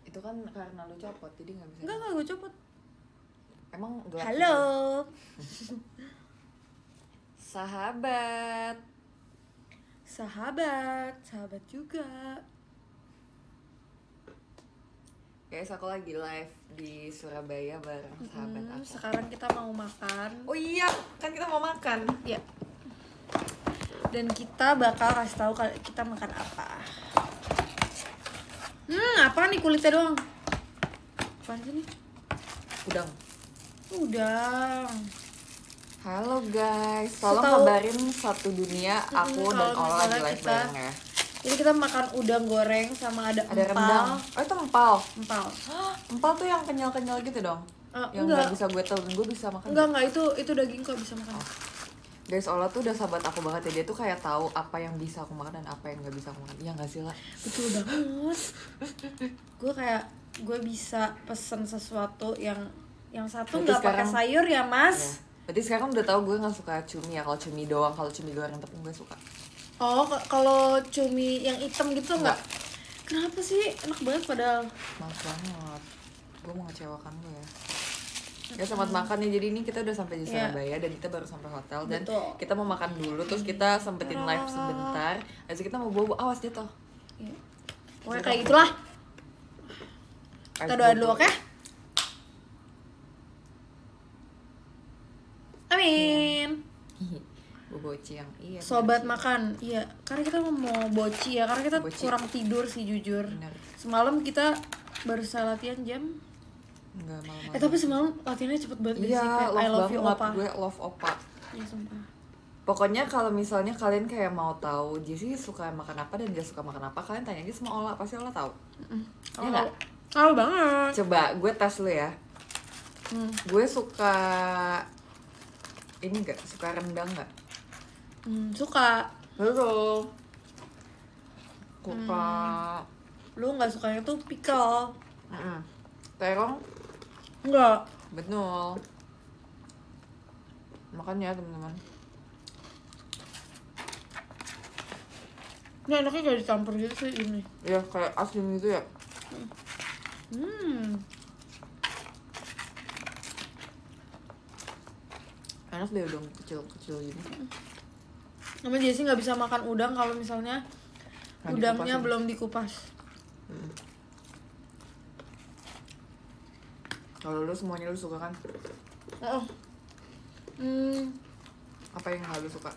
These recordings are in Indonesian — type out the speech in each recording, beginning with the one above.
Itu kan karena lu copot, jadi nggak bisa. Enggak, gue copot. Emang gelap. Halo. Sahabat. Sahabat juga. Guys, aku lagi live di Surabaya bareng sahabat aku. Sekarang kita mau makan. Oh iya, kan kita mau makan. Ya. Dan kita bakal kasih tahu kita makan apa. Apa nih kulitnya doang? Apaan sih nih? Udang. Halo guys, tolong kabarin satu dunia aku dan Ola lagi live bareng ya. Jadi kita makan udang goreng sama ada empal. Rendang. Oh itu empal. Empal tuh yang kenyal-kenyal gitu dong. Yang enggak. Gak bisa gue telan, gue bisa makan. Enggak, itu daging kok bisa makan. Guys, Ola tuh udah sahabat aku banget ya. Dia tuh kayak tahu apa yang bisa aku makan dan apa yang gak bisa aku makan. Iya gak sih, La? Betul banget. Gue bisa pesen sesuatu yang satu nggak pakai sayur ya, Mas. Ya. Berarti sekarang udah tahu gue nggak suka cumi ya. Kalau cumi doang, kalau cumi goreng tepung gue suka. Oh, kalau cumi yang hitam gitu nggak? Kenapa sih? Enak banget padahal. Maaf banget. Gue mau ngecewakan lo ya. Ya selamat makan nih. Jadi ini kita udah sampai di Surabaya dan kita baru sampai hotel. Dan kita mau makan dulu. Terus kita sempetin live sebentar. Habis kita mau bobo. Awas jatuh. Iya. Pokoknya kayak gitulah. Kita doa dulu, oke? Amin. Boboci yang iya. Sobat makan, iya. Karena kita mau boci ya, karena kita kurang tidur sih jujur. Bener. Semalam kita baru selesai latihan jam. Enggak malam. Tapi semalam latihannya cepet banget sih. Kayak I love you opa. Gue love opa. Iya sumpah. Pokoknya kalau misalnya kalian kayak mau tahu Jessie suka makan apa dan dia suka makan apa, kalian tanya aja sama Ola, pasti Ola tahu. Iya nggak? Tahu banget. Coba gue tes lu ya. Gue suka ini nggak? Suka rendang nggak? Suka. Betul. Suka. Lu nggak sukanya tuh pickle. Terong? Enggak. Betul. Makan ya teman-teman. Ini enaknya kayak dicampur gitu sih ini. Iya kayak asin gitu ya. Enak deh udang kecil-kecil gini. Namanya Jessie nggak bisa makan udang kalau misalnya udangnya belum dikupas. Kalau lu semuanya lu suka kan? Apa yang gak lu suka?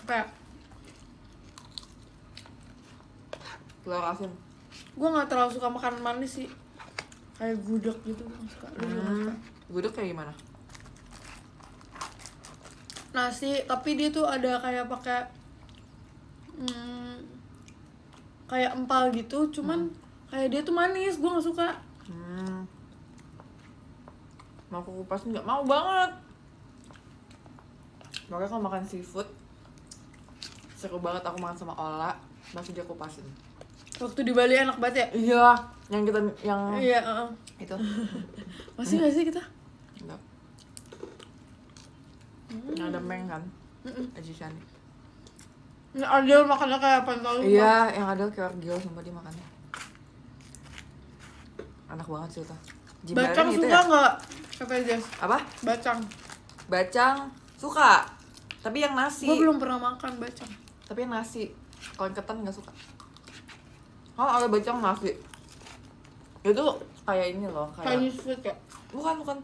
Apa ya? Telur asin. Gue nggak terlalu suka makan manis sih. Kayak gudeg gitu gue suka. Gudeg kayak gimana? Nasi, tapi dia tuh ada kayak pakai kayak empal gitu, cuman kayak dia tuh manis, gue nggak suka. Mau aku kupasin nggak? Mau banget. Makanya kalau makan seafood seru banget aku makan sama Ola, masih dia kupasin. Waktu di Bali enak banget ya? Iya, yang kita itu. Masih nggak sih kita? Enggak. Yang ada meng kan? Aji Shani. Ini Adel makannya kayak apa tau? Iya, yang ada kayak orgil sama dia makannya. Enak banget sih itu. Bacang gitu suka nggak? Kata Jess. Apa? Bacang suka. Tapi yang nasi. Gue belum pernah makan bacang. Tapi yang nasi. Kalau yang ketan nggak suka. Kalau ada bacang nasi. Itu kayak ini loh, kayak Chinese food ya? Bukan.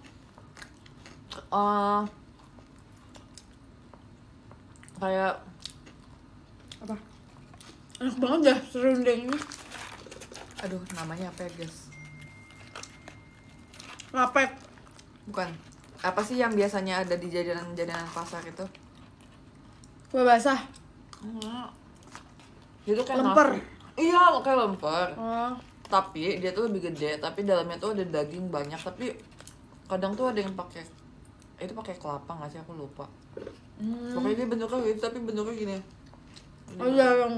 Kayak apa? Enak banget dah serundeng ini. Aduh, namanya apa ya, guys? Lapet. Bukan. Apa sih yang biasanya ada di jajanan pasar itu? Kue basah. Itu kayak lemper. Nasi. Iya, kayak lemper. Tapi dia tuh lebih gede, tapi dalamnya tuh ada daging banyak, tapi kadang tuh ada yang pakai kelapa nggak sih, aku lupa. Pokoknya dia bentuknya gitu, tapi bentuknya gini. Oh iya, yang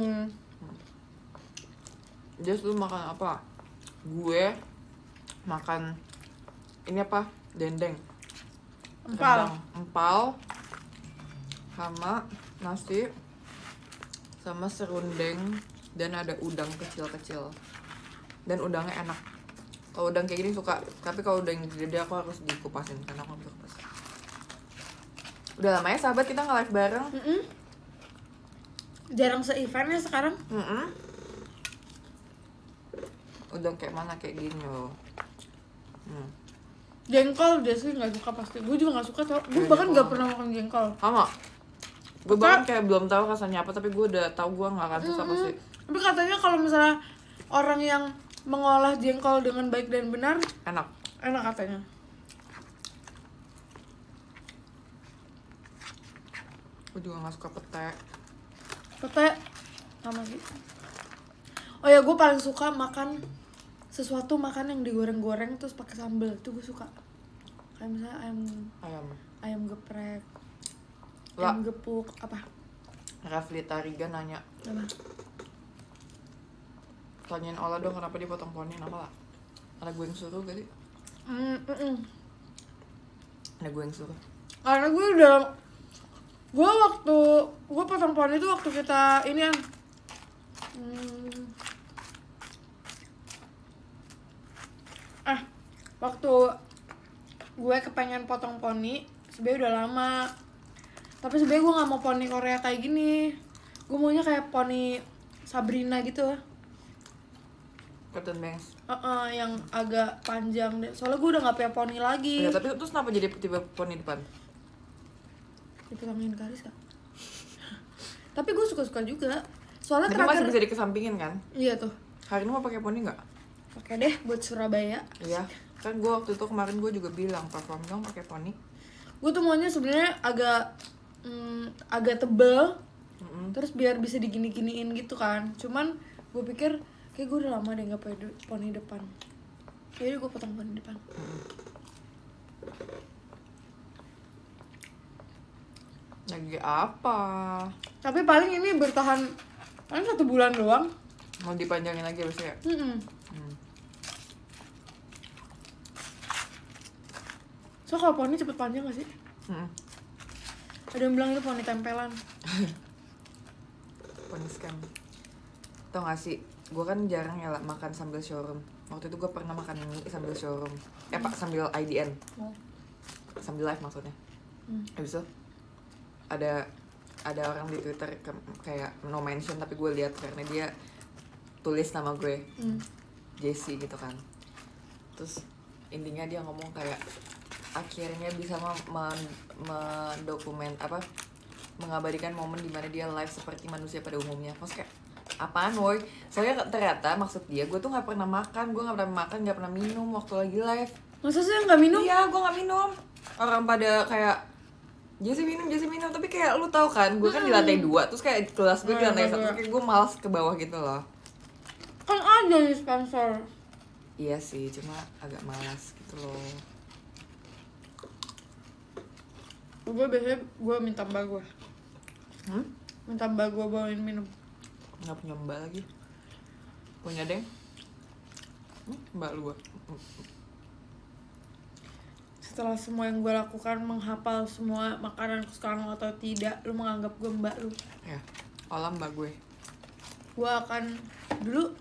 dia tuh makan apa? Gue makan ini apa? Dendeng. Empal sama nasi sama serundeng dan ada udang kecil-kecil dan udangnya enak. Kalau udang kayak gini suka, tapi kalau udang gede aku harus dikupasin karena aku bisa kupas. Udah lama ya sahabat kita nge-live bareng. Jarang se-event ya sekarang. Udang kayak mana kayak gini loh. Jengkol dia sih nggak suka pasti. Gue juga nggak suka tau. Gue bahkan nggak pernah makan jengkol. Sama. Gue bahkan kayak belum tahu rasanya apa, tapi gue udah tahu gue nggak akan susah pasti. Tapi katanya kalau misalnya orang yang mengolah jengkol dengan baik dan benar, Enak katanya. Gue juga nggak suka pete. Pete sama sih. Oh ya, gue paling suka makan sesuatu makan yang digoreng-goreng terus pakai sambal. Itu gue suka. Kayak misalnya ayam geprek, ayam gepuk, apa? Rafli Tariga nanya. Apa? Tanyain Ola dong kenapa dia potong poni, kenapa lah? Ada gue yang suruh gak sih? Ada gue yang suruh. Karena gue waktu gue potong poni itu waktu kita ini yang waktu gue kepengen potong poni sebenarnya udah lama, tapi sebenarnya gue nggak mau poni Korea kayak gini. Gue maunya kayak poni Sabrina gitu. Cotton bangs. Yang agak panjang deh. Soalnya gue udah nggak punya poni lagi. Ya, tapi terus kenapa jadi tiba poni depan? Dipotongin Karis kak. Tapi gue suka juga. Soalnya tapi masih bisa dikesampingin kan? Iya tuh. Hari ini mau pakai poni nggak? Pakai deh buat Surabaya. Iya. Kan gue waktu itu kemarin gue juga bilang perform dong pakai poni. Gue tuh maunya sebenarnya agak tebel. Terus biar bisa digini-giniin gitu kan. Cuman gue pikir kayak gue udah lama deh nggak pakai poni depan. Jadi gue potong poni depan. Lagi apa? Tapi paling ini bertahan paling 1 bulan doang. Mau dipanjangin lagi abis ya? So kalau poni cepet panjang gak sih? Ada yang bilang itu poni tempelan. Poni scam. Tau gak sih? Gue kan jarang ya makan sambil showroom. Waktu itu gue pernah makan mie sambil showroom. Sambil IDN. Sambil live maksudnya. Habis itu ada orang di Twitter kayak no mention tapi gue lihat karena dia tulis nama gue Jessie gitu kan. Terus intinya dia ngomong kayak akhirnya bisa mengabadikan momen dimana dia live seperti manusia pada umumnya. Maksudnya kayak apaan woy? Soalnya ternyata maksud dia gue tuh nggak pernah makan, nggak pernah minum waktu lagi live. Masa sih nggak minum? Iya, gue nggak minum. Orang pada kayak Jessie minum, tapi kayak lu tahu kan, gue kan di lantai 2, terus kayak kelas gue di lantai 1, terus kayak gue malas ke bawah gitu loh. Kan ada nih sponsor. Iya sih, cuma agak malas gitu loh. Gue biasanya minta mbak gue. Minta mbak gue bawain minum. Nggak punya mbak lagi. Punya deng. Mbak lu. Setelah semua yang gue lakukan, menghafal semua makanan kesukaan lo atau tidak, lu menganggap gue mbak lu. Ya, Ola mbak gue. Gue akan dulu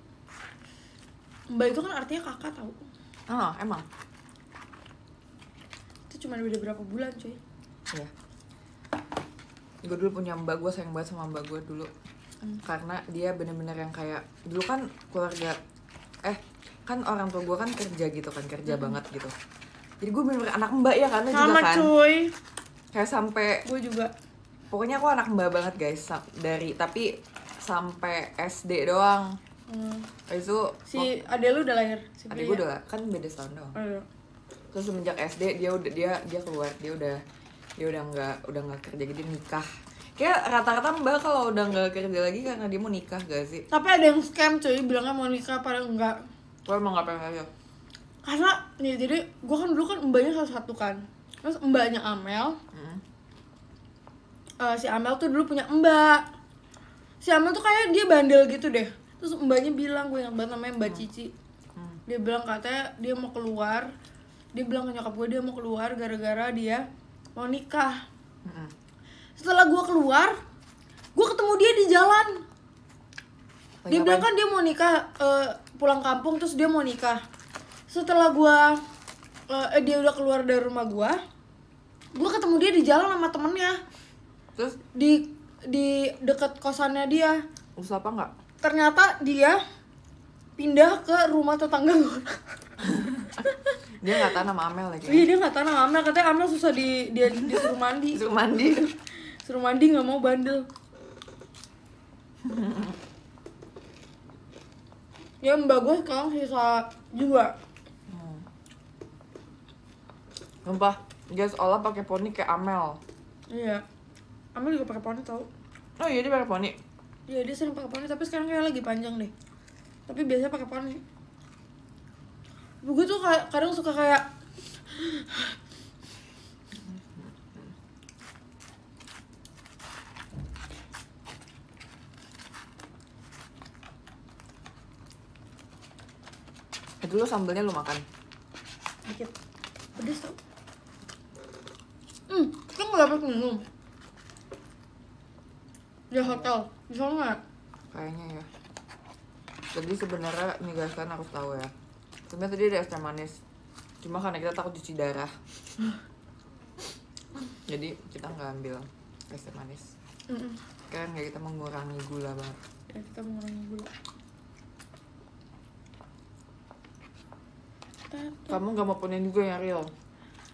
mbak itu kan artinya kakak tau. Emang? Itu cuma beda berapa bulan cuy. Iya. Gue dulu punya mbak, gue sayang banget sama mbak gue dulu. Karena dia bener-bener yang kayak dulu kan keluarga kan orang tua gue kan kerja gitu kan, kerja banget gitu. Jadi gue bener-bener anak mbak ya karena juga kan. Sama cuy. Kayak sampai gue juga. Pokoknya aku anak mbak banget guys, tapi sampai SD doang. Habis itu si adek lu udah lahir? Adek gue udah kan beda setahun doang. Terus semenjak SD dia keluar, dia udah nggak kerja, jadi nikah. Kayak rata-rata mbak kalau udah nggak kerja lagi karena dia mau nikah gak sih? Tapi ada yang scam cuy, bilangnya mau nikah padahal enggak. Gue emang nggak pengen aja. Karena nih, jadi gue kan dulu kan mbaknya satu kan. Terus mbaknya Amel. Si Amel tuh dulu punya mbak. Si Amel tuh kayak dia bandel gitu deh. Terus mbaknya bilang, gue ingat banget namanya Mbak Cici. Dia bilang katanya dia mau keluar. Dia bilang ke nyokap gue dia mau keluar gara-gara dia mau nikah. Setelah gue keluar, gue ketemu dia di jalan. Dia bilang kan dia mau nikah, pulang kampung terus dia mau nikah. setelah dia udah keluar dari rumah gue ketemu dia di jalan sama temennya. Terus di dekat kosannya dia. usaha apa nggak? Ternyata dia pindah ke rumah tetangga gue. Dia nggak tahan sama Amel lagi. Iya, dia nggak tahan sama Amel, katanya Amel susah dia disuruh mandi. Suruh mandi. Suruh mandi nggak mau, bandel. Ya mbak gue sekarang sisa juga. Sumpah, guys, Ola pakai poni kayak Amel. Iya. Amel juga pakai poni tau. Oh iya, dia pakai poni. Iya, dia sering pakai poni, tapi sekarang kayak lagi panjang deh. Tapi biasanya pakai poni. Gue tuh kadang suka kayak Itu lu sambelnya lu makan. dikit pedes tau. Kan nggak dapat minum di hotel di sana nggak? Kayaknya ya. Jadi sebenarnya nih guys, kan harus tahu ya. Sebenarnya tadi ada es teh manis. Cuma karena kita takut cuci darah. Jadi kita nggak ambil es teh manis. Kan kayak kita mengurangi gula banget. Ya, kita mengurangi gula. Kamu nggak mau punya juga yang real.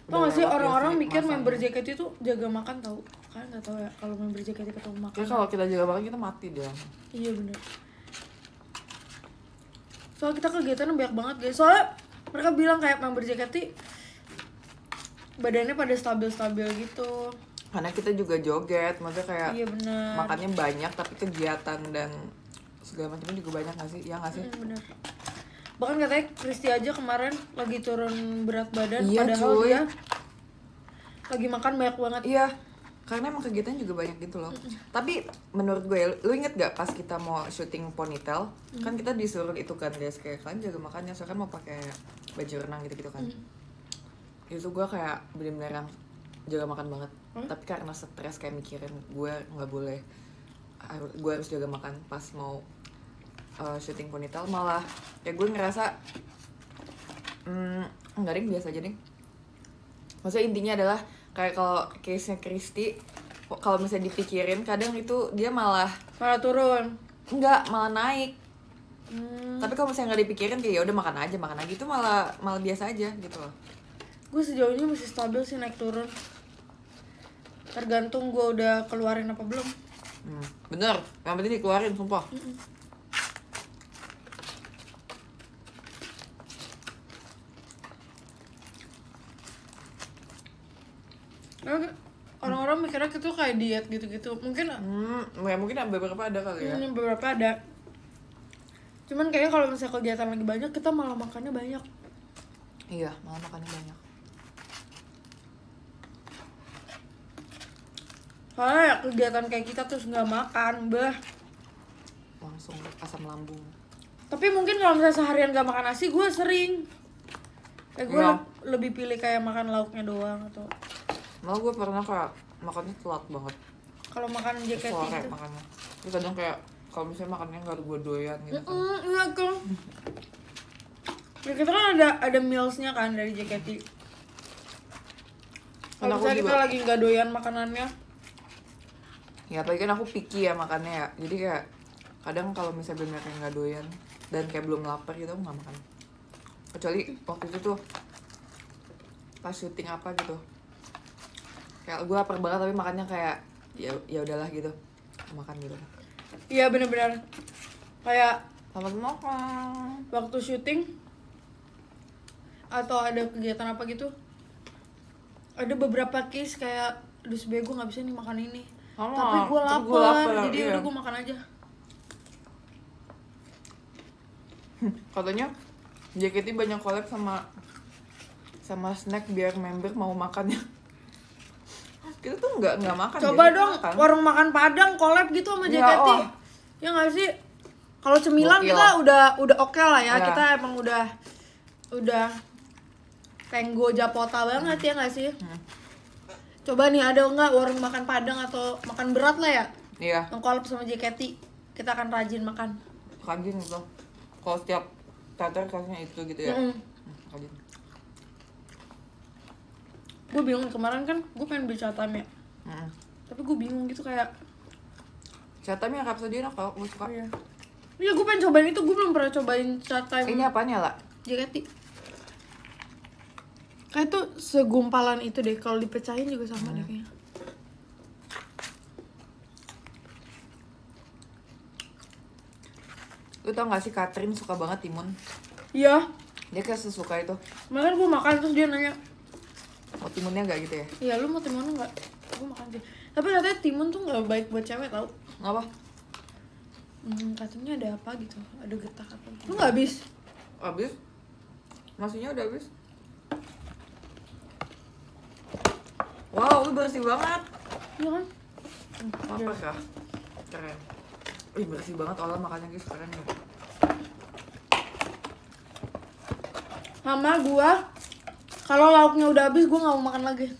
Tau gak sih orang-orang mikir masanya. member JKT itu jaga makan tau? Kalian gak tau ya kalau member JKT ketemu makan. Ya kalau kita jaga makan kita mati dia. Iya bener. Soalnya kita kegiatannya banyak banget guys. Soalnya mereka bilang kayak member JKT badannya pada stabil-stabil gitu. Karena kita juga joget, maksudnya kayak Iya bener. makannya banyak tapi kegiatan dan segala macamnya juga banyak nggak sih? Iya nggak sih? Bener. Bahkan katanya Kristi aja kemarin lagi turun berat badan, Iya, padahal cuy. dia lagi makan banyak banget. Iya, karena emang kegiatan juga banyak gitu loh. Tapi menurut gue, lu inget gak pas kita mau syuting ponytail, kan kita disuruh itu kan guys, kayak kalian jaga makannya, soalnya kan mau pakai baju renang gitu-gitu kan. Itu gue kayak bener-bener yang jaga makan banget. Tapi karena stres kayak mikirin gue nggak boleh, gue harus jaga makan pas mau syuting ponytail, malah ya gue ngerasa enggak deh, biasa aja deh. Maksudnya intinya adalah kayak kalau case-nya Kristi, kalau misalnya dipikirin kadang itu dia malah turun. enggak, malah naik. Tapi kalau misalnya nggak dipikirin kayak ya udah makan aja itu malah biasa aja gitu loh. Gue sejauh ini masih stabil sih, naik turun. Tergantung gue udah keluarin apa belum. Bener, yang penting dikeluarin sumpah. Orang-orang mikirnya itu kayak diet gitu-gitu. Mungkin Ya mungkin beberapa ada kali ya. beberapa ada. Cuman kayaknya kalau misalnya kegiatan lagi banyak, kita malah makannya banyak. Iya, malah makannya banyak. Soalnya ya, kegiatan kayak kita terus nggak makan, Langsung asam lambung. Tapi mungkin kalau misalnya seharian gak makan nasi, gue sering. Kayak gue Iya. lebih pilih kayak makan lauknya doang atau Malah gue pernah kayak makannya telat banget. kalau makan JKT Sore gitu. makannya. Terus kadang kayak kalau misalnya makannya nggak gue doyan gitu. Iya kan. Ya, kita kan ada mealsnya kan dari JKT. Kalau Aku misalnya kita juga. lagi nggak doyan makanannya, Ya apalagi kan aku picky ya makannya ya. Jadi kayak kadang kalau misalnya bener kayak nggak doyan dan kayak belum lapar gitu aku nggak makan. Kecuali waktu itu tuh pas syuting apa gitu. Kayak gue lapar banget tapi makannya kayak ya udahlah gitu. Makan gitu. iya bener-bener kayak Selamat makan. waktu syuting atau ada kegiatan apa gitu, ada beberapa case kayak aduh sebenernya gue nggak bisa nih makan ini, tapi gue lapar, jadi iya. udah gue makan aja. Katanya JKT banyak collab sama snack biar member mau makannya. Kita tuh nggak makan. Coba jadi dong makan. warung makan Padang collab gitu sama Ya, JKT. oh. Ya nggak sih? Kalau cemilan Gokil. kita udah oke lah ya. Ya. Kita emang udah tenggo japota banget ya nggak sih? Coba nih ada nggak warung makan Padang atau makan berat lah ya Iya, yang collab sama JKT, kita akan rajin makan. rajin gitu. Kalau setiap teater kasihnya itu gitu ya. Odin. Gue bingung, kemarin kan gue pengen beli Chatime ya. Tapi gue bingung gitu kayak Chatime yang Rhapsody enak tau, gue suka. Iya, gue pengen cobain itu, gue belum pernah cobain Chatime. Ini apaan ya, La? JKT. Kayak tuh segumpalan itu deh, kalau dipecahin juga sama deh kayaknya. Lu tau gak sih Katrin suka banget timun? Iya. Dia kayak sesuka itu. Makanya gue makan terus dia nanya, Mau timunnya gak gitu ya? iya lu mau timun nggak? Gue makan sih. Tapi katanya timun tuh nggak baik buat cewek tau. Ngapa? Katanya ada apa gitu, ada getah apa. Lu nggak habis? Habis? Nasinya udah habis? Wow, lu bersih banget. Iya kan? Apa kah? Keren. Ih, bersih banget olah makannya guys, keren ya. Mama gua kalau lauknya udah habis gue nggak mau makan lagi.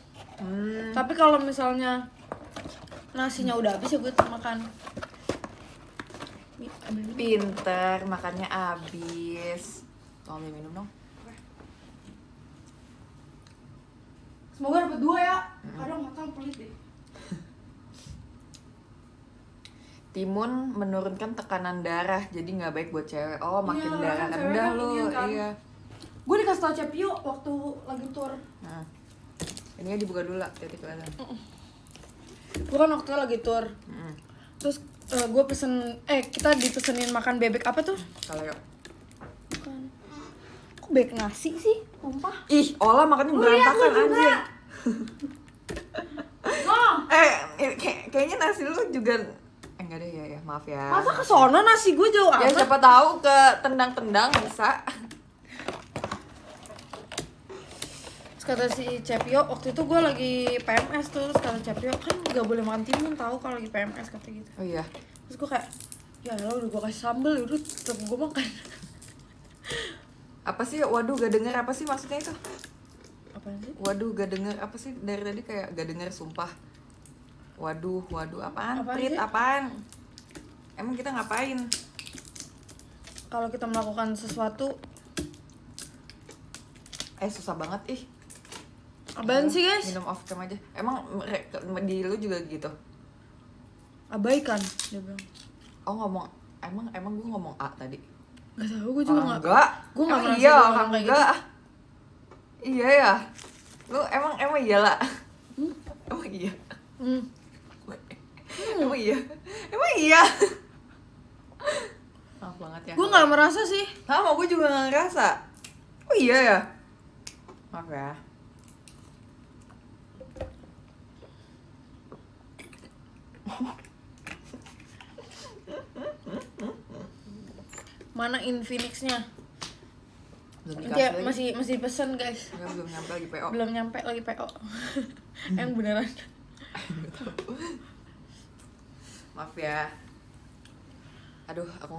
Tapi kalau misalnya nasinya udah habis ya gue tetap makan. Pinter, makannya habis. Mau minum dong? Semoga dapat 2 ya. Kadang makan pelit deh. Timun menurunkan tekanan darah, jadi nggak baik buat cewek. Oh, makin Iya, darah kan rendah cewek lu. kan kan. Iya. Gue dikasih tau Cepio waktu lagi tour. Nah. Ini dibuka dulu lah, jadi kelihatan. Gue kan waktu lagi tour. Terus gue kita dipesenin makan bebek apa tuh? Kalau yuk. Bukan. Kok bebek nasi sih? Sumpah. Ih, olah makannya berantakan anjir. Oh. Kayaknya nasi lu juga enggak deh ya, maaf ya. Masa ke sono nasi gue jauh Ya amat? siapa tahu ke tendang-tendang bisa. Terus kata si Cepio, waktu itu gue lagi PMS tuh, terus kata Cepio kan gak boleh makan timun tahu kalau lagi PMS kata gitu. Oh iya. Terus gue kayak, ya lo udah gue kasih sambel, udah tetep gue makan. Apa sih? Waduh, gak denger apa sih maksudnya itu? Apaan sih? Waduh, gak denger apa sih? Dari tadi kayak gak denger sumpah. Waduh, apaan? Apaan Prit, sih? apaan? Emang kita ngapain? Kalau kita melakukan sesuatu, Susah banget ih. apaan sih guys? Minum off cam aja. Emang di lu juga gitu? Abaikan, dia bilang. Oh ngomong, emang gue ngomong A tadi? Gak tau, gue juga gak. Enggak. Gue gak merasa iya, gue orang kayak enggak. Iya ya. Lu emang iya lah. Emang iya. Emang iya. Maaf banget ya. Gue gak merasa sih. Sama, gue juga gak ngerasa. Oh iya ya. Maaf ya. Mana Infinix-nya? Belum Dia dikasih lagi. masih pesen guys. Enggak, belum nyampe lagi PO. Belum nyampe lagi PO. Yang beneran. Maaf ya. Aduh, aku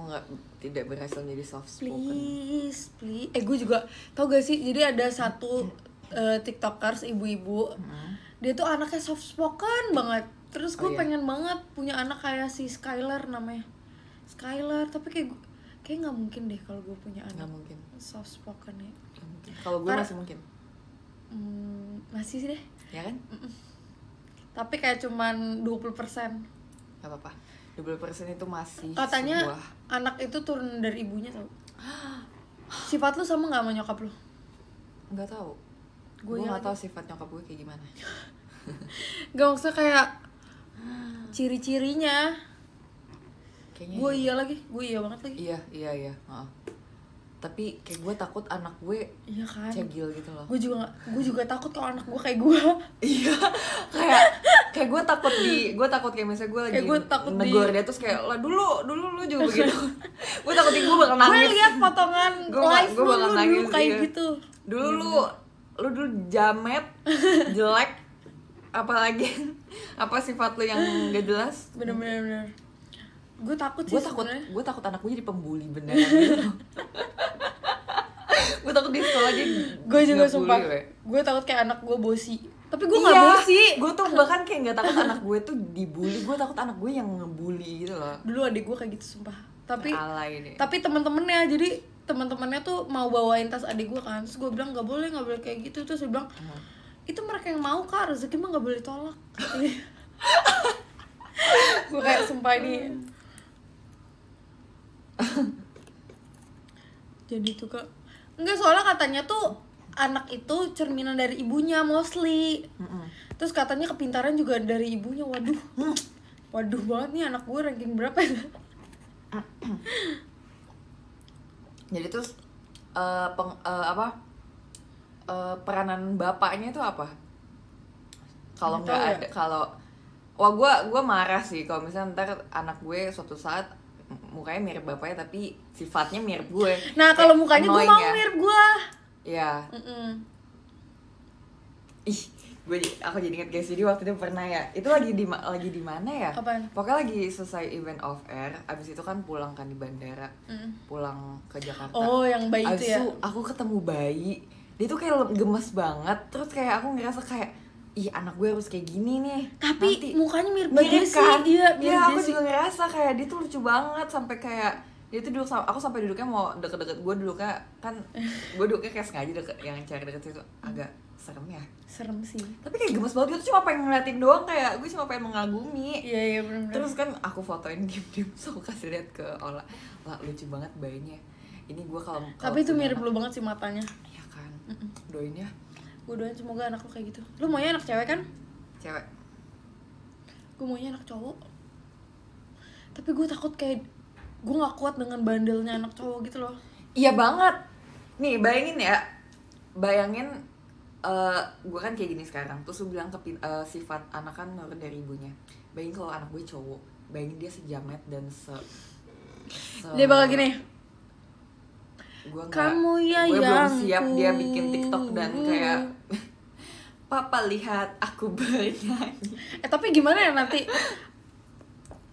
tidak berhasil jadi soft spoken. Please. Gue juga tau gak sih? Jadi ada satu tiktokers ibu-ibu. Dia tuh anaknya soft spoken banget. Terus gue pengen banget punya anak kayak si Skylar namanya. Skylar, tapi kayak nggak mungkin deh kalau gue punya anak. Nggak mungkin. Soft spoken ya. Kalau gue masih mungkin. Masih sih deh. Ya kan? Tapi kayak cuman 20%. Gak apa-apa. 20% itu masih Katanya sebuah... anak itu turun dari ibunya tau. Sifat lu sama gak sama nyokap lu? Nggak tahu. Gue nggak tahu sifat nyokap gue kayak gimana. Gak maksudnya kayak ciri-cirinya. Kayaknya Gue iya lagi, gue iya banget lagi. Iya. Tapi kayak gue takut anak gue Iya kan. cegil gitu loh. Gue juga takut kalau anak gue kayak gue. Iya. kayak gue takut kayak misalnya gue lagi Kayak gue takut negor dia terus kayak lah dulu lu juga begitu. Gue takut gue bakal nangis. Gue lihat potongan live gue lu bakal dulu nangis, kayak iya. gitu. Dulu lu dulu jamet, jelek, apalagi apa sifat lu yang gak jelas. Bener. Gue takut sih sebenarnya. Gue takut anak gue jadi pembuli beneran gitu. Gue takut di sekolah jadi Gue juga ngebully, sumpah. we. Gue takut kayak anak gue bosi. Tapi gue gak bosi. Gue tuh bahkan kayak gak takut anak gue tuh dibully. Gue takut anak gue yang ngebully gitu loh. Dulu adik gue kayak gitu sumpah. Tapi Alay deh. temen-temennya, jadi teman-temannya tuh mau bawain tas adik gue kan, terus gue bilang nggak boleh kayak gitu, terus dia bilang itu mereka yang mau kak, rezeki mah nggak boleh tolak. Gue kayak sumpah ini. Jadi tuh kak, enggak, soalnya katanya tuh anak itu cerminan dari ibunya mostly. Terus katanya kepintaran juga dari ibunya. Waduh banget nih anak gue, ranking berapa ya? Jadi terus peranan bapaknya itu apa? Kalau nggak ada, kalau gue marah sih kalau misalnya ntar anak gue suatu saat mukanya mirip bapaknya tapi sifatnya mirip gue. Nah kalau mukanya gue mau mirip gue. Ya. Ih, aku jadi inget guys, jadi waktu itu pernah ya, itu lagi di mana ya? Apaan? Pokoknya lagi selesai event off air, abis itu kan pulang kan di bandara, pulang ke Jakarta. Oh yang bayi abis itu ya? Aku ketemu bayi, dia tuh kayak gemes banget, terus kayak aku ngerasa kayak ih anak gue harus kayak gini nih. Tapi nanti. mukanya mirip Jessie kan? Iya, aku juga ngerasa kayak dia tuh lucu banget, sampai kayak dia tuh duduk sama aku, sampai duduknya mau deket-deket gue, duduknya kan gue duduknya kayak sengaja deket, yang cari deket situ agak serem ya. Serem sih. Tapi kayak gemes banget, gue tuh cuma pengen ngeliatin doang, kayak gue cuma pengen mengagumi. Iya benar. Terus kan aku fotoin diem-diem, so aku kasih lihat ke Ola, lucu banget bayinya. Ini gue kalau tapi itu mirip lu banget sih matanya. Iya kan. Doain ya. Gue doain semoga anak lu kayak gitu. Lu maunya anak cewek kan? Cewek. Gue maunya anak cowok. Tapi gue takut kayak gue nggak kuat dengan bandelnya anak cowok gitu loh. Iya banget. Nih bayangin ya, gue kan kayak gini sekarang, terus lu bilang sifat anak kan nurut dari ibunya. Bayangin kalau anak gue cowok, bayangin dia sejamet dan dia bakal gini. Kamu ya gue belum siap dia bikin TikTok dan kayak papa lihat aku bernyanyi. Tapi gimana ya nanti?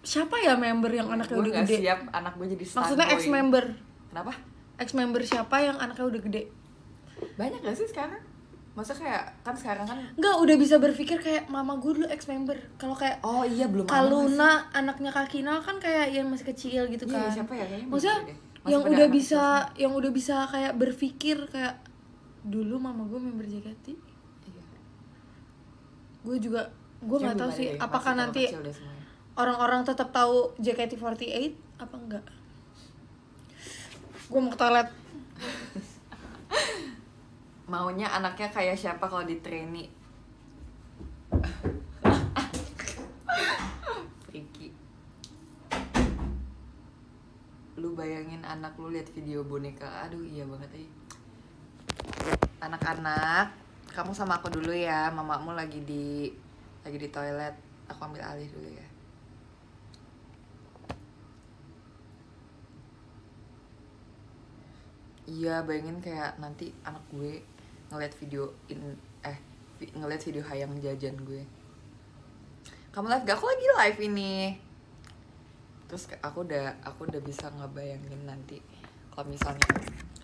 Siapa ya member yang anaknya udah gede? Gue gak siap anak gue jadi star. Maksudnya boy. ex-member. Kenapa? Ex-member siapa yang anaknya udah gede? Banyak gak sih sekarang? Masa kayak, kan sekarang kan nggak, udah bisa berpikir kayak mama gue dulu ex-member. Kalau kayak oh iya belum Kaluna, anaknya Kak Kinal kan kayak yang masih kecil gitu kan. Iya, siapa ya? Kayaknya maksudnya yang udah bisa kayak berpikir kayak dulu mama gue member JKT. Iya. Gue nggak tahu sih apakah nanti orang-orang tetap tahu JKT48 apa enggak. Gue mau ke toilet. Maunya anaknya kayak siapa kalau di trainee? Ricky. Lu bayangin anak lu lihat video boneka, aduh iya banget ya. Anak-anak, kamu sama aku dulu ya, mamamu lagi di toilet, aku ambil alih dulu ya. Iya, bayangin kayak nanti anak gue ngeliat video hayang jajan gue. Kamu live gak? Aku lagi live ini. Terus aku udah bisa ngebayangin nanti kalau misalnya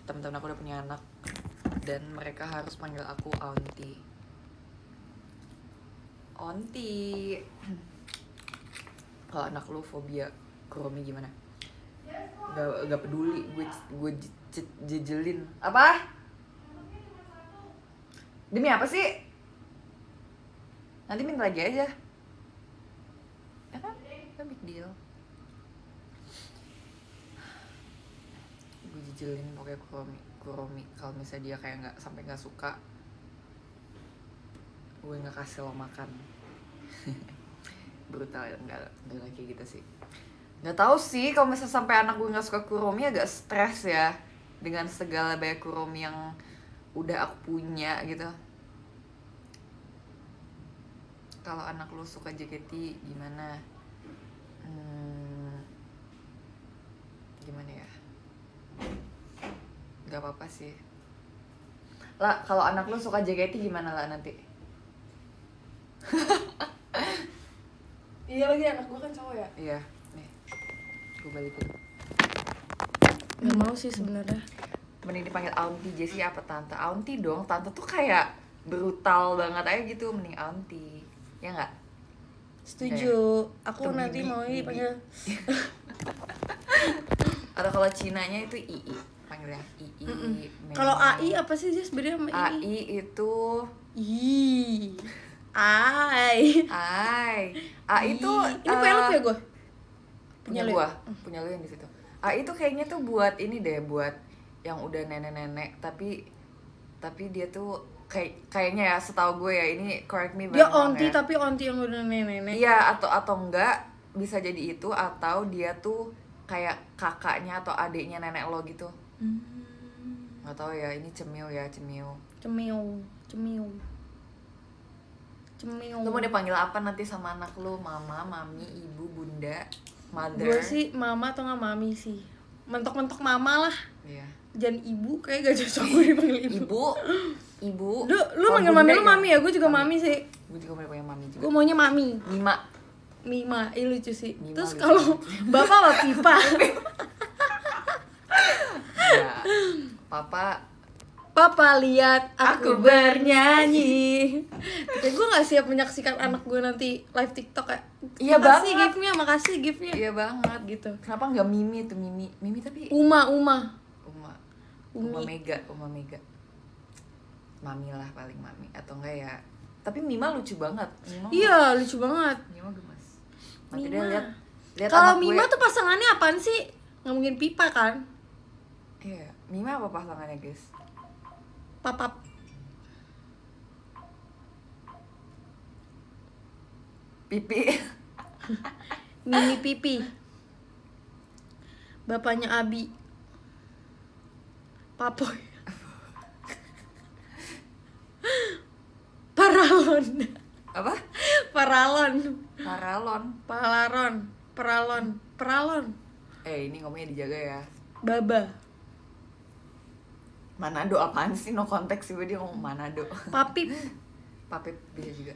teman-teman aku udah punya anak dan mereka harus panggil aku auntie. Kalau anak lu fobia Kuromi gimana? Gak peduli, gue jejelin. Apa? Demi apa sih? Nanti minta lagi aja. Ya kan? No big deal. Gue jejelin pokoknya Kuromi. Kalau misalnya dia kayak nggak suka, gue nggak kasih lo makan. Brutal ya, nggak kayak gitu sih. Nggak tahu sih kalau misalnya sampai anak gue nggak suka Kuromi, agak stres ya dengan segala banyak Kuromi yang udah aku punya gitu. Kalau anak lu suka JKT gimana? Gimana ya? Gak apa-apa sih. Lah, kalau anak lu suka JKT gimana lah nanti? Iya lagi, anak gue kan cowok ya. Iya, nih. Gue balikin. Gak mau sih sebenarnya. Mending dipanggil auntie. Jessie apa tante? Auntie dong. Tante tuh kayak brutal banget aja gitu. Mending auntie. Ya nggak? Setuju. Kayak, aku nanti mau dipanggil. Atau kalau Cinanya itu Ii. panggilnya Ii. Kalau AI apa sih Jess bedanya sama AI Ii? itu AI itu ini punya lu ya gue? Punya lu yang di situ. AI itu kayaknya tuh buat ini deh, buat yang udah nenek-nenek tapi dia tuh kayaknya ya, setahu gue ya, ini correct me dia wrong onti ya. tapi onti yang udah nenek-nenek. Iya, atau enggak bisa jadi itu, atau dia tuh kayak kakaknya atau adiknya nenek lo gitu. Nggak tahu ya, ini cemil. Lu mau dipanggil apa nanti sama anak lu? Mama, mami, ibu, bunda, mother? Gue sih mama atau nggak mami sih. Mentok-mentok mama lah. Iya. Jangan ibu, kayak gak cocok gue dipanggil ibu. Ibu. Lu manggil mami lu mami ya? Gue juga mami sih. Gue juga mau dipanggil mami juga. Gue maunya mami. Mima, lucu sih. Mima terus lucu. kalau bapak apa pipa? Ya. Papa lihat aku bernyanyi. Kayak gue nggak siap menyaksikan anak gue nanti live TikTok kayak. Iya banget. Makasih giftnya. Iya banget Gitu. Kenapa nggak Mimi tuh Mimi tapi Uma Mega. Mami lah paling mami, atau enggak ya. Tapi Mima lucu banget. Iya, lucu banget. Mima gemes. Nanti dia lihat kalau anak Mima gue. tuh pasangannya apaan sih? Nggak mungkin pipa kan? Iya, Mima apa pasangannya, guys? Papap. Pipi. Mimi Pipi. Bapaknya Abi. Papoy. Paralon. Apa? Paralon. Ini ngomongnya dijaga ya. Baba. Manado apaan sih, no konteks sih dia ngomong Manado. Papip. Papip bisa juga.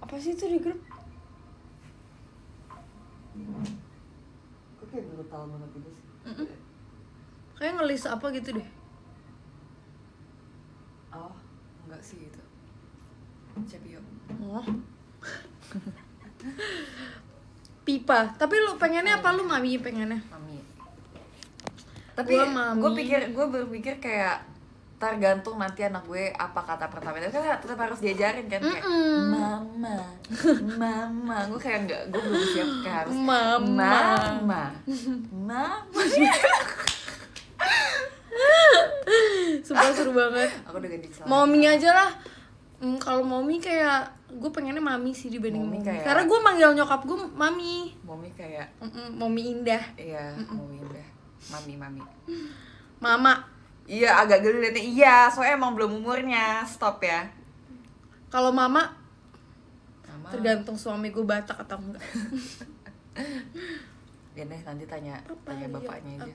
Apa sih itu di grup? Kok kayak brutal banget gitu sih. Kayak ngelis apa gitu deh. Oh, enggak sih itu. Cepio. Oh. Pipa. Tapi lu pengennya apa? Lu mami pengennya? Mami. Tapi gue berpikir kayak tergantung nanti anak gue apa kata pertama. Tapi kan tetap harus diajarin kan kayak mama. Gue kayak enggak, gue belum siap kayak harus mama. Sumpah seru banget. Aku udah ganti celana. Mommy aja lah. Kalau mommy kayak gue pengennya mami sih dibanding mommy. Karena gue manggil nyokap gue mami. Mommy kayak mommy indah. Iya, mommy indah. Mami. Mama. Iya, agak geli liatnya. Iya, soalnya emang belum umurnya. Stop ya. Kalau mama tergantung suami gue Batak atau enggak. Ya deh, nanti tanya bapaknya aja.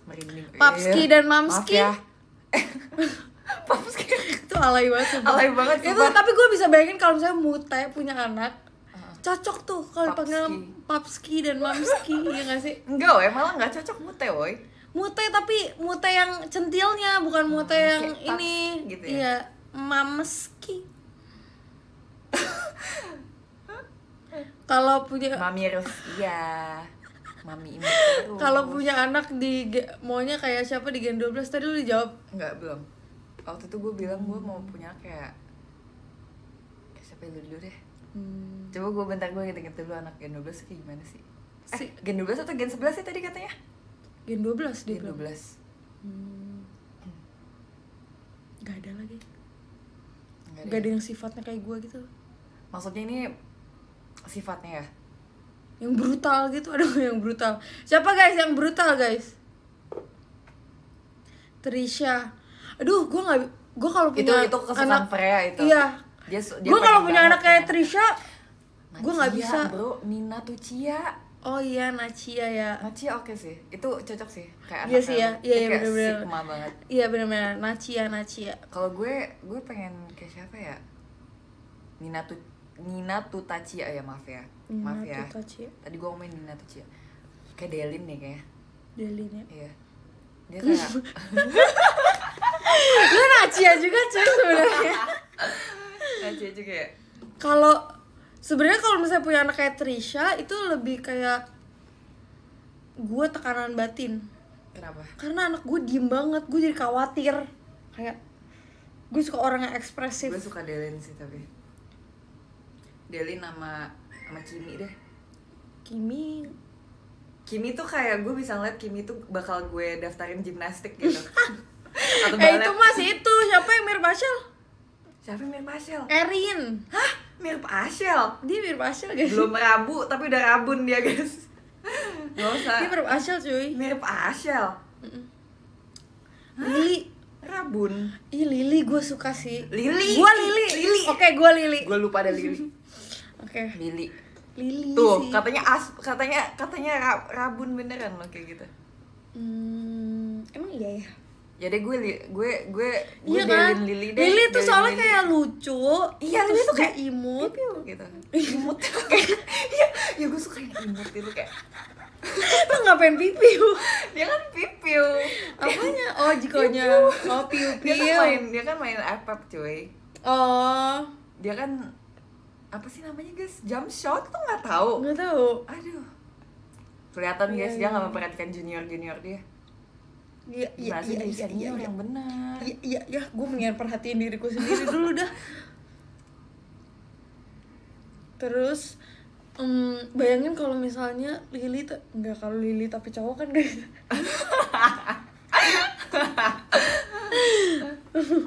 Merinding. Papski dan Mamski. Maaf ya. Papski. Itu alay banget. Alay banget. Itu tapi gue bisa bayangin kalau misalnya Mute punya anak. Cocok tuh kalau dipanggil Papski dan Mamski, ya nggak sih? Enggak, malah nggak cocok Mute, woy. Mute tapi Mute yang centilnya, bukan Mute yang ini. Gitu ya? Iya, Mameski. Kalau punya Mami Rusia. Mami Ibu. Kalau punya anak maunya kayak siapa di Gen 12 tadi lu dijawab? Enggak, belum. Waktu itu gue bilang gue mau punya kayak siapa dulu deh. Coba gue gue inget-inget dulu anak Gen 12 kayak gimana sih? Gen 12 atau Gen 11 sih tadi katanya? Gen 12 dia. Gen 12. Gak ada lagi. Gak ada yang sifatnya kayak gue gitu. Maksudnya ini sifatnya ya? Yang brutal gitu, ada yang brutal. Siapa guys yang brutal guys? Trisha. Aduh, gue kalau punya itu kesukaan Freya itu. Iya. Gue kalau punya anak kayak Trisha, gue nggak bisa. Bro, Nina Tucia. Oh iya, Nacia ya. Nacia oke sih, itu cocok sih. Kayak iya sih ya, iya benar-benar. Sigma banget. Iya benar-benar, Nacia. Kalau gue pengen kayak siapa ya? Nina Tutacia ya, maaf ya. Maaf ya. Tadi gue ngomongin Nina Tucia. Kayak Delin nih kayaknya. Delin ya? Iya. Dia kayak lu Nacia juga cuy sebenarnya. Nacia juga ya. Sebenarnya kalau misalnya punya anak kayak Trisha itu lebih kayak gue tekanan batin. Kenapa? Karena anak gue diem banget, gue jadi khawatir. Kayak gue suka orang yang ekspresif. Gue suka Delin sih tapi. Delin sama Kimi deh. Kimi tuh kayak gue bisa ngeliat Kimi tuh bakal gue daftarin gimnastik gitu. Atau Itu masih itu, siapa yang mirip Ashel? Siapa yang mirip Ashel? Erin. Hah? Mirip Ashel? Dia mirip Ashel guys. Belum rabu tapi udah rabun dia guys. Gak usah. Dia mirip Ashel cuy. Mirip Ashel? Lili. Rabun. Ih Lili gue suka sih. Lili. Gue Lili. Oke, gue Lili. Gue lupa ada Lili. Oke. Lili. sih. Tuh, katanya rabun beneran loh kayak gitu. Emang iya ya? Jadi gue Iya kan? Lili deh. Lili tuh soalnya Lili. kayak lucu. Iya, Lili tuh terus kayak imut gitu. Imut. Iya, ya gue suka yang imut itu kayak. Tuh ngapain pipiu? Dia kan pipiu. Apanya? Oh, jikonya. Oh, piu-piu. Dia kan main iPad cuy. Oh, Dia kan apa sih namanya guys? Jump shot tuh nggak tahu. nggak tahu. Aduh. Kelihatan guys Iya, dia iya. nggak memperhatikan junior dia. Iya, Gimana sih jadi senior iya. yang benar. Iya, gue mendingan perhatiin diriku sendiri dulu dah. Terus bayangin kalau misalnya Lili enggak, kalau Lili tapi cowok kan guys.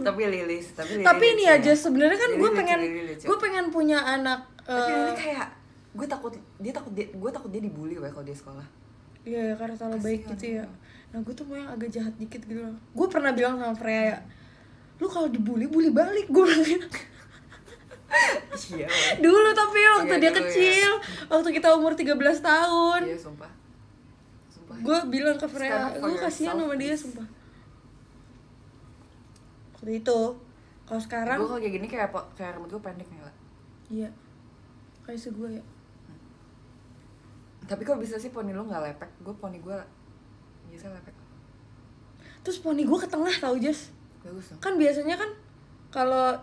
Tapi Lilis. Tapi ini aja sebenarnya kan Lili lucu. gue pengen punya anak. Tapi Lili kayak gue takut dia dibully kalau dia sekolah. Iya, karena terlalu baik Kasihan. gitu ya. Nah, gue tuh mau yang agak jahat dikit gitu loh. Gue pernah bilang sama Freya, lu kalau dibully, bully balik. Gue bilang gitu. Iya. Dulu tapi waktu Iya, dia dulu kecil, waktu kita umur 13 tahun. Iya, sumpah. Gue bilang ke Freya, Stand up for gue kasihan yourself, sama dia please. sumpah. Waktu itu, kalau sekarang Gue kalau kayak gini kayak rambut gue pendek nih lah. iya. Kayak segue ya. Tapi kok bisa sih poni lu nggak lepek? Gue poni gue biasa lepek. Terus poni gue ke tengah tau Jas. Bagus dong. Kan biasanya kan kalau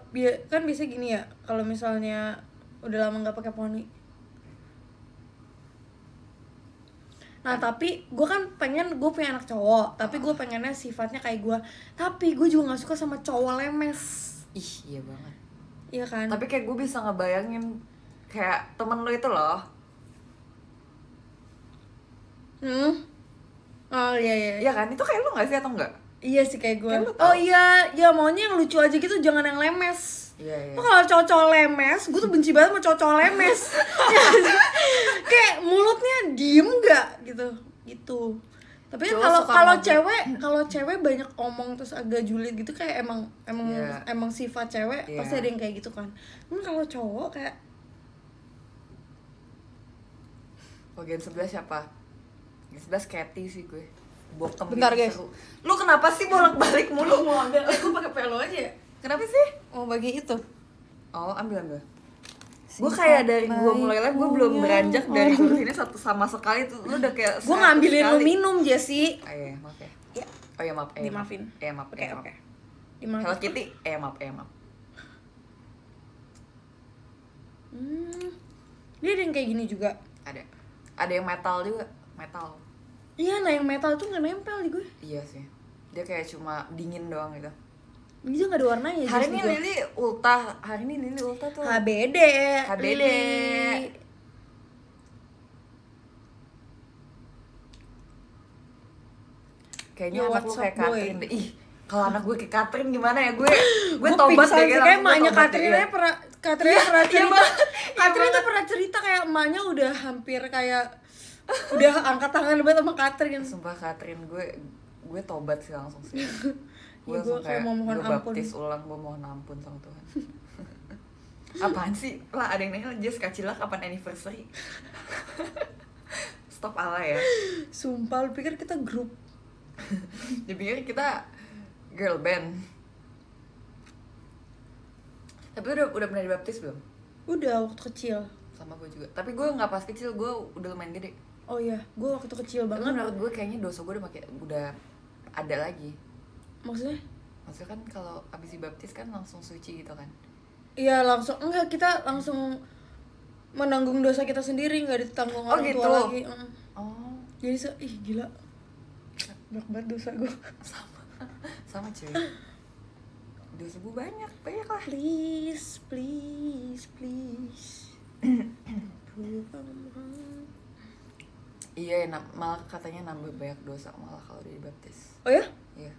kan biasa gini ya, kalau misalnya udah lama nggak pakai poni. Nah tapi gue kan gue punya anak cowok, tapi gue pengennya sifatnya kayak gue. Tapi gue juga nggak suka sama cowok lemes. Ih, iya banget. Iya kan? Tapi kayak gue bisa ngebayangin kayak temen lu itu loh. Oh iya. Iya kan? Itu kayak lu nggak sih atau enggak? Iya sih kayak gue. Kan lu tahu. Oh iya, ya maunya yang lucu aja gitu, jangan yang lemes. Iya. Tuh kalau cowok lemes, gue tuh benci banget sama cowok lemes. Kayak mulutnya diem nggak gitu. Tapi kan Cowok suka kalau ngomong. cewek banyak omong terus agak julid gitu, kayak Iya. emang sifat cewek Iya. pasti ada yang kayak gitu kan. Kalau cowok kayak Bagian sebelah siapa? Bagian sebelah Katy sih gue. Bokem Bentar, gitu guys. seru. Lu kenapa sih bolak-balik mulu? mau ambil, gue pakai pelo aja ya. Kenapa sih? Mau bagi itu. Oh, ambil. Gue kayak dari gue mulai live gue belum beranjak dari kursi ini sama sekali tuh. Lu udah kayak Gue 100 ngambilin lu kali. minum Jessie. Oh iya, maaf ya. Ya. Oh iya, maaf. Dimaafin. Maaf. Oke. Hello Dimaafin. Kitty, maaf. Dia ada yang kayak gini juga. Ada yang metal juga, metal. Iya, nah yang metal tuh nggak nempel di gue. Iya sih. Dia kayak cuma dingin doang gitu. Dia nggak ada warnanya. Hari Jas, ini di gue. Lili ulta tuh. HBD. HBD. Lili. Kayaknya Yo, anak lu what's kayak up, boy? Catherine deh. Ih, kalau anak gue kayak Catherine gimana ya? Gue Gue tobat pingsan sih, deh kayak langsung gue emaknya tobat Catherine deh, aja pernah cerita. banget. Catherine tuh pernah cerita kayak emaknya udah hampir kayak udah angkat tangan banget sama Catherine. Sumpah Catherine gue tobat sih langsung sih. Gue Ya, gue langsung kayak mau mohon gue ampun. baptis ulang, gue mohon ampun sama Tuhan. Apaan sih? Lah ada yang nanya Jess Kacila kapan anniversary? Stop ala ya. Sumpah, lu pikir kita grup? Dipikir kita girl band. Tapi udah pernah dibaptis belum? Udah waktu kecil. Sama gue juga. Tapi gue nggak pas kecil, gue udah lumayan gede. Oh iya, gue waktu kecil Tapi banget. menurut gue kayaknya dosa gue udah ada lagi. Maksudnya? Maksudnya kan kalau abis dibaptis kan langsung suci gitu kan? Iya langsung, enggak, kita langsung menanggung dosa kita sendiri, nggak ditanggung Oh, orang gitu? tua lagi. Oh. Jadi ih gila. Banyak banget dosa gue. Sama cuy. Dosa gue banyak lah. Please. Iya, malah katanya nambah banyak dosa malah kalau dibaptis. Oh ya? Iya.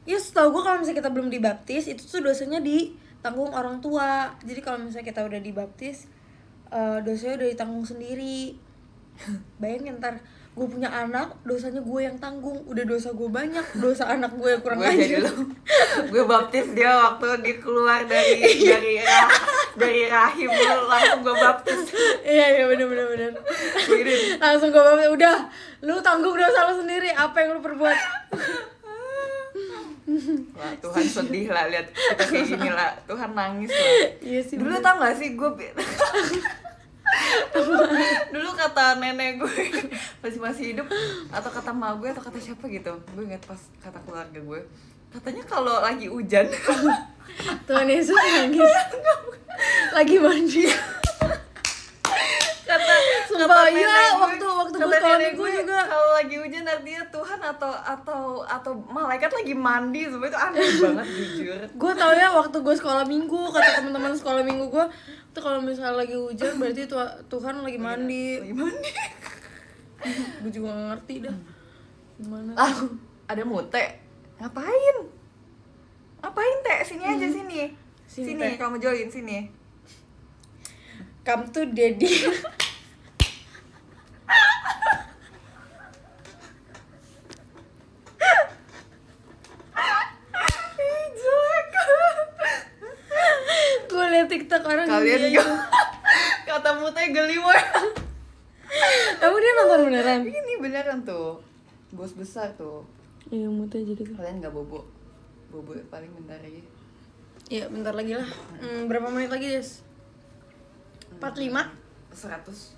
Ya setahu gue kalau misalnya kita belum dibaptis itu tuh dosanya ditanggung orang tua. Jadi kalau misalnya kita udah dibaptis, dosanya udah ditanggung sendiri. Bayangin ntar gue punya anak, dosanya gue yang tanggung. Udah dosa gue banyak, dosa anak gue kurang ajar. Gue baptis dia waktu dia keluar dari rahim, langsung gue baptis. Iya bener. Langsung gue baptis. Udah, lu tanggung dosa lu sendiri. Apa yang lu perbuat? Wah, Tuhan sedih lah lihat kita kayak gini lah. Tuhan nangis lah. Iya sih. Dulu tau gak sih gue dulu kata nenek gue masih hidup, atau kata mak gue atau kata siapa gitu, gue inget pas kata keluarga gue, katanya kalau lagi hujan Tuhan Yesus nangis lagi mandi. kata ya waktu gue sekolah minggu juga kalau lagi hujan artinya Tuhan atau malaikat lagi mandi. Sebenarnya itu aneh banget jujur. Gue tau ya waktu gue sekolah minggu, kata teman-teman sekolah minggu gue tuh kalau misalnya lagi hujan berarti Tuhan lagi mandi. Gue juga gak ngerti dah gimana. Ada mute. Ngapain Teh? Sini aja sini kamu join sini. Come to daddy. Gue liat TikTok orang kalian gitu. Kata mutanya geli banget. Kamu dia nonton beneran? Ini beneran tuh. Bos besar tuh. Iya mutanya jadi. Kalian nggak bobo paling bentar lagi. Iya bentar lagi lah. Berapa menit lagi Des? 45? 100.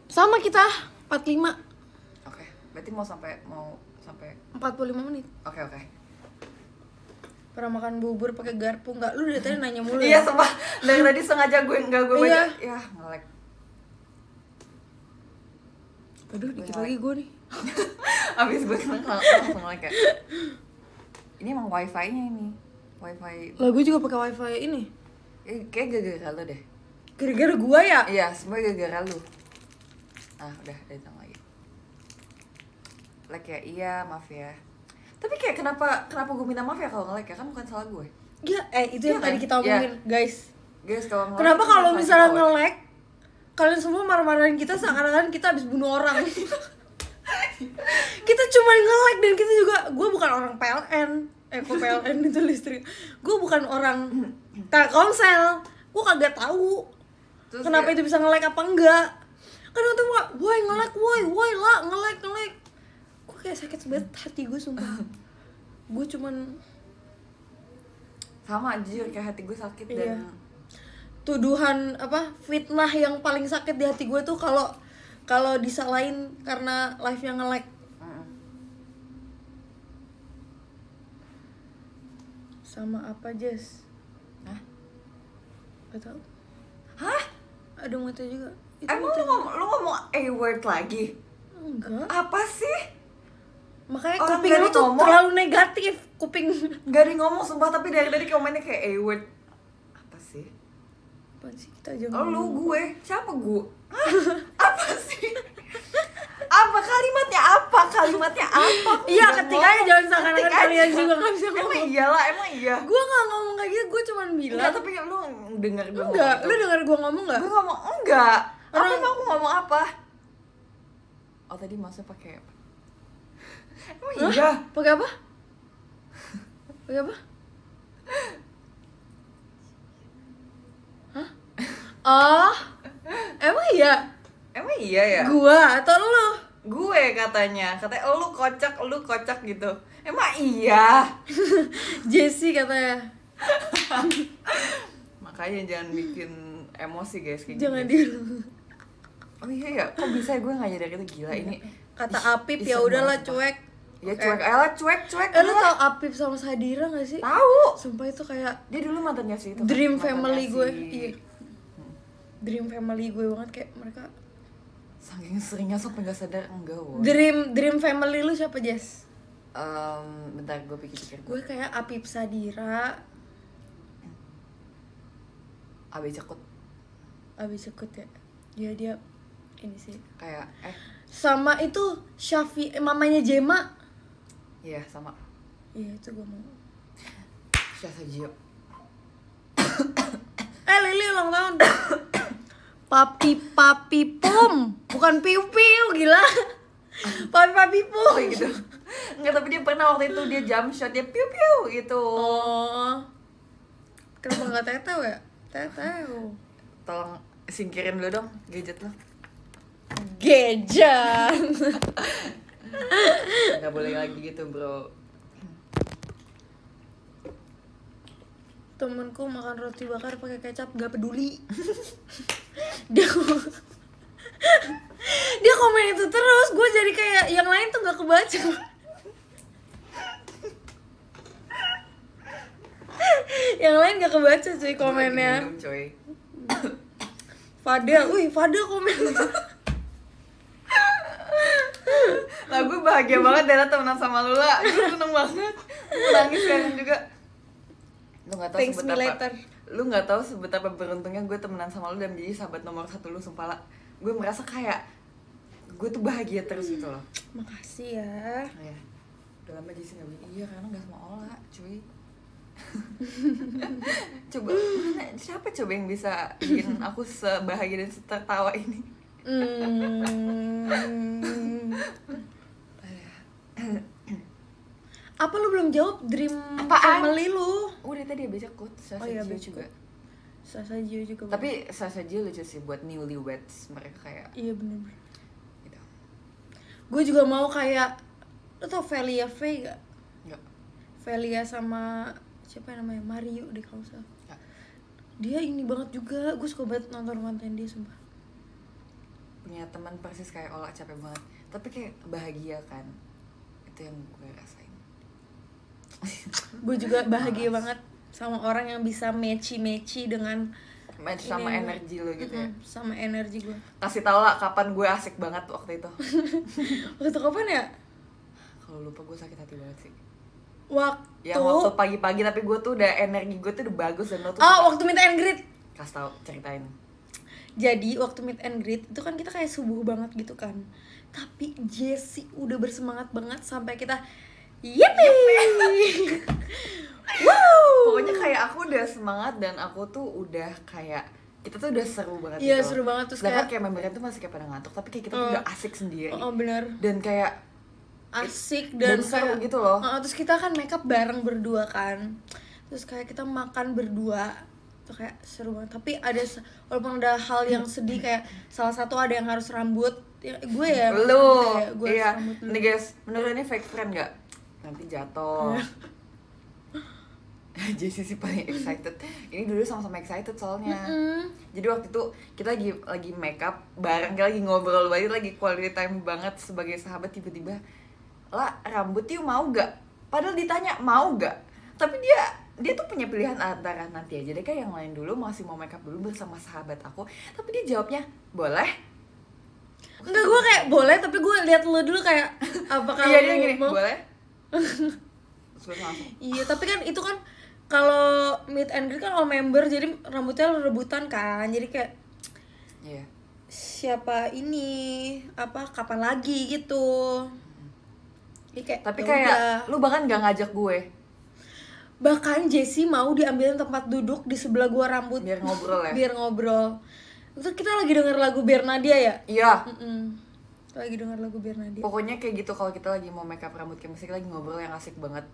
Sama kita 45. Oke, berarti mau sampai 45 menit. Oke. Pernah makan bubur pakai garpu nggak? Lu dari tadi nanya mulu Iya, ya? sumpah. Dari tadi sengaja gue baca. Iya. Ya, nge-lag. Aduh, dikit lagi gue nih. Abis gue langsung nge-lag ya. Ini emang wifi-nya ini. Wifi. Lah gue juga pakai wifi ini. Kayak gara-gara lo deh. Gara-gara gua ya? Iya, semua gara-gara lu. Udah datang lagi. Lag ya, iya, maaf ya. Tapi kayak kenapa gue minta maaf ya kalau nge-lag ya? Kan bukan salah gue. Iya, itu yang kan? tadi kita omongin, guys. Guys, kalau nge-lag. Kenapa kalau misalnya nge-lag, kalian semua marah-marahin kita seakan-akan kita habis bunuh orang. Kita cuma nge-lag dan kita juga, gue bukan orang PLN. Kok PLN itu listrik. Gue bukan orang Telkomsel. Gue kagak tahu. Terus kenapa itu bisa nge-lag apa enggak. Kadang tuh woi nge-lag, woi lah nge-lag. Gue kayak sakit banget hati gue sumpah. Gue cuman sama anjir kayak hati gue sakit. Iya. Dan tuduhan fitnah yang paling sakit di hati gue tuh kalau disalahin karena live-nya nge-lag. Sama apa Jess? Hah? Gak tau. Hah? Ada mata juga. Emang lu ngomong A-word lagi? Enggak. Apa sih? Makanya orang kuping lu tuh ngomong, terlalu negatif. Kuping gak ada ngomong sumpah, tapi dari komennya kayak A-word. Apa sih? apaan sih kita aja Oh lu gue? Siapa gue? Apa sih? Apa kalimatnya apa? Iya ketikanya jangan seakan-akan kalian juga gak bisa ngomong. Emang iya. Gue gak ngomong kayak gitu, gue cuman bilang. Enggak, tapi lu denger gue ngomong enggak, itu. lu denger gue ngomong gak? Gue ngomong enggak. Orang- Emang aku ngomong apa? Oh tadi maksudnya pakai apa? Emang iya. Pakai apa? Pakai apa? Hah? Oh, emang iya? Emang iya ya? Gua atau lu? Gue katanya lu kocak gitu. Emang iya? Jessie katanya. Makanya jangan bikin emosi guys kayak Jangan gitu. dia. Oh iya ya, kok bisa gue nggak nyadar itu gila ini. Kata Apip Iseng ya udahlah banget, cuek. Ya cuek. Lu tau Apip sama Sadira gak sih? Tahu. Sumpah itu kayak Dia dulu mantannya sih itu. dream Mantannya family gue. si- Iya. Dream family gue banget kayak mereka Saking seringnya sampai nggak sadar enggak woy. Dream family lu siapa, Jess? Bentar gue pikir-pikir. Gue kayak Apip Sadira. Abi Cekut. Abi Cekut ya. Dia ini sih. Kayak sama itu Syafi, mamanya Jema. Iya, sama. Iya, itu gue mau. Syah Sajio. Lili ulang tahun. Papi Pum, bukan Piu Piu, gila. Papi Pum. Oh gitu. Enggak, tapi dia pernah waktu itu dia jump shot, dia piu piu gitu. Oh. Kenapa enggak Teteo ya? Teteo. Tolong singkirin dulu dong gadget lo. Gadget. Enggak boleh lagi gitu, Bro. Temenku makan roti bakar pakai kecap gak peduli. dia komen itu terus, gue jadi kayak yang lain tuh gak kebaca. Yang lain gak kebaca cuy komennya. Minum, coy. Fadel komen. Lah gue bahagia banget Dela temenan sama lu lah. Gue seneng banget. Gue nangis sekarang juga. Lu nggak tahu sebetapa. Lu nggak tahu sebetapa beruntungnya gue temenan sama lu dan jadi sahabat nomor 1 lu, sumpah lah. Gue merasa kayak gue tuh bahagia terus gitu loh. Makasih ya. Ya. Udah lama Jesse nggak bilang iya karena nggak sama Ola, cuy. Coba mana siapa coba yang bisa bikin aku sebahagia dan tertawa ini? Apa lu belum jawab dream Apaan? family lu? Udah tadi baca quote iya, juga. Sasajio juga. Tapi Sasajio lucu sih buat newlyweds, mereka kayak. Iya bener. Gitu. Gue juga mau kayak, lo tau Velia Faye gak? Enggak. Velia sama siapa namanya, Mario deh kalau salah. Ya. Dia ini banget juga, gue suka banget nonton konten dia sumpah. Punya teman persis kayak Ola, capek banget tapi kayak bahagia kan, itu yang gue rasain. Gue juga bahagia banget sama orang yang bisa matchy dengan match sama ini, energi lo gitu ya. Sama energi gue. Kasih tau lah kapan gue asik banget waktu itu. Waktu kapan ya? Kalau lupa gue sakit hati banget sih. Waktu pagi-pagi tapi gue tuh udah energi gue tuh udah bagus dan lo tuh waktu meet and greet. kasih tau, ceritain. Jadi waktu meet and greet itu kan kita kayak subuh banget gitu kan. Tapi Jessie udah bersemangat banget sampai kita yippee. Wow. Pokoknya kayak aku udah semangat dan aku tuh udah kayak kita tuh udah seru banget. Iya gitu. seru banget terus kayak membernya tuh masih kayak pada ngantuk tapi kayak kita tuh udah asik sendiri. Bener. Dan kayak asik dan seru kayak, gitu loh. Terus kita kan makeup bareng berdua kan. Terus kayak kita makan berdua. Tuh kayak seru banget. Tapi walaupun ada hal yang sedih kayak salah satu ada yang harus rambut. Ya, gue ya. Lu. Gue Iya. rambut dulu. Nih guys, menurut ini fake friend gak? Nanti jatuh. Jessie sih paling excited. Ini dulu sama-sama excited soalnya. Jadi waktu itu kita lagi makeup bareng, kita lagi ngobrol banget, lagi quality time banget sebagai sahabat. Tiba-tiba, lah rambut yuk mau gak? Padahal ditanya mau gak? Tapi dia tuh punya pilihan antara nanti aja deh kayak yang lain dulu, masih mau makeup dulu bersama sahabat aku. Tapi dia jawabnya boleh. Enggak, gue kayak boleh tapi gue lihat lu dulu kayak apakah iya dia gini mau? boleh. Terus gue langsung. Iya tapi kan itu kan kalau meet and greet kan all member jadi rambutnya rebutan kan, jadi kayak siapa ini apa kapan lagi gitu. Jadi kayak tapi kayak lu bahkan gak ngajak gue. Bahkan Jessie mau diambilin tempat duduk di sebelah gua rambut biar ngobrol ya. Biar ngobrol. Itu kita lagi denger lagu Bernadia ya? Iya. Kita lagi denger lagu Bernadia. Pokoknya kayak gitu kalau kita lagi mau makeup rambut kayak mesti lagi ngobrol yang asik banget.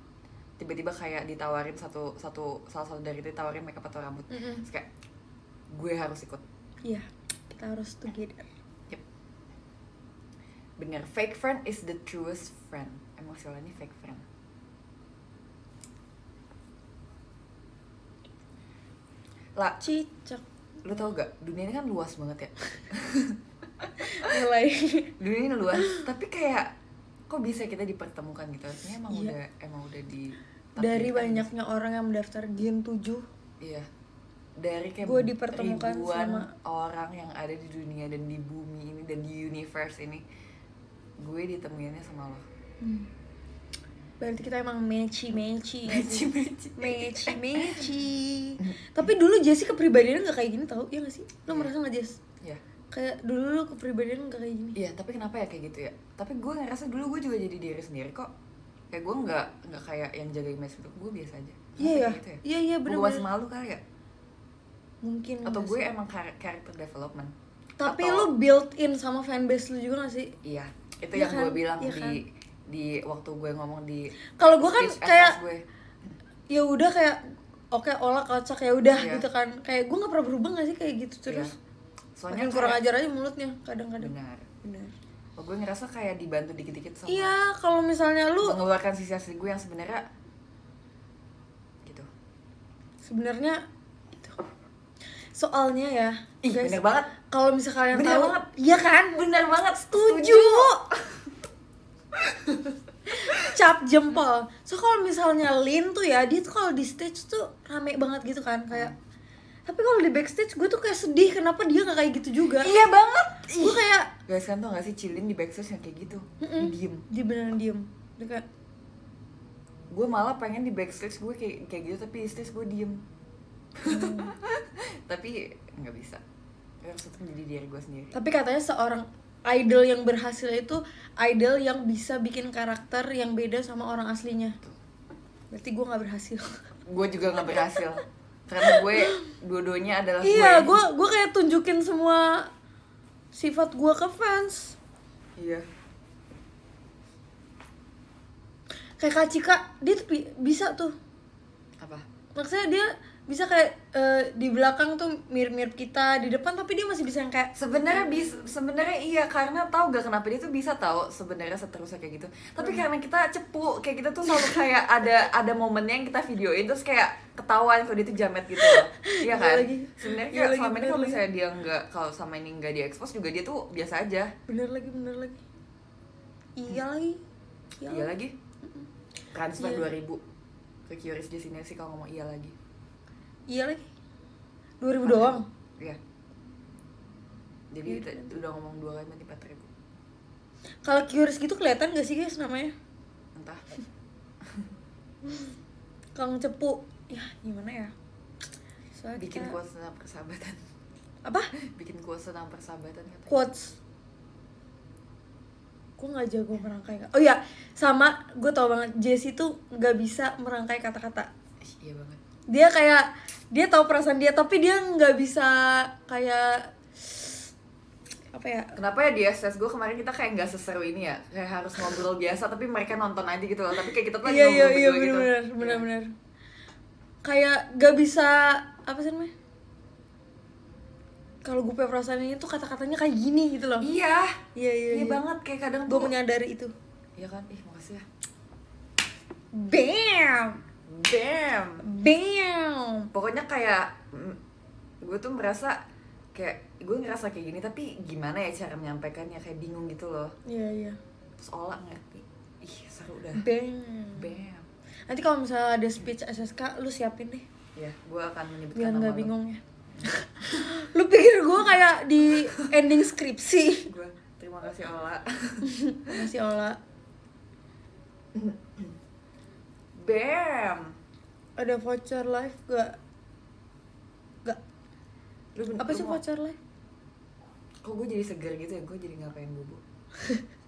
Tiba-tiba kayak ditawarin salah satu dari itu ditawarin makeup atau rambut. Terus kayak gue harus ikut. Iya, kita harus together. Yep. Bener, fake friend is the truest friend. Emang soalnya ini fake friend. Lah, cicak. Lu tau gak, dunia ini kan luas banget ya. Mulai. Dunia ini luas, tapi kayak kok bisa kita dipertemukan gitu? Artinya emang udah di dari banyaknya orang yang mendaftar Gen 7. Iya. dari kayak gue dipertemukan ribuan sama orang yang ada di dunia dan di bumi ini dan di universe ini, gue ditemuinnya sama lo. Berarti kita emang meci Meci. Tapi dulu Jessie kepribadiannya nggak kayak gini tau, ya nggak sih? Lo merasa nggak Jess? Iya. Kayak dulu lo kepribadian nggak kayak gini. Iya, tapi kenapa ya kayak gitu ya? Tapi gue ngerasa dulu gue juga jadi diri sendiri kok. Kayak gue nggak kayak yang jaga image itu, gue biasa aja. Iya ya. Gitu ya? Iya Gue masih malu kali ya? Mungkin. Atau gue emang character development. Tapi atau... lo built in sama fanbase lo juga gak sih? Iya, itu ya yang kan? gue bilang ya kan? di waktu gue ngomong di. Kalau gue kan kayak gue. Ya udah kayak oke olah kocak ya udah Iya. gitu kan. Kayak gue nggak pernah berubah gak sih kayak gitu terus. Iya. Soalnya makin kurang ajar aja mulutnya kadang-kadang. Benar. Oh, gue ngerasa kayak dibantu dikit-dikit sama. Iya, kalau misalnya lu mengeluarkan sisi asli gue yang sebenarnya gitu. Sebenarnya itu. Soalnya ya, Ih, guys, bener banget. Kalau misalnya kalian Bener tahu, banget. iya kan? Bener banget, Setuju. Cap jempol. So kalau misalnya Lin tuh ya, dia tuh kalau di stage tuh rame banget gitu kan, kayak. Tapi kalau di backstage gue tuh kayak sedih kenapa dia nggak kayak gitu juga. Iya banget. Gue kayak guys kan tuh nggak sih Cilin di backstage yang kayak gitu. Dia diem. Dia beneran diem. Dia kayak gue malah pengen di backstage gue kayak gitu tapi di stage gue diem. Tapi nggak bisa. Gue harus tetap menjadi diri gue sendiri. Tapi katanya seorang idol yang berhasil itu idol yang bisa bikin karakter yang beda sama orang aslinya. Berarti gue nggak berhasil. Gue juga nggak berhasil. Karena gue dua-duanya adalah iya, gue kayak tunjukin semua sifat gue ke fans. Iya. Kayak Kak Cika, dia tuh bisa tuh. Apa? Maksudnya dia bisa kayak di belakang tuh mirip-mirip kita, di depan tapi dia masih bisa yang kayak sebenarnya iya, karena tahu gak kenapa dia tuh bisa tahu sebenarnya seterusnya kayak gitu. Tapi karena kita cepu, kayak kita tuh selalu kayak ada momennya yang kita videoin terus kayak ketahuan kalau dia tuh jamet gitu loh. Iya kan? Sebenarnya kayak selama ini kalau misalnya dia kalau sama ini nggak diekspos juga dia tuh biasa aja. Bener lagi. Iya lagi. Transfer 2000 ke Curious Destination kalau ngomong iya lagi. 2000 doang. Iya. Jadi udah ngomong 2 kali nanti 4.000. Kalau Curious gitu kelihatan gak sih guys namanya? Entah. Kang Cepu. Ya gimana ya? Soalnya bikin quotes tentang persahabatan. Apa? Bikin quotes tentang persahabatan katanya. Quotes. Gue gak jago merangkai. Oh iya, sama gue tau banget Jessie tuh gak bisa merangkai kata-kata. Iya banget. Dia tahu perasaan dia tapi dia nggak bisa kayak apa ya? Kenapa ya di SS gue kemarin kita kayak nggak seseru ini ya, kayak harus ngobrol biasa tapi mereka nonton aja gitu loh, tapi kayak kita tuh lagi ngobrol berdua gitu. Iya benar. Kayak nggak bisa apa sih namanya? Kalau gue punya perasaan ini tuh kata-katanya kayak gini gitu loh. Iya banget, kayak kadang gue menyadari itu. Iya kan, makasih ya. Bam. Pokoknya kayak gue tuh merasa kayak gue ngerasa kayak gini tapi gimana ya cara menyampaikannya, kayak bingung gitu loh. Iya. Terus Ola ngerti. Ih seru dah. Bam. Nanti kalau misalnya ada speech SSK lu siapin deh. Iya, gue akan menyebutkan biar nama nggak bingung ya. Lu pikir gue kayak di ending skripsi? Gue terima kasih Ola. Terima kasih Ola. Bam. Ada voucher live gak? Apa sih voucher live? Kok gue jadi segar gitu ya? Gue jadi gak pengen bobo.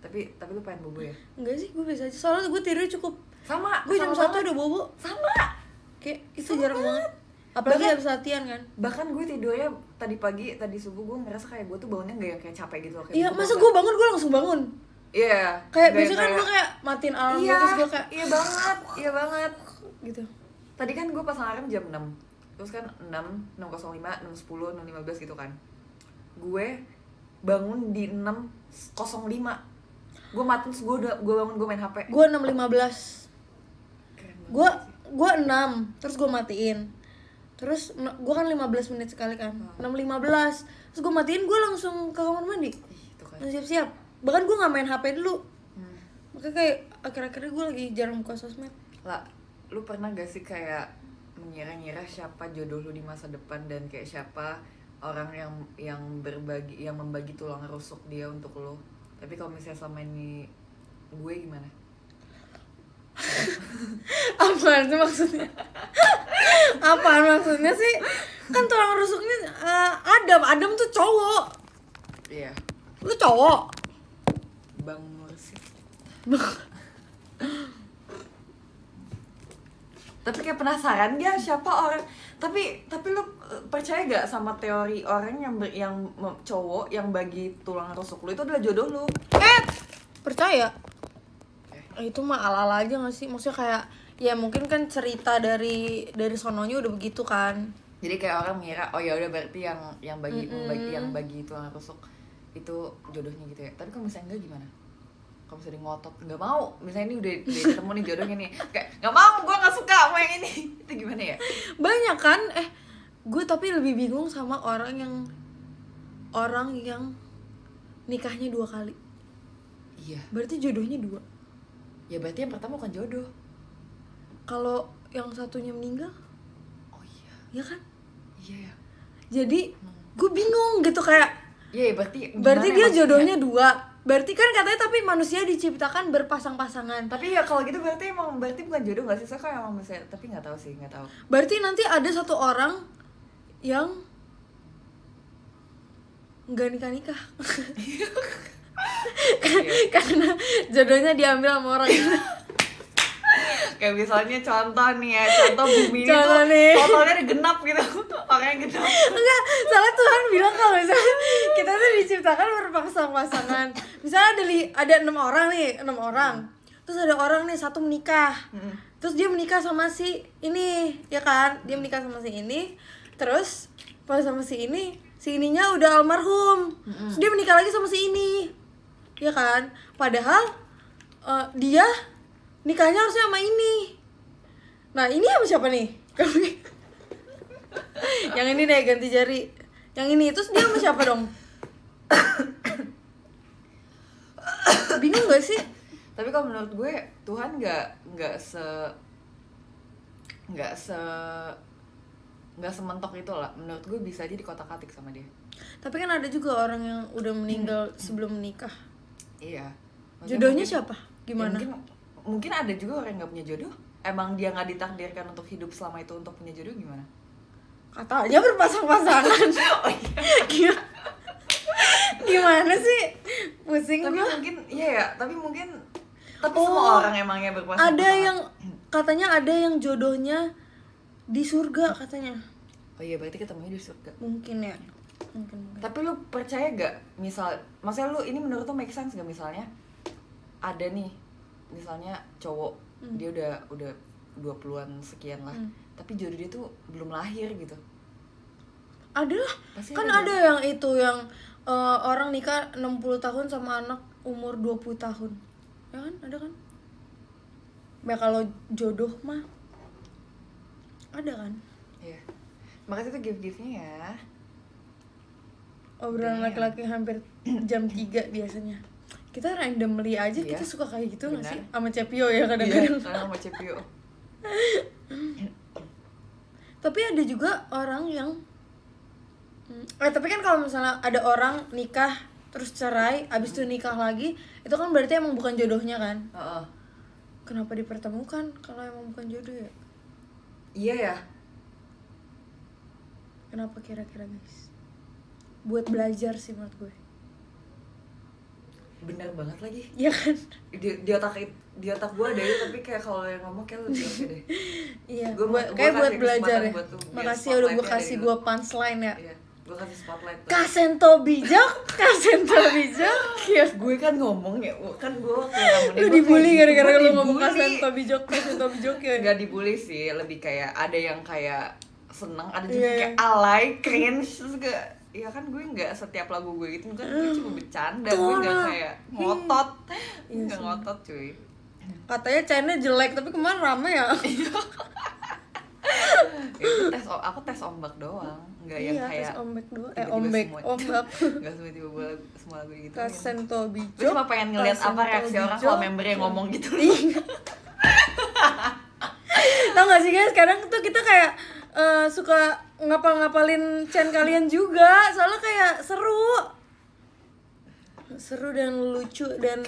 tapi lu pengen bobo ya? Enggak sih, gue biasa aja. Soalnya gue tidur cukup. Sama. Gue jam 1 udah bobo. Sama. Kayak itu jarang banget. Apalagi habis latihan kan. Bahkan gue tidurnya tadi subuh gue ngerasa kayak gue tuh bangunnya gak yang kayak capek gitu loh. Iya, masa gue bangun gue langsung bangun. Iya. Kayak biasanya kan gue kayak matiin alarm gitu, terus gue kayak Iya banget gitu. Tadi kan gue pasang alarm jam 6. Terus kan 6, 6.05, 6.10, 6.15 gitu kan. Gue bangun di 6.05. Gue matiin terus gue bangun, gue main HP. Gue 6.15. Gue 6, terus gue matiin. Terus gue kan 15 menit sekali kan. 6.15. Terus gue matiin, gue langsung ke kamar mandi. Itu kan. Siap-siap. Bahkan gue gak main HP dulu. Makanya kayak akhir-akhirnya gue lagi jarang buka sosmed. Lah, lu pernah gak sih kayak mengira-ngira siapa jodoh lu di masa depan dan kayak siapa orang yang membagi tulang rusuk dia untuk lo. Tapi kalau misalnya selama ini gue gimana? Apaan tuh maksudnya? Apaan maksudnya sih? Kan tulang rusuknya Adam tuh cowok. Iya. Lu cowok. Bang Mursid. Tapi kayak penasaran dia siapa orang. Tapi lu percaya gak sama teori orang yang cowok yang bagi tulang rusuk lu itu adalah jodoh lu? Percaya. Itu mah ala-ala aja gak sih? Maksudnya kayak ya mungkin kan cerita dari sononya udah begitu kan. Jadi kayak orang mengira oh ya udah berarti yang bagi tulang rusuk itu jodohnya gitu ya. Tapi kalau misalnya enggak gimana? Kalau misalnya ngotot nggak mau, misalnya ini udah ketemu nih jodohnya nih, kayak nggak mau, gue nggak suka sama yang ini, itu gimana ya? Banyak kan, gue tapi lebih bingung sama orang yang nikahnya 2 kali. Iya. Berarti jodohnya 2. Ya berarti yang pertama bukan jodoh. Kalau yang satunya meninggal? Oh iya. Ya kan? Iya ya. Jadi gue bingung gitu kayak. Iya berarti dia jodohnya 2. Berarti kan katanya tapi manusia diciptakan berpasang-pasangan. Tapi ya kalau gitu berarti bukan jodoh nggak sih? Saya kan emang misalnya, tapi nggak tahu. Berarti nanti ada satu orang yang nggak nikah. Karena jodohnya diambil sama orang itu. Kayak misalnya contoh bumi ini tuh totalnya genap gitu. Orangnya genap. Enggak, soalnya Tuhan bilang kalau misalnya kita tuh diciptakan berpasang-pasangan. Misalnya ada 6 orang. Terus ada orang nih satu menikah. Terus dia menikah sama si ini, ya kan? Dia menikah sama si ini. Terus pas sama si ininya udah almarhum. Terus dia menikah lagi sama si ini. Ya kan? Padahal dia nikahnya harusnya sama ini. Nah, ini sama siapa nih? Yang ini deh ganti jari. Yang ini terus dia sama siapa dong? Bingung gak sih? Tapi kalau menurut gue Tuhan nggak sementok itu lah. Menurut gue bisa aja dikotak-katik sama dia. Tapi kan ada juga orang yang udah meninggal sebelum menikah. Iya. Jodohnya siapa? Gimana? Ya mungkin ada juga orang yang nggak punya jodoh. Emang dia nggak ditakdirkan untuk hidup selama itu untuk punya jodoh, gimana? Katanya berpasang-pasangan. Oh iya. Gimana sih? Pusing tapi gua. Mungkin iya ya, tapi semua orang emangnya berpasang-pasangan. Ada yang katanya ada yang jodohnya di surga katanya. Oh iya, berarti ketemunya di surga. Mungkin ya. Mungkin. Tapi lu percaya gak maksudnya lu ini menurut lu make sense gak misalnya ada nih misalnya cowok dia udah 20-an sekian lah, tapi jodoh dia tuh belum lahir gitu. Ada lah. Kan ada yang itu yang orang nikah 60 tahun sama anak umur 20 tahun. Ya kan? Ada kan? Ya kalau jodoh mah ada kan? Iya. Makanya tuh gift-giftnya ya. Obrolan laki-laki hampir jam 3 biasanya. Kita randomly aja, kita suka kayak gitu nggak sih? Sama Cepio ya kadang-kadang. Iya, sama Cepio. Tapi ada juga orang yang tapi kan kalau misalnya ada orang nikah terus cerai, abis itu nikah lagi, itu kan berarti emang bukan jodohnya kan? Kenapa dipertemukan kalau emang bukan jodoh ya? Iya ya. Kenapa kira-kira guys? Buat belajar sih menurut gue. Bener banget lagi. Iya kan? Di otak gue ada itu, tapi kayak kalau yang ngomong kayak lebih oke deh. Iya. Kayak buat belajar ya. Makasih udah gue kasih gue punchline ya. Iya. Gue kasih spotlight. Kasento bijak. Iya. Gue kan ngomong ya, kan gue kayak lu dibully gara-gara lu ngomong kasento bijak ya. Gak dibully sih, lebih kayak ada yang kayak seneng, ada juga kayak alay, cringe, terus kayak ya kan gue nggak setiap lagu gue gitu kan, gue cuma bercanda, gue nggak kayak ngotot, nggak ngotot cuy. Katanya channelnya jelek tapi kemarin rame ya. Itu aku tes ombak doang, nggak yang kayak tes ombak doang. Ombak nggak tiba-tiba semua lagu gitu. Kasento bijak. Gue cuma pengen ngeliat apa reaksi orang kalau membernya ngomong gitu. Tau gak sih guys, kadang tuh kita kayak suka ngapalin chain kalian juga, soalnya kayak seru dan lucu dan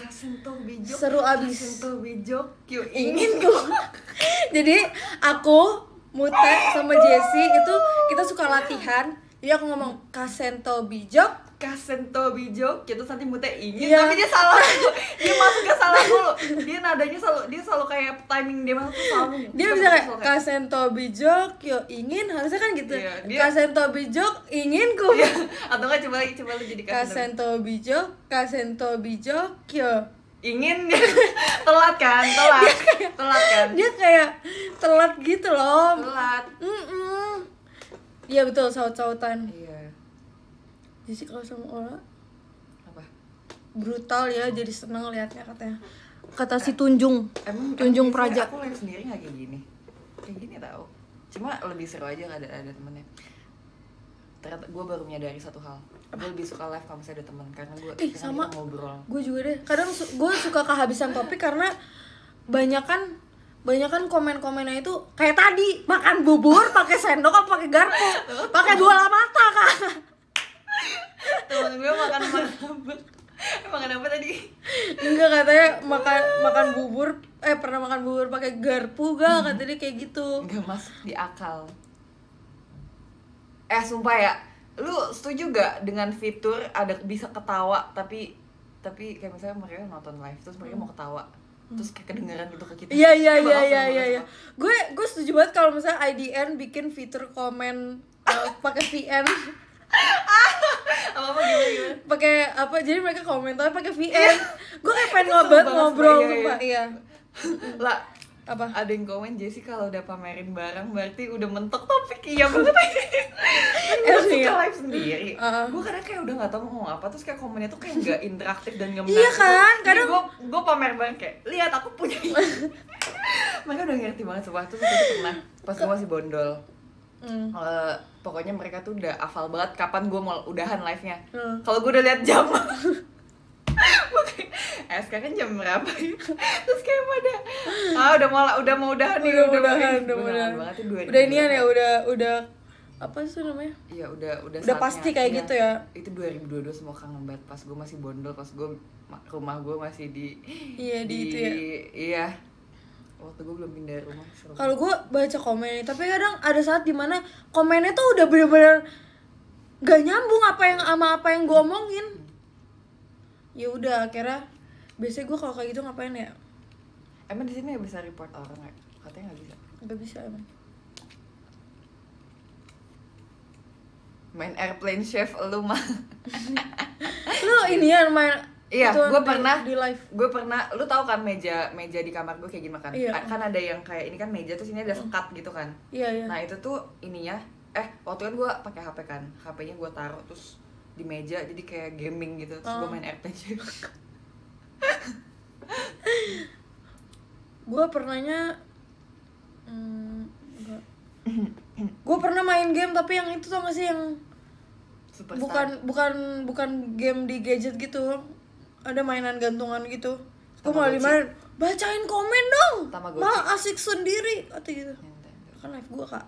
seru abis. Ingin ku. Jadi aku, Mute sama Jessie itu kita suka latihan. Jadi aku ngomong kasento bijok, gitu nanti Mute ingin, tapi dia salah. Dia masuknya salah dulu. Dia nadanya selalu kayak timing dia masuk tuh selalu. Dia bisa kayak kasento bijok yo ingin, harusnya kan gitu. Kasento bijok inginku. Atau enggak coba lu jadi kasento bijok yo ingin. Telat kan? Dia kayak telat gitu loh. Telat. Iya betul, saut-sautan. Iya. Jadi kalau sama Ola apa? Brutal ya, jadi seneng liatnya katanya. Kata si Tunjung. Tunjung Praja. Aku live sendiri nggak kayak gini. Kayak gini tau. Cuma lebih seru aja ada temennya. Ternyata gue baru menyadari satu hal. Gue lebih suka live kalau misalnya ada temen, karena gue sama ngobrol. Gue juga deh. Kadang gue suka kehabisan topik karena banyakan komen-komennya itu kayak tadi makan bubur pakai sendok apa pakai garpu, pakai bola mata kan. Temen gue makan apa tadi? Enggak, katanya makan bubur pernah makan bubur pakai garpu gak, katanya kayak gitu. Enggak masuk di akal. Sumpah ya, lu setuju gak dengan fitur ada bisa ketawa tapi kayak misalnya mereka nonton live terus mereka mau ketawa terus kayak kedengeran gitu ke kita. Iya. Gue setuju banget kalau misalnya IDN bikin fitur komen pakai VN. apa gimana? Pakai apa? Jadi mereka komentar pakai VN. Gue kayak pengen ngobrol sumpah. Iya. Lah, apa? Ada yang komen Jessie kalau udah pamerin barang berarti udah mentok topik. Iya banget. Gue suka live sendiri. Gue kadang kayak udah nggak tahu mau ngomong apa, terus kayak komennya tuh kayak nggak interaktif dan nggak menarik. Iya kan? Kadang gue pamer barang kayak lihat aku punya ini. Mereka udah ngerti banget sumpah. Terus itu pernah pas gue masih bondol. Pokoknya mereka tuh udah hafal banget kapan gue mau udahan live-nya. Kalau gue udah lihat jam. Sekarang jam berapa ya? Terus kayak pada udah mau udahan nih, udah banget itu 2000. Udah inian ya, udah apa sih namanya? Iya, udah pasti kayak gitu ya. Itu 2022 semua kangen banget pas gue masih bondol, pas gue rumah gue masih di itu ya. Iya. Waktu gue belum pindah rumah. Kalau gue baca komen, tapi kadang ada saat dimana komennya tuh udah bener-bener gak nyambung apa yang gue omongin. Ya udah, akhirnya biasanya gue kalau kayak gitu ngapain ya? Emang di sini nggak bisa report orang nggak? Katanya nggak bisa. Nggak bisa emang. Main airplane chef lu mah. Lu ini ya main. Iya, gue pernah di live. Gue pernah, lu tahu kan meja di kamar gue kayak gimana kan? Iya. Kan ada yang kayak ini kan meja terus ini ada sekat gitu kan? Iya. Nah itu tuh ininya, waktu kan gue pakai HP kan, HP-nya gue taruh terus di meja jadi kayak gaming gitu, terus gue main airplane chef. Gue pernahnya enggak. Gue pernah main game tapi yang itu tau gak sih yang Superstar. bukan game di gadget gitu. Ada mainan gantungan gitu. Gue malah dimain, bacain komen dong. Malah asik sendiri kata gitu. Kan live gue kak.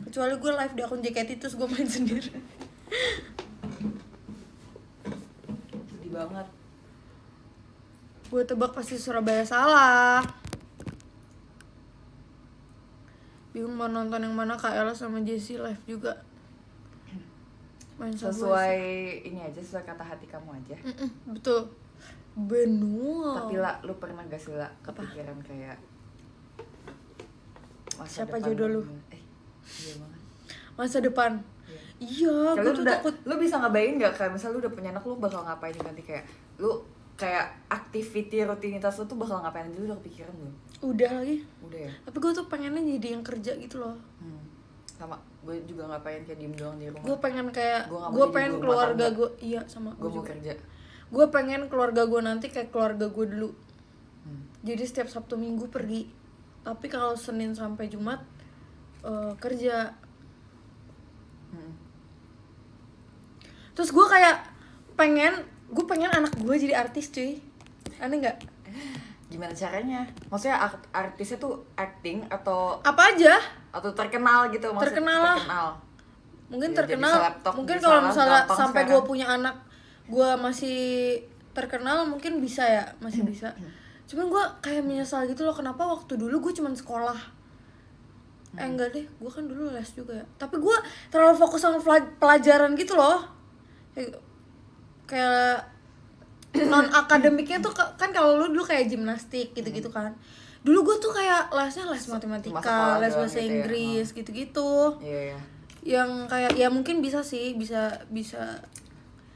Kecuali gue live di akun JKT terus gue main sendiri. Sedih banget. Gue tebak pasti Surabaya salah. Bingung mau nonton yang mana, Kak Ella sama Jessie live juga. Main sesuai ini aja, sesuai kata hati kamu aja. Betul. Benua. Tapi lah, lu pernah gak sih lah kepikiran kayak masa siapa depan jodoh lu? Iya banget. Masa depan. Iya, gue tuh takut. Lu bisa ngebayangin gak kayak misal lu udah punya anak, lu bakal ngapain nanti, kayak lu kayak activity rutinitas lu tuh bakal ngapain aja, lu udah kepikiran belum? Udah lagi. Udah ya? Tapi gue tuh pengennya jadi yang kerja gitu loh. Sama, gue juga gak pengen kayak diem doang di rumah. Gue pengen kayak, gue pengen keluarga gue, iya sama gue mau kerja. Gue pengen keluarga gue nanti kayak keluarga gue dulu. Jadi setiap Sabtu Minggu pergi. Tapi kalau Senin sampai Jumat kerja. Terus gue kayak pengen anak gue jadi artis cuy. Aneh nggak? Gimana caranya? Maksudnya artisnya tuh acting atau apa aja? Atau terkenal gitu maksudnya? Terkenal. Mungkin Ya, terkenal. Mungkin kalau misalnya sampai gue punya anak, gue masih terkenal, mungkin bisa ya, masih bisa. Cuman gue kayak menyesal gitu loh, kenapa waktu dulu gue cuman sekolah. Enggak deh, gue kan dulu les juga ya. Tapi gue terlalu fokus sama pelajaran gitu loh. Kayak non akademiknya tuh kan kalau lu dulu kayak gimnastik gitu-gitu kan. Dulu gue tuh kayak lesnya les matematika, les bahasa gitu Inggris ya. gitu-gitu. Iya. Yang kayak ya mungkin bisa sih, bisa.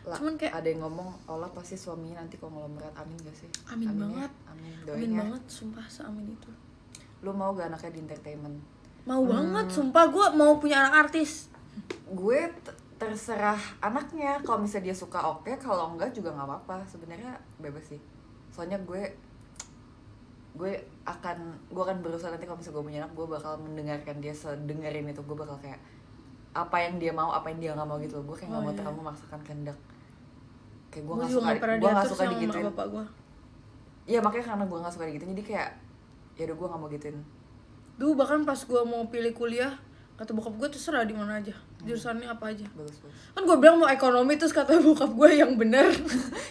Lah, Cuman kayak ada yang ngomong Ola pasti suaminya nanti konglomerat, amin gak sih? Amin banget. Ya. Amin Amin banget, sumpah seamin itu. Lu mau gak anaknya di entertainment? Mau banget, sumpah gue mau punya anak artis. Gue terserah anaknya, kalau misalnya dia suka oke, kalau enggak juga nggak apa-apa, sebenarnya bebas sih. Soalnya gue akan berusaha nanti kalau misalnya gue punya anak, gue bakal mendengarkan dia sedengerin itu, gue bakal kayak apa yang dia mau, apa yang dia nggak mau gitu loh. Gue kayak nggak mau terlalu memaksakan kehendak, kayak gue nggak suka digituin. Iya makanya karena gue nggak suka digituin, jadi kayak ya udah gue nggak mau gituin. Dulu bahkan pas gue mau pilih kuliah, kata bokap gue terserah di mana aja, jurusannya apa aja. Bagus. Kan gue bilang mau ekonomi, terus kata bokap gue yang benar.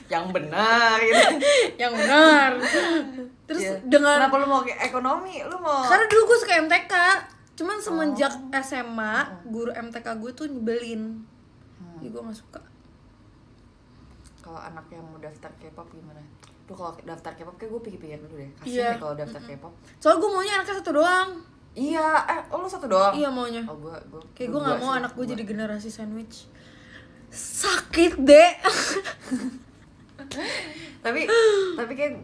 Yang benar gitu. Yang benar. Terus dengan kenapa lu mau ekonomi? Lu mau karena dulu gue suka MTK. Cuman semenjak SMA, guru MTK gue tuh nyebelin. Jadi gue gak suka. Kalau anak yang mau daftar K-pop gimana? Tuh kalau daftar K-pop kayak gue pikir-pikir dulu deh. Kasian deh kalau daftar K-pop. Soalnya gue maunya anaknya satu doang. Iya, lu satu doang? Iya maunya. Oh, kayak gue gak mau anak gue jadi generasi sandwich. Sakit deh. tapi kayak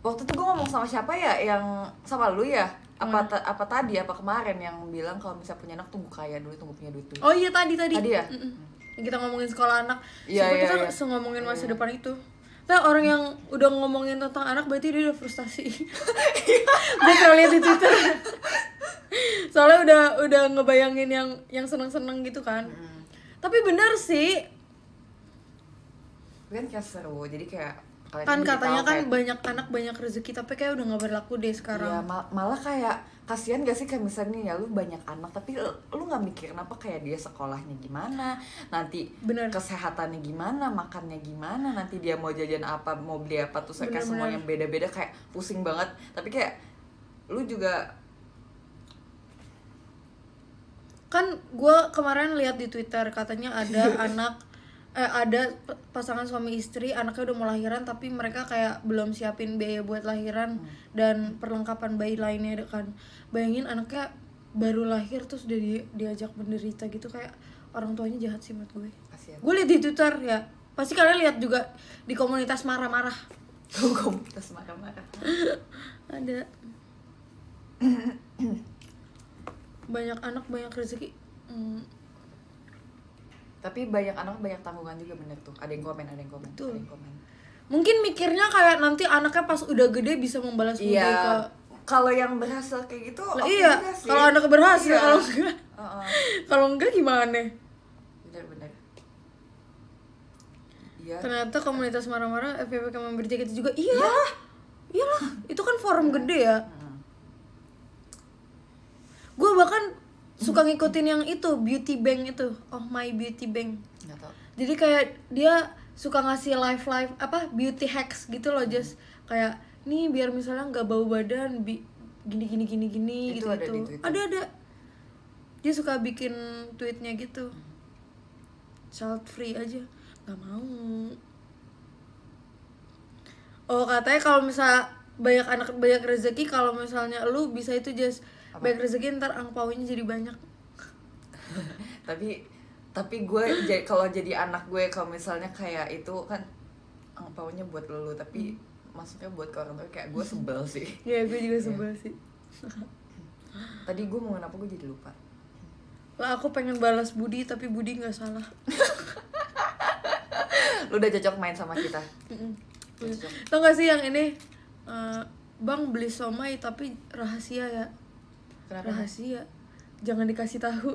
waktu itu gue ngomong sama siapa ya, yang sama lu ya? Apa tadi, apa kemarin yang bilang kalau misalnya punya anak tunggu kaya dulu, tunggu punya duit dulu. Oh iya tadi ya? Yang kita ngomongin sekolah anak. Iya. Kita ngomongin masa depan itu. Nah, orang yang udah ngomongin tentang anak berarti dia udah frustasi. Gue pernah lihat di Twitter. Soalnya udah ngebayangin yang seneng-seneng gitu kan. Tapi benar sih. Kan kayak seru, jadi kayak kan katanya kan kayak banyak anak banyak rezeki, tapi kayak udah nggak berlaku deh sekarang. Iya, malah kayak kasihan gak sih kayak misalnya nih ya lu banyak anak tapi lu nggak mikirin apa kayak dia sekolahnya gimana, nanti kesehatannya gimana, makannya gimana, nanti dia mau jajan apa, mau beli apa, tuh kayak semuanya beda-beda, kayak pusing banget. Tapi kayak lu juga kan, gue kemarin lihat di Twitter katanya ada ada pasangan suami istri, anaknya udah mau lahiran tapi mereka kayak belum siapin biaya buat lahiran dan perlengkapan bayi lainnya kan. Bayangin anaknya baru lahir terus udah diajak menderita gitu, kayak orang tuanya jahat sih menurut gue. Gue lihat di Twitter ya, pasti kalian lihat juga di komunitas marah-marah. Komunitas marah-marah. Ada. Banyak anak banyak rezeki. Tapi banyak anak banyak tanggungan juga, bener tuh. Ada yang komen. Tuh. Ada yang komen. Mungkin mikirnya kayak nanti anaknya pas udah gede bisa membalas budi ke. Kalau yang berhasil kayak gitu, iya. Kalau anaknya berhasil, kalau enggak, kalau enggak gimana? Bener. Iya. Ternyata komunitas marah-marah FPPK member JKT juga. Iyalah, itu kan forum gede ya. Gue bahkan suka ngikutin yang itu, beauty bank itu, Oh My Beauty Bank. Nggak tahu. Jadi kayak dia suka ngasih live apa beauty hacks gitu loh, just kayak nih biar misalnya nggak bau badan, gini itu gitu. Ada. Dia suka bikin tweetnya gitu. Child free aja, nggak mau. Oh katanya kalau misal banyak anak banyak rezeki, kalau misalnya lu bisa itu just banyak rezeki, ntar angpaunya jadi banyak. tapi gue kalau jadi anak gue, kalau misalnya kayak itu kan angpaunya buat lu, tapi masuknya buat ke orang tua, kayak gue sebel sih. Iya, gue juga sebel sih. Tadi gue mau ngomong apa, gue jadi lupa. Lah aku pengen balas budi, tapi budi nggak salah. Lu udah cocok main sama kita. Tau gak sih yang ini, Bang beli somai tapi rahasia ya. Kenapa? Rahasia, jangan dikasih tahu.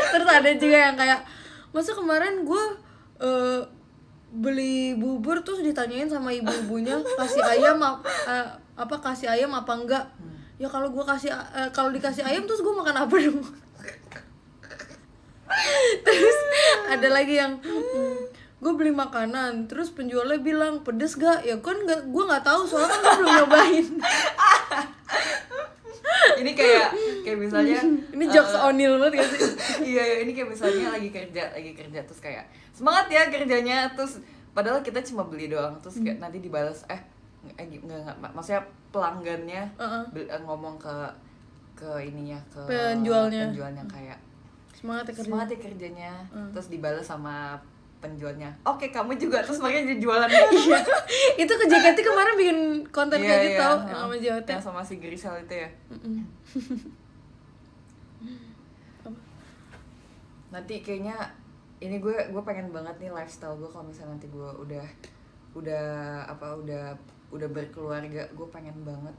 Terus ada juga yang kayak, masa kemarin gue beli bubur terus ditanyain sama ibu-ibunya kasih ayam kasih ayam apa enggak. Ya kalau dikasih ayam terus gue makan apa dong? Terus ada lagi yang gue beli makanan terus penjualnya bilang pedes gak? Ya kan gue nggak tahu soalnya kan gue belum nyobain. Ini kayak misalnya ini jokes O'Neil banget gak sih? Iya, ini kayak misalnya lagi kerja terus kayak semangat ya kerjanya, terus padahal kita cuma beli doang, terus kayak nanti dibalas nggak maksudnya pelanggannya ngomong ke ininya ke penjualnya kayak semangat ya kerjanya, terus dibalas sama penjualnya oke kamu juga, terus makanya dia jualan. Iya, itu ke JKT kemarin bikin konten kayak gitu tau yang sama JKT yang sama si Grisel itu ya. Nanti kayaknya ini gue pengen banget nih lifestyle gue kalau misalnya nanti gue udah berkeluarga, gue pengen banget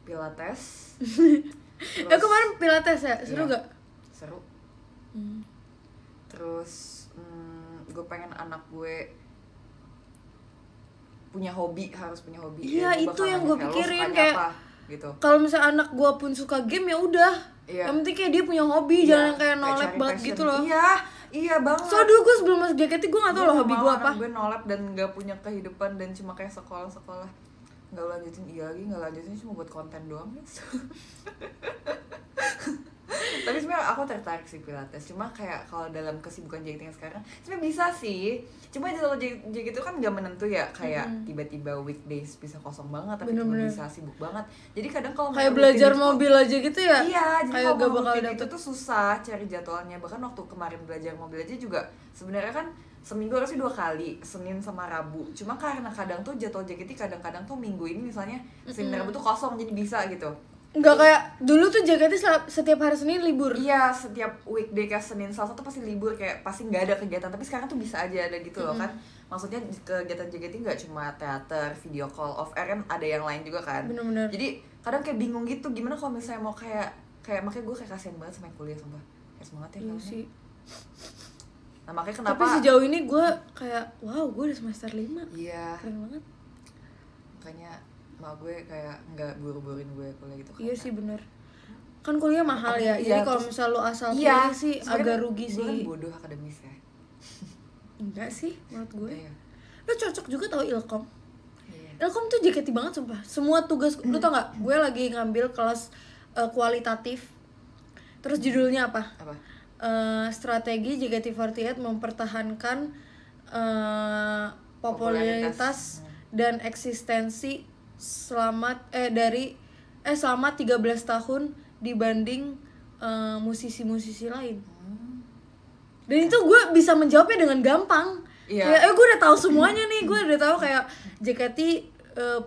pilates. Terus, kemarin pilates ya seru gak? Seru. Terus gue pengen anak gue harus punya hobi. Iya, itu yang gue pikirin kayak apa, gitu. Kalau misalnya anak gue pun suka game ya udah. Yang penting kayak dia punya hobi, jangan kayak nolep banget gitu loh. Iya banget. So dulu gue sebelum masuk JKT gue gak tau loh hobi gue apa. Gue nolep dan gak punya kehidupan dan cuma kayak sekolah nggak lanjutin cuma buat konten doang guys. Tapi sebenarnya aku tertarik sih pilates, cuma kayak kalau dalam kesibukan JKT yang sekarang sebenarnya bisa sih, cuma kalau JKT itu kan nggak menentu ya, kayak tiba-tiba weekdays bisa kosong banget tapi cuma bisa sibuk banget, jadi kadang kalau kayak belajar mobil aja gitu ya. Iya, jadi kayak kalau bakal dapet itu tuh susah cari jadwalnya. Bahkan waktu kemarin belajar mobil aja juga sebenarnya kan seminggu harusnya 2 kali, Senin sama Rabu. Cuma karena kadang tuh jadwal JKT kadang-kadang tuh minggu ini misalnya Senin Rabu tuh kosong, jadi bisa gitu. Enggak kayak dulu tuh JKT setiap hari Senin libur. Iya, setiap weekday kayak Senin Selasa tuh pasti libur, kayak pasti nggak ada kegiatan. Tapi sekarang tuh bisa aja ada gitu loh kan. Maksudnya kegiatan JKT nggak cuma teater, video call, off air kan ada yang lain juga kan. Bener-bener. Jadi kadang kayak bingung gitu, gimana kalau misalnya mau kayak makanya gue kayak kasihan banget sama kuliah sumpah. Kayak semangat ya iya sih. Nah makanya kenapa. Tapi sejauh ini gue kayak wow, gue udah semester 5. Iya. Keren banget. Makanya gue kayak nggak buru-buruin gue kuliah gitu kan. Iya sih bener. Kan kuliah mahal ya. Jadi kalau misal lu asal kuliah sih agak rugi sih. Gue kan bodoh akademis ya. Enggak sih menurut gue. Iya. Lu cocok juga tau Ilkom. Iya. Ilkom tuh JKT banget sumpah. Semua tugas lu tau gak? Gue lagi ngambil kelas kualitatif. Terus judulnya apa? Strategi JKT48 mempertahankan popularitas dan eksistensi selama 13 tahun dibanding musisi-musisi lain. Dan itu gue bisa menjawabnya dengan gampang. Kayak gue udah tahu semuanya nih, gue udah tahu kayak JKT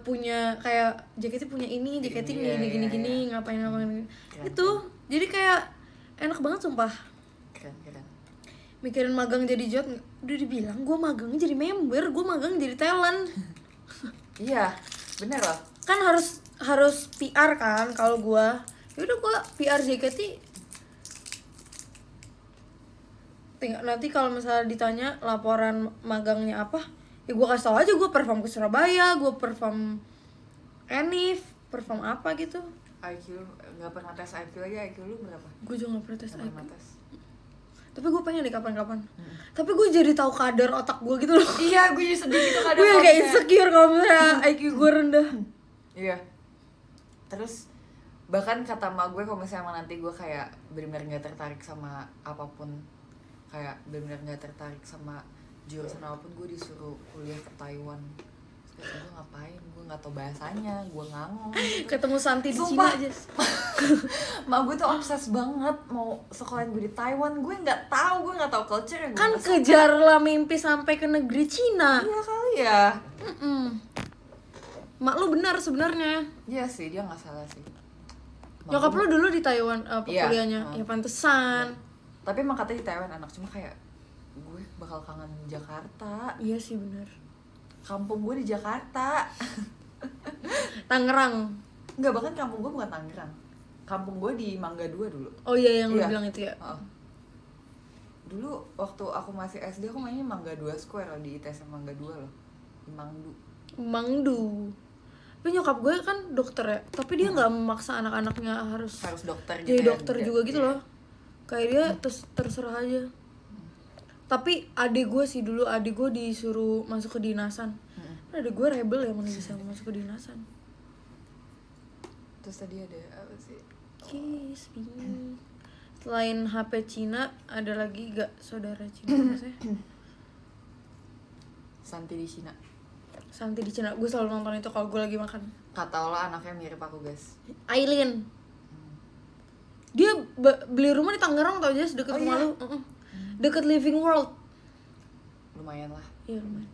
punya ini, JKT gini ngapain itu. Jadi kayak enak banget sumpah. Keren. Mikirin magang jadi job, udah dibilang gue magangnya jadi member, gue magang jadi talent. Iya, bener loh. Kan harus PR kan kalau gue. Yaudah gue PR JKT. Nanti kalau misalnya ditanya laporan magangnya apa, ya gue kasih tau aja gue perform ke Surabaya, gue perform Enif, perform apa gitu. IQ, nggak pernah tes IQ aja, IQ lu berapa? Gue juga nggak pernah tes IQ. Tes. Tapi gue pengen deh kapan-kapan. Tapi gue jadi tahu kadar otak gue gitu loh. Iya, gue jadi sedih gitu kadar. Gue kayak insecure kalau misalnya IQ gue rendah. Iya. Terus bahkan kata emak gue kalau misalnya nanti gue kayak benar-benar nggak tertarik sama apapun, kayak benar-benar nggak tertarik sama jurusan apapun, gue disuruh kuliah ke Taiwan. Terus gue ngapain? Gue nggak tahu bahasanya, gue ngangong gitu. Ketemu Santi di Cina aja. Mak gue tuh obses banget mau sekolahin gue di Taiwan. Gue nggak tahu culture. Kan kejarlah mimpi sampai ke negeri Cina. Iya kali ya. Mak lu benar sebenarnya. Iya sih, dia nggak salah sih. Nyokap lu dulu di Taiwan kuliahnya. Ya pantesan. Tapi emang katanya di Taiwan enak, cuma kayak gue bakal kangen Jakarta. Iya sih benar. Kampung gue di Jakarta. Tangerang. Enggak, bahkan kampung gue bukan Tangerang. Kampung gue di Mangga 2 dulu. Oh iya yang lu bilang itu ya. Dulu waktu aku masih SD aku mainnya Mangga 2 Square loh, di ITS Mangga 2 loh. Di Mangdu. Tapi nyokap gue kan dokter ya, tapi dia nggak memaksa anak-anaknya harus dokter jadi gitu dokter ya. juga gitu loh. Kayak dia terserah aja. Tapi adik gue sih dulu, adik gue disuruh masuk ke dinasan. Adik gue rebel ya, mana bisa masuk ke dinasan. Terus tadi ada apa sih? Kiss me. Selain HP Cina, ada lagi gak saudara Cina maksudnya? Santi di Cina. Santi di Cina, gue selalu nonton itu kalau gue lagi makan. Kata Allah anaknya mirip aku guys. Aileen. Dia beli rumah di Tangerang tau aja, deket rumah lu. Deket Living World. Lumayan lah. Iya lumayan.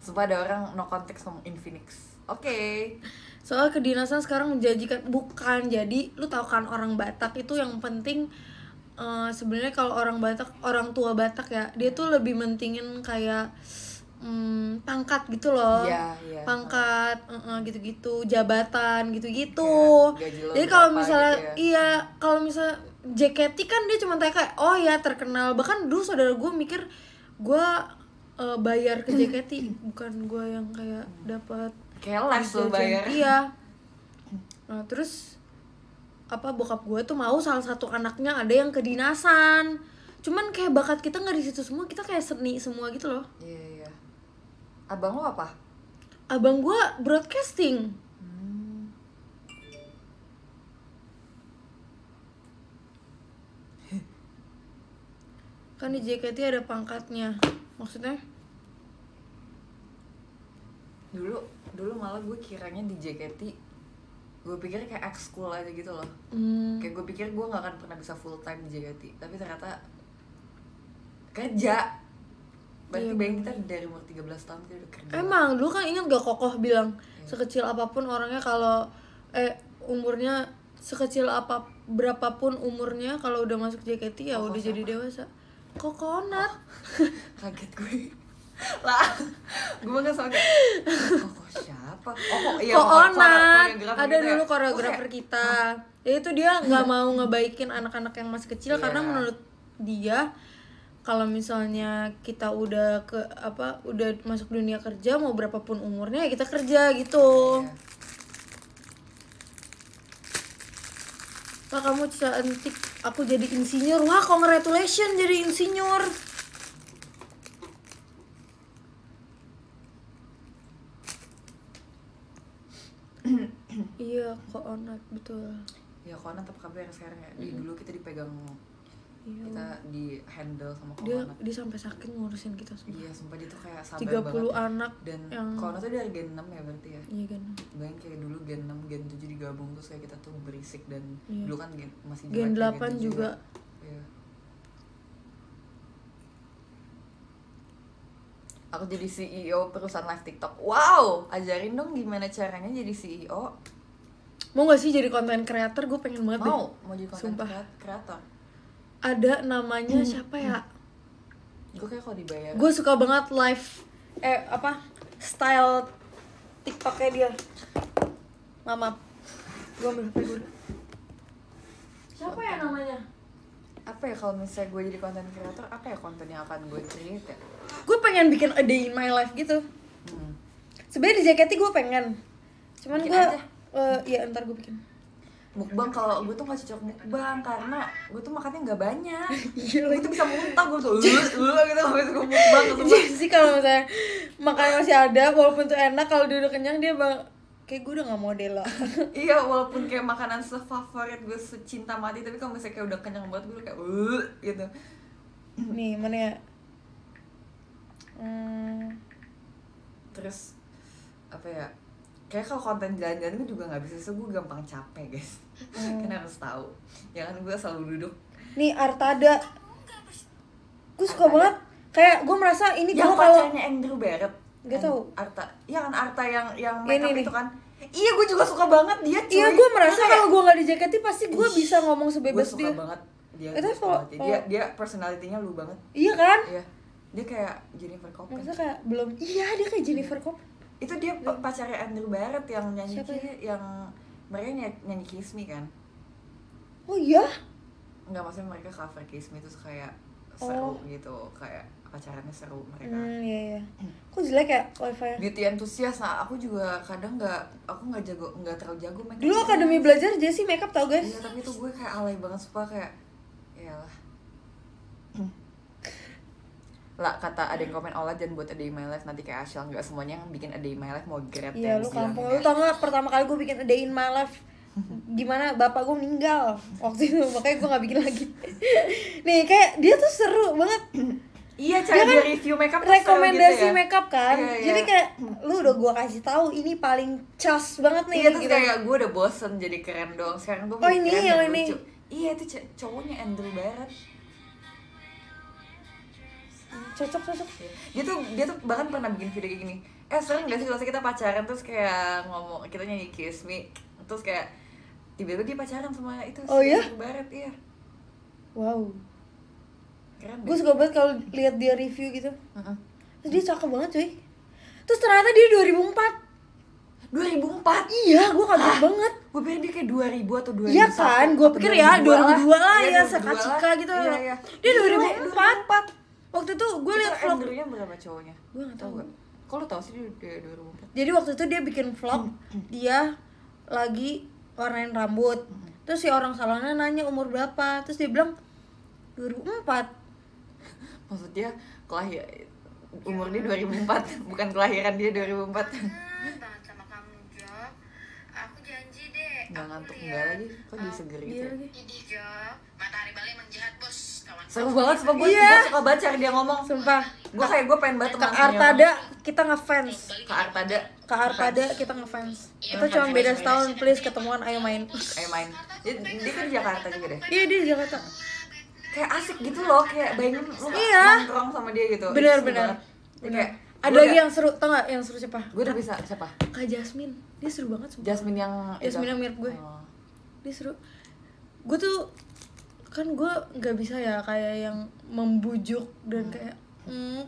Sumpah ada orang no konteks ngomong Infinix. Oke. Soal kedinasan sekarang menjanjikan, bukan, jadi lu tau kan orang Batak itu yang penting sebenarnya kalau orang Batak, orang tua Batak ya, dia tuh lebih mentingin kayak pangkat gitu loh. Iya. Pangkat gitu-gitu, jabatan gitu-gitu. Jadi kalau misalnya gitu ya. iya, kalau misalnya JKT kan dia cuma kayak oh ya terkenal. Bahkan dulu saudara gue mikir gue bayar ke JKT, bukan gue yang kayak dapat kayak les lo bayar. Iya. Nah, terus apa bokap gue tuh mau salah satu anaknya ada yang kedinasan. Cuman kayak bakat kita nggak di situ semua, kita kayak seni semua gitu loh. Iya. Abang lo apa? Abang gue broadcasting. Kan di JKT ada pangkatnya. Maksudnya? Dulu malah gue kiranya di JKT gue pikir kayak ekskul aja gitu loh. Kayak gue pikir gue nggak akan pernah bisa full time di JKT, tapi ternyata kerja. Berarti Iya, bayangin kita dari umur 13 tahun kita udah kerja. Emang dulu kan ingat gak Kokoh bilang sekecil apapun orangnya kalau umurnya sekecil apa berapapun umurnya kalau udah masuk JKT ya Kokoh udah siapa? jadi dewasa. Kokonat. Kaget gue. Lah, gue nggak sama kayak Koko siapa? Iya, Kokonat. Ada gitu dulu ya? koreografer kita. Ya itu dia nggak mau ngebaikin anak-anak yang masih kecil karena menurut dia kalau misalnya kita udah udah masuk dunia kerja mau berapapun umurnya ya kita kerja gitu. Wah kamu cantik, aku jadi insinyur. Wah congratulations jadi insinyur. Iya Kokonat betul. Ya Kokonat apa kabar sekarang ya? Dulu kita dipegang, kita di handle sama Dia Kokonat. dia sampai sakit ngurusin kita semua. Iya, sumpah dia tuh kayak sabar 30 banget. anak Dan yang Kokonat tuh dari Gen 6 ya berarti ya? Iya kan. Bayangin kayak dulu Gen 6, Gen 7 digabung terus kayak kita tuh berisik dan dulu kan masih Gen jelek 8 Gen 7 juga. Iya. Aku jadi CEO perusahaan live TikTok. Wow, ajarin dong gimana caranya jadi CEO. Mau gak sih jadi konten creator? Gue pengen banget deh. Mau jadi konten kreator. Ada namanya siapa ya? Gue kayak kalau dibayar. Gue suka banget live style TikToknya dia. Mama, gue ambil HP gue. Siapa ya namanya? Apa ya kalau misalnya gue jadi konten kreator, apa ya konten yang akan gue create ya? Gue pengen bikin a day in my life gitu. Sebenarnya di JKT gue pengen. Cuman gue ya ntar gue bikin. Mukbang, kalau gue tuh gak cocok mukbang karena gue tuh makannya nggak banyak. Iya Gue tuh bisa muntah, gue tuh gitu habis gue mukbang. Jadi sih kalau misalnya makanan masih ada walaupun tuh enak, kalau dia udah kenyang dia kayak gue udah gak model lah. Iya, walaupun kayak makanan sefavorit gue secinta mati, tapi kalau misalnya kayak udah kenyang banget gue kayak gitu. Nih mana ya? Terus apa ya? Kayak kalau konten jalan-jalan gue juga nggak bisa, so gue gampang capek guys. Karena harus tahu. Jangan gue selalu duduk. Nih Artada. Gue suka banget. Kayak gue merasa ini yang gue kalau pacarnya Andrew Barrett. Gak tau. Arta. Iya kan Arta yang makeup ini itu kan. Iya, gue juga suka banget dia cuy. Iya, gue merasa kalau gue nggak di JKT pasti gue bisa ngomong sebebas dia. Gue suka dia. banget dia. Dia personality-nya lu banget. Iya kan? Iya. Dia kayak Jennifer Copen. Maksudnya kayak belum. Iya, dia kayak Jennifer Copen. Itu dia pacarnya Andrew Barrett yang nyanyi siapa? yang mereka nyanyi Kiss Me kan. Oh iya? Enggak, maksudnya mereka cover Kiss Me terus kayak seru gitu, kayak pacarannya seru mereka. Iya. Kok jelek ya wifi? Beauty Enthusiast, nah aku juga kadang aku nggak terlalu jago makeup. Dulu akademi belajar Jessie makeup tau guys? Iya, tapi itu gue kayak alay banget, sumpah kayak iyalah. Lah kata ada yang komen Ola jangan buat A Day in My Life nanti kayak Ashel, nggak semuanya yang bikin A Day in My Life mau grab. Iya lu kampung, lu tau gak pertama kali gue bikin A Day in My Life gimana, bapak gue meninggal waktu itu, makanya gue gak bikin lagi. Nih kayak dia tuh seru banget. Iya, cara dia review makeup rekomendasi gitu ya? Makeup kan. Iya. Jadi kayak lu udah gue kasih tahu ini paling cas banget nih. Iya, terus gitu. kayak gue udah bosen jadi keren dong. Sekarang gue ini keren yang dan ini. lucu. Iya, itu cowoknya Andrew Barrett. Cocok. Dia tuh bahkan pernah bikin video kayak gini. Sering gak sih kalau kita pacaran terus kayak ngomong kita nyanyi Kiss Me, terus kayak tiba-tiba dia pacaran sama itu Andrew Barrett, iya. Wow. Gue suka banget kalau lihat dia review gitu. Terus dia cakep banget cuy. Terus ternyata dia 2004. Iya, gue kaget banget. Gue pikir dia kayak 2000 atau 2001. Iya kan, gue pikir ya 2002 lah ya, Sakacika gitu. Iya. Dia 2004. Waktu itu gue lihat vlog. Andrew-nya berapa cowoknya? Gue gak tahu. Kok lu tau sih dia 2004? Jadi waktu itu dia bikin vlog, dia lagi warnain rambut. Terus si orang salonnya nanya umur berapa, terus dia bilang 2004. Maksudnya umur dia 2004, bukan kelahiran dia 2004. Banget sama kamu, Jo. Aku janji deh. Nggak ngantuk enggak lagi, kok jadi seger gitu ya? Ini Jo, matahari Bali emang jahat bos. Kawan. Seru banget, sumpah gue suka banget cara dia ngomong. Sumpah. Gue pengen banget teman Kak Artada kita ngefans. Kak Artada kita ngefans. Itu cuma beda setahun, please ketemuan ayo main. Dia kan di Jakarta juga deh. Iya dia di Jakarta. Kayak asik gitu loh, kayak bayangin lu nongkrong sama dia gitu. Bener. Ada lagi yang seru, tau gak yang seru siapa? Gue udah bisa, siapa? Kak Jasmine, dia seru banget sumpah. Jasmine yang mirip gue. Dia seru. Gue tuh kan gue nggak bisa ya kayak yang membujuk dan kayak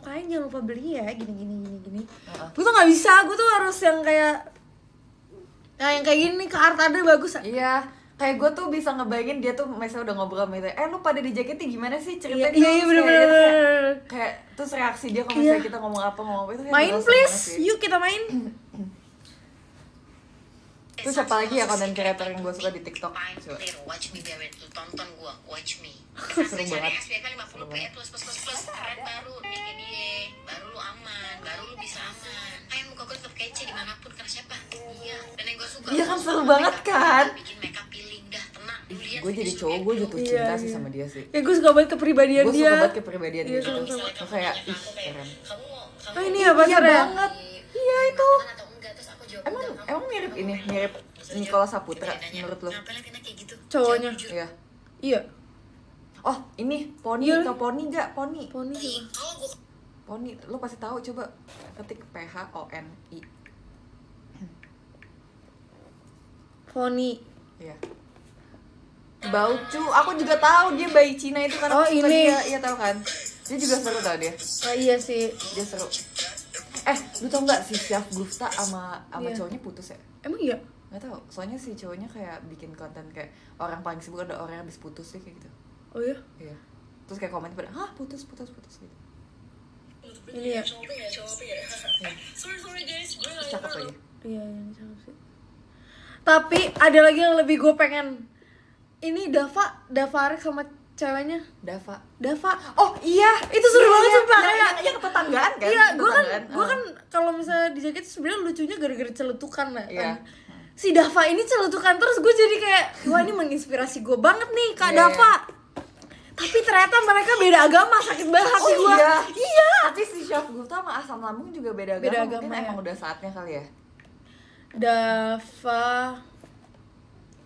kayaknya jangan lupa beli ya gini. Gue tuh nggak bisa, gue tuh harus yang kayak yang kayak gini. Kak Artada bagus. Iya. Kayak gue tuh bisa ngebayangin dia tuh misalnya udah ngobrol sama dia, lu pada di jaketnya gimana sih, ceritain dong. Iya bener. Kayak terus reaksi dia kalau misalnya kita ngomong apa itu main please, yuk kita main. Terus siapa lagi ya konten creator yang gue suka di TikTok? Coba. Watch me biar tuh tonton gue, watch me. Seru banget. SPK 50 PE plus keren baru nih kayak dia. Baru lu aman, baru lu bisa aman. Kayak muka gue tetap kece dimanapun karena siapa? Iya. Dan yang gue suka. Iya kan seru banget kan? Bikin makeup peeling dah tenang. Gue jadi cowok, gue jatuh cinta sih sama dia sih. Ya gue suka banget kepribadian dia. Gue suka banget kepribadian dia gitu. Kayak keren. Ini apa sih banget? Iya itu. Emang mirip Nicholas Saputra menurut lo? Cowoknya? Iya. Oh ini Poni atau Poni nggak? Poni. Poni, lo pasti tahu, coba ketik PHONI. Poni. Iya. Baucu, aku juga tahu dia bayi Cina itu karena oh ini dia, iya tahu kan? Dia juga seru tau dia. Iya sih. Dia seru. Lu tau nggak si Syaf Gufta sama cowoknya putus ya? Emang iya? Nggak tahu. Soalnya si cowoknya kayak bikin konten kayak orang paling sibuk ada orang yang habis putus sih kayak gitu. Oh iya? Iya. Terus kayak komen pada, putus gitu. Ini ya. Terus cakep lagi. Iya, ini cakep sih. Tapi ada lagi yang lebih gue pengen. Ini Dava Arik sama ceweknya. Dava. Oh iya, itu seru banget sumpah kayak yang tetanggaan kan? Iya, gue kan kalau misalnya di jaket sebenarnya lucunya gara-gara celetukan lah. Iya. Si Dava ini celetukan terus gue jadi kayak wah ini menginspirasi gue banget nih Kak Dava. Tapi ternyata mereka beda agama, sakit banget hati gue. Iya. Tapi si Syaf Gufta sama Asam Lambung juga beda agama. Mungkin emang udah saatnya kali ya. Dava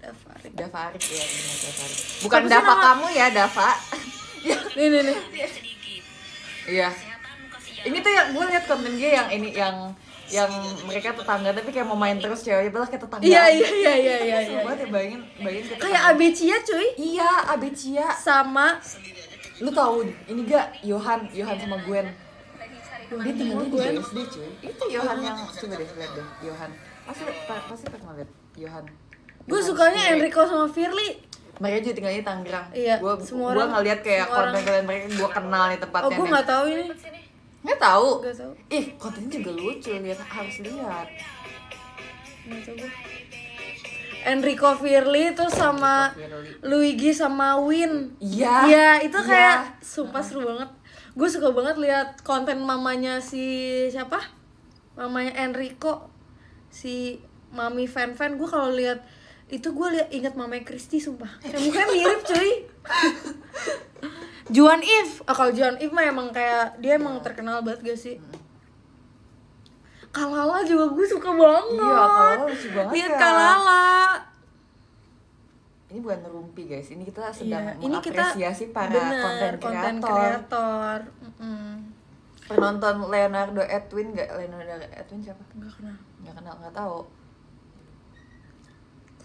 Arik ya, benar Dava Arik. Bukan Dava kamu ya, Dava. Nih. Iya. Ini tuh yang gue liat konten dia yang mereka tetangga tapi kayak mau main terus ceweknya bilang kayak tetangga. Iya. Seru banget ya, bayangin kayak Abecia cuy. Iya, Abecia sama lu tahu ini gak Yohan sama Gwen. Dia tinggalnya di BSD cuy. Itu Yohan yang coba deh lihat deh Yohan. Pasti pernah lihat Yohan. Gue sukanya Enrico sama Firly. Mereka juga tinggalnya di Tangerang. Iya, Gue semua orang- ngeliat kayak semua orang- konten-konten mereka, gue kenal nih Oh, tempatnya. gue nggak tahu ini. Nggak tahu. Nggak tahu. Ih, kontennya juga lucu, harus lihat. Nggak tahu gue. Enrico Firly itu sama Luigi sama Win. Iya. Iya, itu Iya. kayak sumpah seru banget. Gue suka banget lihat konten mamanya si siapa? Mamanya Enrico. Si Mami Fan-Fan. Gue kalau lihat itu gue ingat mamanya Kristi sumpah. Kayak mukanya mirip cuy. Juan If. Kalau Juan If mah emang kayak dia emang terkenal banget gak sih? Kalala juga gue suka banget. Iya, Kalala lucu banget Lihat ya. Kalala. Ini bukan ngerumpi guys, ini kita sedang Iya, ini kita mengapresiasi para bener, konten kreator. kreator. Penonton Leonardo Edwin nggak? Leonardo Edwin siapa? Enggak kenal. Nggak kenal, nggak tahu.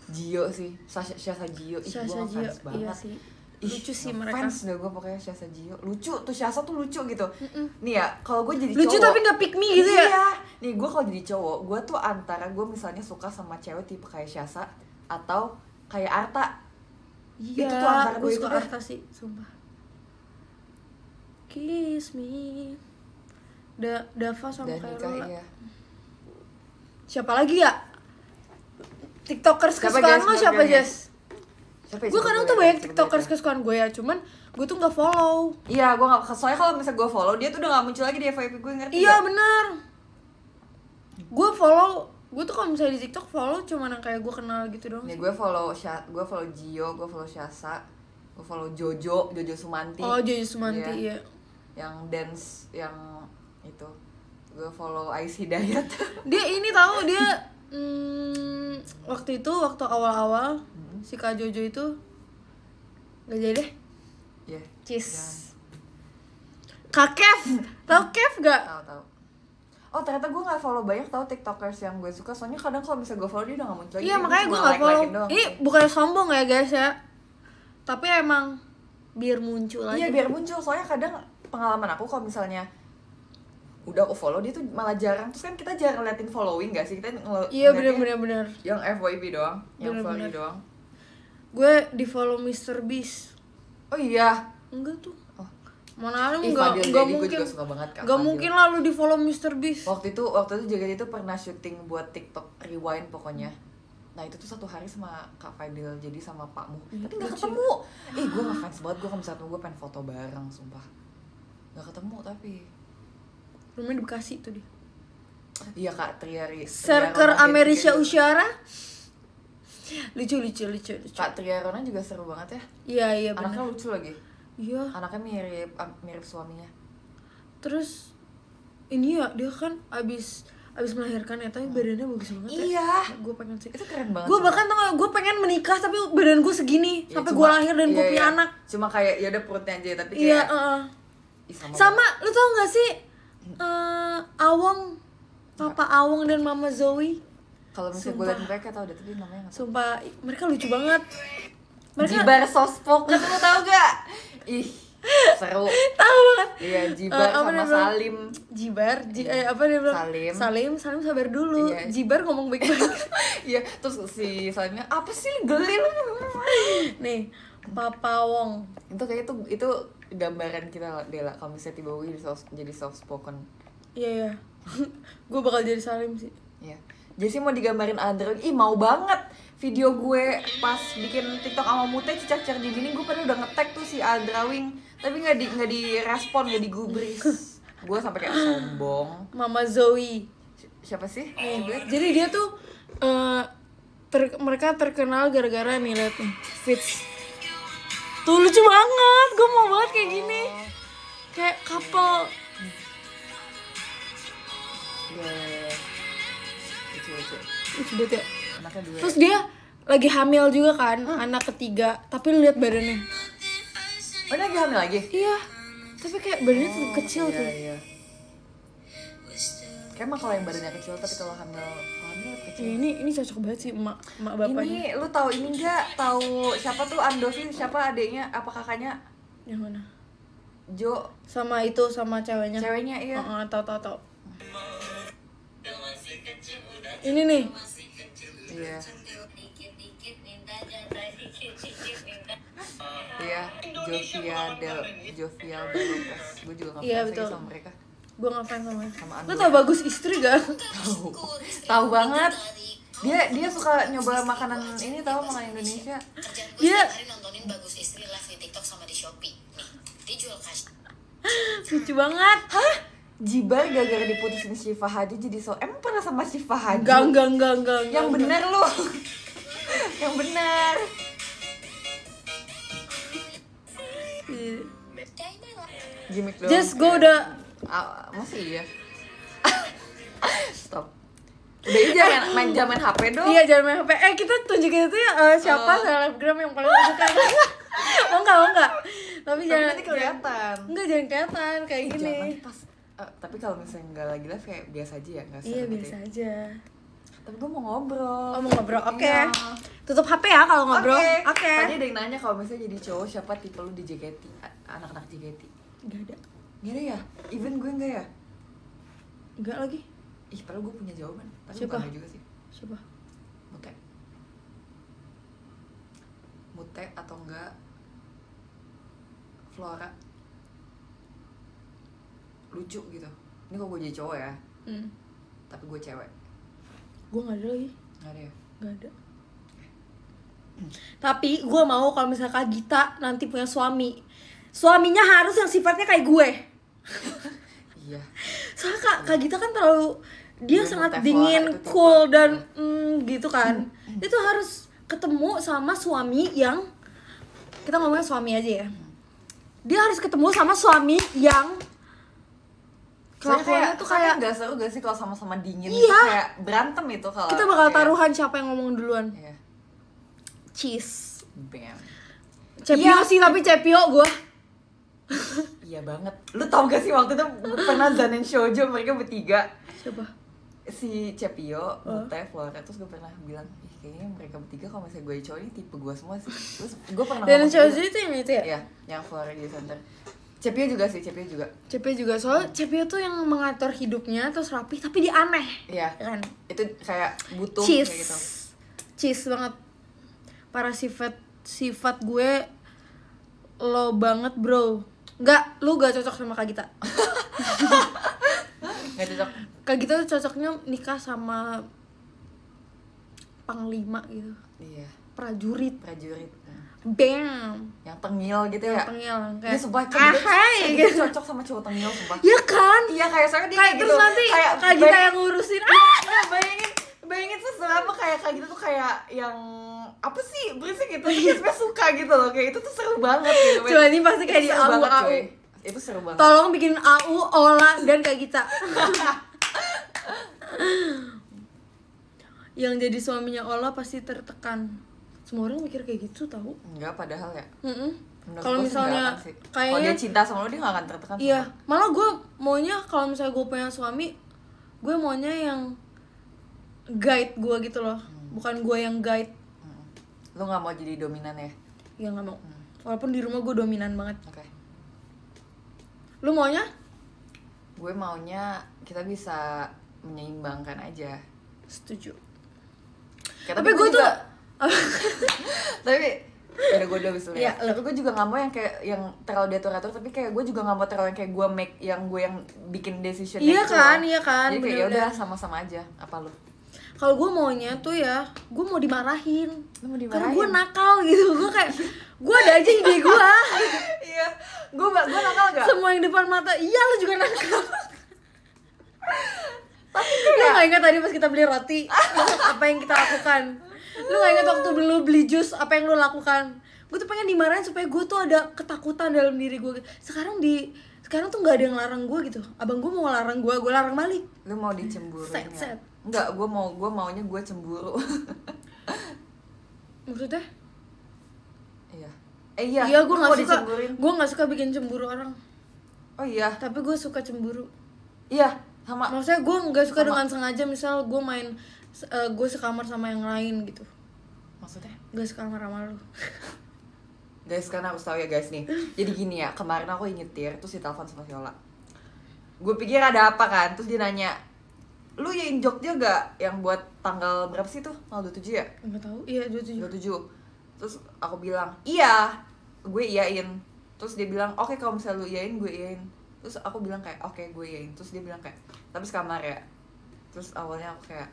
Gio sih, Syasa Gio. Ih, Syasa gue Gio, ngefans banget. iya sih. Ih, Lucu sih mereka. Fans dah gue pokoknya Syasa Gio. Lucu tuh, Syasa tuh lucu gitu. Nih ya, kalau gue jadi Lucu cowok, tapi nggak pick me gitu ya? Iya. Nih gue kalau jadi cowok, gue tuh antara gue misalnya suka sama cewek tipe kayak Syasa atau kayak Arta. Iya, Itu tuh antara gue gue suka itu deh. Arta sih, sumpah. Kiss me. Dava sama Dan nikah, Kairula. iya. Siapa lagi ya? TikTokers Siapa, kesukaan Jess? lo siapa, Siapa, Jess? Siapa ya? Gue Coba kadang gue tuh liat, banyak coba TikTokers liat. kesukaan gue ya, cuman gue tuh nggak follow. Iya, gue nggak. Soalnya kalau misalnya gue follow dia tuh udah nggak muncul lagi di FYP gue, ngerti Iya nggak? benar. Gue follow, gue tuh kalau misalnya di TikTok follow cuman yang kayak gue kenal gitu doang. Nih gue follow Gio, gue follow Syasa, gue follow Jojo Sumanti. Oh, Jojo Sumanti, iya. Yang dance, yang itu. Gue follow Ais Hidayat. Dia ini tahu dia waktu awal-awal si Kak Jojo itu gak jadi deh. Iya. Cheese. Kak Kev, tahu Kev gak? Tahu. Oh ternyata gue nggak follow banyak tau tiktokers yang gue suka. Soalnya kadang kalau misalnya gue follow dia udah nggak muncul lagi. Iya Dia makanya gue cuma nggak follow. like-likein doang. Ini bukan sombong ya guys ya. Tapi emang biar muncul aja. Iya biar muncul. Soalnya kadang pengalaman aku kalau misalnya udah aku follow dia tuh malah jarang. Terus kan kita jarang liatin following gak sih? Kita Iya ngeliatnya benar. yang FYP doang, yang Bener-bener. story doang. Gue di follow Mr. Beast. Oh iya. Enggak tuh. Oh. Mana ada Ih, enggak Fadil enggak Dedi gue mungkin. juga suka banget Kak Enggak Fadil. mungkin lah lu di follow Mr. Beast. Waktu itu juga itu pernah syuting buat TikTok Rewind pokoknya. Nah itu tuh satu hari sama Kak Fadil, jadi sama Pak Mu. Iya, Tapi nggak lucu. ketemu. Gue ngefans banget, gue kalau misalnya ketemu gue pengen foto bareng, sumpah. Nggak ketemu tapi. Rumahnya di Bekasi tuh dia. Iya Kak Triari. Serker Amerisya Usyara. Lucu. Kak Triarona juga seru banget ya. Iya Anaknya benar. lucu lagi. Iya. Anaknya mirip suaminya. Terus ini ya dia kan abis melahirkan ya tapi badannya bagus banget ya. Iya. Gue pengen sih. Itu keren banget. Gue sumpah. bahkan tau gak, gue pengen menikah tapi badan gue segini Ya, sampai cuma- gue lahir dan gue iya, punya iya. anak. Cuma kayak ya udah perutnya aja tapi Iya. kayak. Ih, Sama lu tau gak sih Awong, Papa Awong dan Mama Zoe. Kalau misalnya gue Sumpah. liat mereka tau deh tapi namanya nggak tahu. Sumpah mereka lucu banget. Mereka Jibar soft spoken lu tau gak? Ih seru. tahu banget. Iya Jibar Apa sama dia bilang? Salim. Jibar, apa dia bilang? Salim. Salim sabar dulu. Iya. Jibar ngomong baik-baik. Iya terus si Salimnya apa sih geli lu? Nih, Papa Wong. Itu kayak itu gambaran kita Dela kalau misalnya tiba-tiba jadi soft spoken. Iya. Gue bakal jadi Salim sih. Iya. Jadi mau digambarin Android, ih mau banget video gue pas bikin TikTok sama Mute cicak-cicak di gini gue padahal udah nge-tag tuh si Aldrawing tapi nggak direspon, nggak digubris. Gue sampai kayak sombong. Mama Zoe. Siapa sih? Jadi dia tuh mereka terkenal gara-gara nih liat nih fits. Tuh lucu banget, gue mau banget kayak gini. Kayak couple. Iya. Lucu. Lucu banget ya. Anaknya dua. Terus dia lagi hamil juga kan, anak ketiga. Tapi lu liat badannya. Oh dia lagi hamil lagi? Iya. Tapi kayak badannya tuh kecil tuh. Iya. Kayak emang kalau yang badannya kecil tapi kalau hamil kecil. Ini cocok banget sih emak bapaknya. Ini lu tahu ini enggak? Tahu siapa tuh Andovi? Siapa adeknya? Apa kakaknya? Yang mana? Jo. Sama itu sama ceweknya. Ceweknya iya. Tahu. Ini nih. Iya. Iya, Jovia Del Lopez. Gue juga Iya, ngefans betul. lagi sama mereka. Gue ngefans sama dia. Sama Lo Andor. tau Bagus Istri gak? Tahu banget. Dia suka nyoba makanan ini, tahu makanan Indonesia. Kerjaan gue Iya. setiap hari nontonin Bagus Istri live di TikTok sama di Shopee. Nih, dia jual cash. Lucu banget. Hah? Jibar gara-gara diputusin Syifa Hadid jadi emang pernah sama Syifa Hadid? Enggak. Yang bener lu. Yang bener. Gimik doang. Just gue udah Masih iya. Stop. Udah ini jangan main HP dong. Iya jangan main HP. Kita tunjukin itu ya siapa selebgram yang paling suka. Oh enggak. Tapi jangan nanti kelihatan. Enggak jangan kelihatan kayak gini. Jangan pas. Tapi kalau misalnya nggak lagi live kayak biasa aja ya, nggak Iya biasa aja. Tapi gue mau ngobrol. Oh mau ngobrol. Oke. Iya. Tutup HP ya kalau ngobrol. Oke. Tadi ada yang nanya kalau misalnya jadi cowok siapa tipe lu di JKT, anak-anak JKT. Enggak ada. Nggak ada ya? Even gue nggak ya? Enggak lagi. Ih, padahal gue punya jawaban. Tapi Siapa? bukan juga sih. Siapa? Mute atau enggak Flora. Lucu gitu. Ini kok gue jadi cowok ya, tapi gue cewek. Gue nggak ada lagi. Nggak ada ya? Nggak ada. Tapi gue mau kalau misalnya Kak Gita nanti punya suami, suaminya harus yang sifatnya kayak gue. Iya. Soalnya Kak Gita kan terlalu dia Gue sangat Mute dingin, Flora itu cool tipe. dan gitu kan. Dia tuh harus ketemu sama suami yang kita ngomongnya suami aja ya. Dia harus ketemu sama suami yang kelakuannya tuh kayak nggak seru gak sih kalau sama-sama dingin Iya. gitu, kayak berantem itu kalau kita bakal kayak- taruhan siapa yang ngomong duluan. Iya. Cheese. Bam. Cepio Iya. sih tapi Cepio gue. Iya banget. Lu tau gak sih waktu itu pernah Zanen Shoujo mereka bertiga, Siapa? si Cepio, Mute, Flora, terus gue pernah bilang, ih kayaknya mereka bertiga kalau misalnya gue cowok ini tipe gue semua sih. Terus gue pernah Dan ngomong Shoujo gitu. itu yang itu ya? Iya, yang Flora di center. Cepio juga sih, Cepio juga. Cepio juga soalnya Cepio tuh yang mengatur hidupnya terus rapi tapi dia aneh. Iya. Kan? Itu kayak butuh Cheese. kayak gitu. Cheese banget. Para sifat gue lo banget, bro. Enggak, lu gak cocok sama Kak Gita. Gak cocok. Kak Gita tuh cocoknya nikah sama panglima gitu. Iya, Prajurit. prajurit. Bam. Yang tengil gitu ya. Tengil Iya, kayak sumpah ahai gitu. gitu. Cocok sama cowok tengil, sumpah. Ya kan? Iya, kayak soalnya dia Kayak gitu. terus nanti kayak Kak Gita yang ngurusin. bayangin sesuatu kayak gitu tuh kayak yang apa sih berisik gitu, tapi sebenarnya suka gitu loh, kayak itu tuh seru banget gitu. Cuma ini pasti kayak Itu di seru banget, AU. cuy. Itu seru banget. Tolong bikin AU, Ola, dan Kak Gita. Yang jadi suaminya Ola pasti tertekan. Semua orang mikir kayak gitu tahu. Enggak, padahal ya. Menurut Kalau gue sih misalnya nggak akan sih. kalau kayaknya dia cinta sama lo dia gak akan tertekan. iya, sumpah. malah gue maunya kalau misalnya gue punya suami, gue maunya yang guide gue gitu loh. Bukan gue yang guide. Lo gak mau jadi dominan ya? Ya nggak mau. Walaupun di rumah gue dominan banget. Oke. Lu maunya? Gue maunya kita bisa menyeimbangkan aja. Setuju. Kayak, Tapi gue tuh tapi udah gue udah bisa Iya, ya. Tapi gue juga nggak mau yang kayak yang terlalu diatur-atur, tapi kayak gue juga nggak mau terlalu yang kayak gue yang bikin decision. Iya gitu kan, loh. iya kan, Jadi kayak bener-bener. yaudah sama-sama aja. Apa lu? kalau gue maunya tuh ya, gue mau dimarahin. Lu mau Karena dimarahin? gue nakal gitu. Gue kayak gue ada aja ide gue. Iya. Gue nakal gak? Semua yang depan mata, iya lu juga nakal. Lu kayak- gak ingat tadi pas kita beli roti apa yang kita lakukan? Lu gak ingat waktu lu beli jus apa yang lu lakukan? Gue tuh pengen dimarahin supaya gue tuh ada ketakutan dalam diri gue. Sekarang tuh gak ada yang larang gue gitu. Abang gue mau larang gue larang balik. Lu mau dicemburuin Set, ya? set. Enggak, gue maunya gue cemburu. Maksudnya? Iya. Iya. Iya, gue lu gak mau suka. dicemburuin? Gue gak suka bikin cemburu orang. Oh iya. Tapi gue suka cemburu. Iya, sama. Maksudnya gue nggak suka Sama. dengan sengaja, misal gue main gue sekamar sama yang lain gitu. Maksudnya? Gak sekamar sama lu. Guys, kan harus tahu ya guys nih. Jadi gini ya, kemarin aku nyetir terus ditelepon sama Viola. Gue pikir ada apa kan, terus dia nanya, lu yain Jogja gak yang buat tanggal berapa sih tuh? Tanggal 27 ya? Nggak tahu. Iya 27. 27. Terus aku bilang iya, gue iyain. Terus dia bilang oke, kalau misalnya lu iyain gue iyain. Terus aku bilang kayak oke, gue iyain. Terus dia bilang kayak tapi sekamar ya. Terus awalnya aku kayak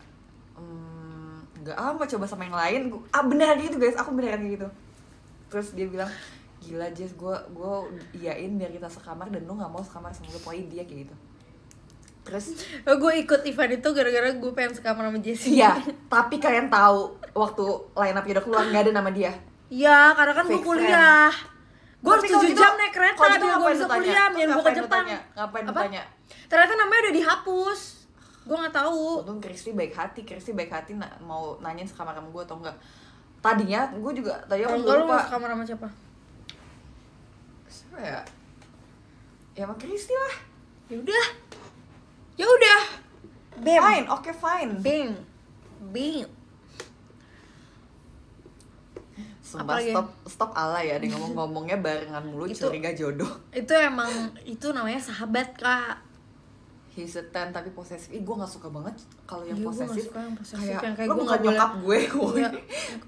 enggak, mau coba sama yang lain. Beneran gitu guys, aku beneran gitu. Terus dia bilang gila Jess, gue iyain biar kita sekamar dan lu nggak mau sekamar sama gue, poin dia kayak gitu. Terus gue ikut event itu gara-gara gue pengen sekamar sama Jessie. iya, tapi kalian tahu waktu line up udah keluar nggak ada nama dia. Iya, karena kan gue Fake kuliah. Gue harus Tapi kalau 7 gitu- jam naik kereta kalau gitu biar gue ngapain bisa lu tanya? kuliah, Terus biar gue ke ngapain lu Jepang. tanya? Ngapain lu Apa? tanya? Ternyata namanya udah dihapus. Gue nggak tahu. Untung Kristi baik hati mau nanyain sekamar sama gue atau enggak. Tadinya gue juga tadi aku Kalau lu lupa. mau sekamar sama siapa? Siapa ya? Ya sama Kristi lah. Ya udah. Bam. Fine, oke fine. Bing. Sumpah Apalagi? stop ala ya, dia ngomongnya barengan mulu, Itu- curiga jodoh. Itu emang itu namanya sahabat, Kak. He's a 10 tapi posesif. Gue gak suka banget kalau yang Iya, gue nggak posesif. suka yang posesif, Kayak, yang kayak lo gue bukan nggak boleh- nyokap gue, Iya.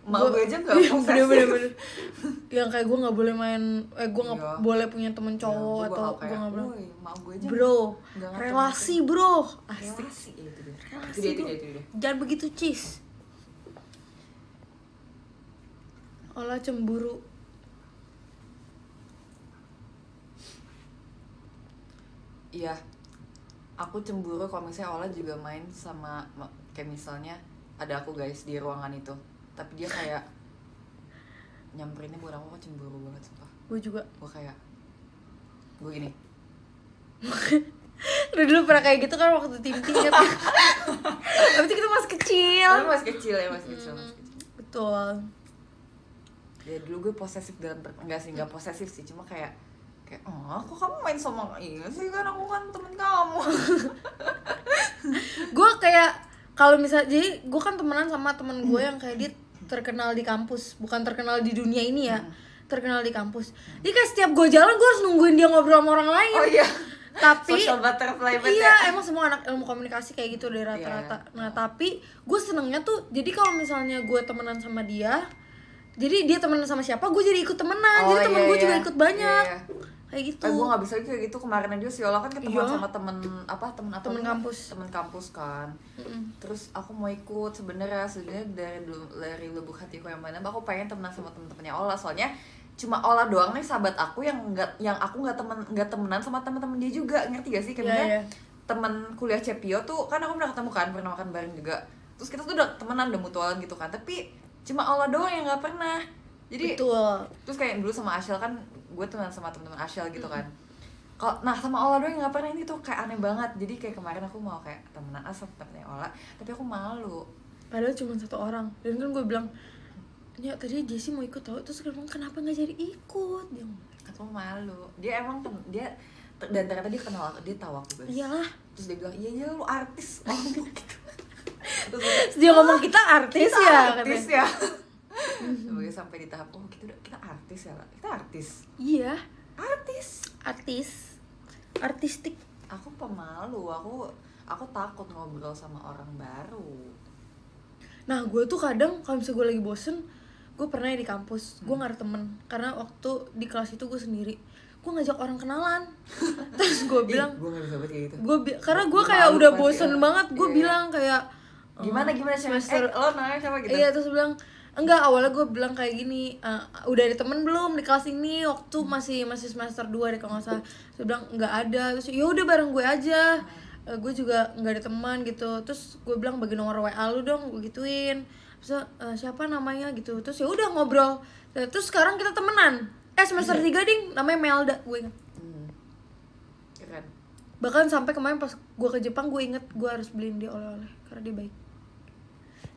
mak gue aja gak Iya, posesif. bener. Yang kayak gue nggak boleh main, gue nggak Iya. boleh punya temen cowok Ya, gue atau bakal gue kayak, nggak boleh. "Woi, mak gue aja Bro, nggak relasi bro, asik. relasi ya, itu dia. Relasi Itu bro. dia. Jangan begitu cheese. Olah cemburu. Iya, aku cemburu kalau misalnya Ola juga main sama kayak misalnya ada aku guys di ruangan itu, tapi dia kayak nyamperinnya buat aku cemburu banget sumpah. Gue juga. Gue gini. Lu dulu pernah kayak gitu kan waktu tim inget ya? Tapi itu kita masih kecil. Tapi masih kecil ya, masih kecil. Betul. Ya dulu gue posesif dalam enggak posesif sih, cuma kayak kok kamu main sama ini sih, kan aku kan temen kamu. Gue kayak kalau misalnya, jadi gue kan temenan sama temen gue yang kayak dia terkenal di kampus, bukan terkenal di dunia ini ya, terkenal di kampus. Jadi kayak setiap gue jalan gue harus nungguin dia ngobrol sama orang lain. Oh iya. Tapi Social butterfly banget iya, ya. emang semua anak ilmu komunikasi kayak gitu deh rata-rata. Iya. Nah tapi gue senengnya tuh, jadi kalau misalnya gue temenan sama dia, jadi dia temenan sama siapa, gue jadi ikut temenan. Jadi temen gue juga ikut banyak. Iya. Kayak gitu. Gue gak bisa kayak gitu. Kemarin aja si Ola kan ketemuan Iya. sama temen kampus. Temen kampus kan. Terus aku mau ikut sebenarnya dari lubuk hatiku yang mana aku pengen temenan sama temen-temennya Ola, soalnya cuma Ola doang nih sahabat aku yang aku nggak temenan sama temen-temen dia juga, ngerti gak sih? Kayak temen kuliah Cepio tuh kan aku pernah ketemu kan, pernah makan bareng juga. Terus kita tuh udah temenan, udah mutualan gitu kan, tapi cuma Ola doang yang nggak pernah. Jadi betul. terus kayak dulu sama Ashel kan, gue temenan sama temen-temen Ashel gitu kan. Nah sama Ola doang yang nggak pernah, ini tuh kayak aneh banget. Jadi kayak kemarin aku mau kayak temenan sama temennya Ola, tapi aku malu. Padahal cuma satu orang. Dan kan gue bilang, ya tadi Jessie mau ikut tau, terus gue bilang kenapa nggak jadi ikut? Dia ngomong, Aku malu. Dia emang dia dan ternyata dia kenal, dia tahu aku guys. iyalah. Terus dia bilang iya lu artis. Oh gitu. Terus Dia ngomong kita artis kita ya, artis katanya. ya. Sebagai sampai di tahap kita artis ya lah. Kita artis. Iya, Artis. artistik. Aku pemalu. Aku takut ngobrol sama orang baru. Nah gue tuh kadang kalau misalnya gue lagi bosen, gue pernah ya di kampus, gue gak ada temen. Karena waktu di kelas itu gue sendiri, gue ngajak orang kenalan. Terus gue bilang, gue gak bisa banget kayak gitu. karena gue kayak Malu udah pasti, bosen banget, gue Iya. bilang kayak Gimana semester lo namanya siapa gitu? Iya, terus bilang enggak, awalnya gue bilang kayak gini, udah ada temen belum di kelas ini, waktu masih semester 2 deh kalau nggak salah. Terus bilang nggak ada, terus ya udah bareng gue aja. Gue juga nggak ada teman gitu. Terus gue bilang bagi nomor WA lu dong, gue gituin. Terus siapa namanya gitu, terus ya udah ngobrol. Terus sekarang kita temenan. Semester 3 ding, namanya Melda, gue inget. Keren. Bahkan sampai kemarin pas gue ke Jepang, gue inget gue harus beliin dia oleh-oleh karena dia baik.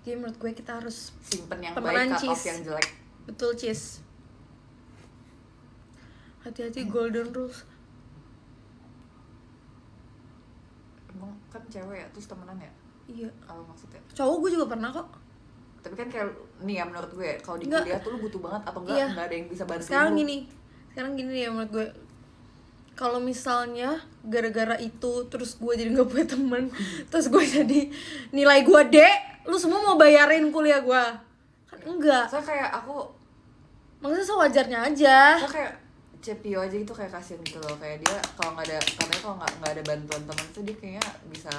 Jadi menurut gue kita harus Simpen yang temenan, baik, cut off cheese. yang jelek. betul, cheese. Hati-hati golden rules. Emang kan cewek ya, terus temenan ya? Iya. Apa maksudnya? Cowok gue juga pernah kok. Tapi kan kayak nih ya menurut gue, kalau di Nggak. kuliah tuh lu butuh banget atau enggak, Iya. nggak ada yang bisa bantu Sekarang lu. gini ya menurut gue. Kalau misalnya gara-gara itu terus gue jadi nggak punya teman, terus gue jadi nilai gue D, lu semua mau bayarin kuliah gue? Kan enggak. Soalnya kayak Maksudnya sewajarnya aja. Lo kayak Cepio aja gitu kayak kasihan gitu loh, kayak dia kalau nggak ada, katanya kalau nggak ada bantuan teman tuh dia kayaknya bisa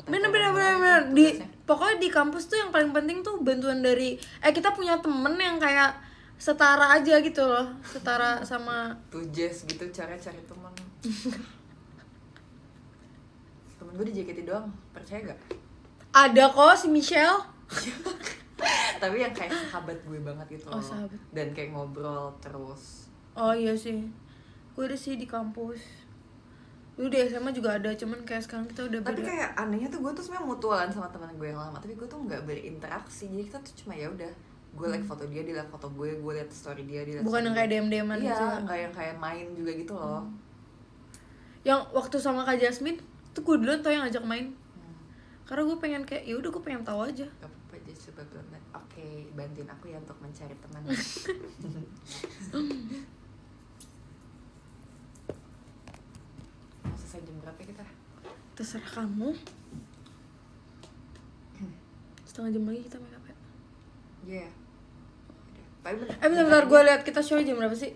bener pokoknya di kampus tuh yang paling penting tuh bantuan dari kita punya temen yang kayak setara aja gitu loh, setara sama tuh Jess gitu cara cari teman. Temen gue di JKT doang, percaya gak? ada kok si Michelle. Tapi yang kayak sahabat gue banget gitu loh. Sahabat. Dan kayak ngobrol terus. Oh iya sih, gue ada sih di kampus. Dulu di SMA juga ada, cuman kayak sekarang kita udah beda. Tapi kayak anehnya tuh gue tuh sebenarnya mutualan sama teman gue yang lama, tapi gue tuh nggak berinteraksi. Jadi kita tuh cuma ya udah, gue like foto dia liat foto gue liat story dia liat. Bukan yang kayak DM-DM-an gitu. Iya, nggak yang kayak main juga gitu loh. Yang waktu sama Kak Jasmine tuh gue duluan tau yang ngajak main. Karena gue pengen kayak ya udah gue pengen tahu aja. Gak apa-apa, Jess, coba pelan-pelan. Oke, bantuin aku ya untuk mencari teman. Mau selesai jam berapa kita? Terserah kamu. Setengah jam lagi kita make up ya. Iya. Tapi Bentar gue lihat kita show jam berapa sih?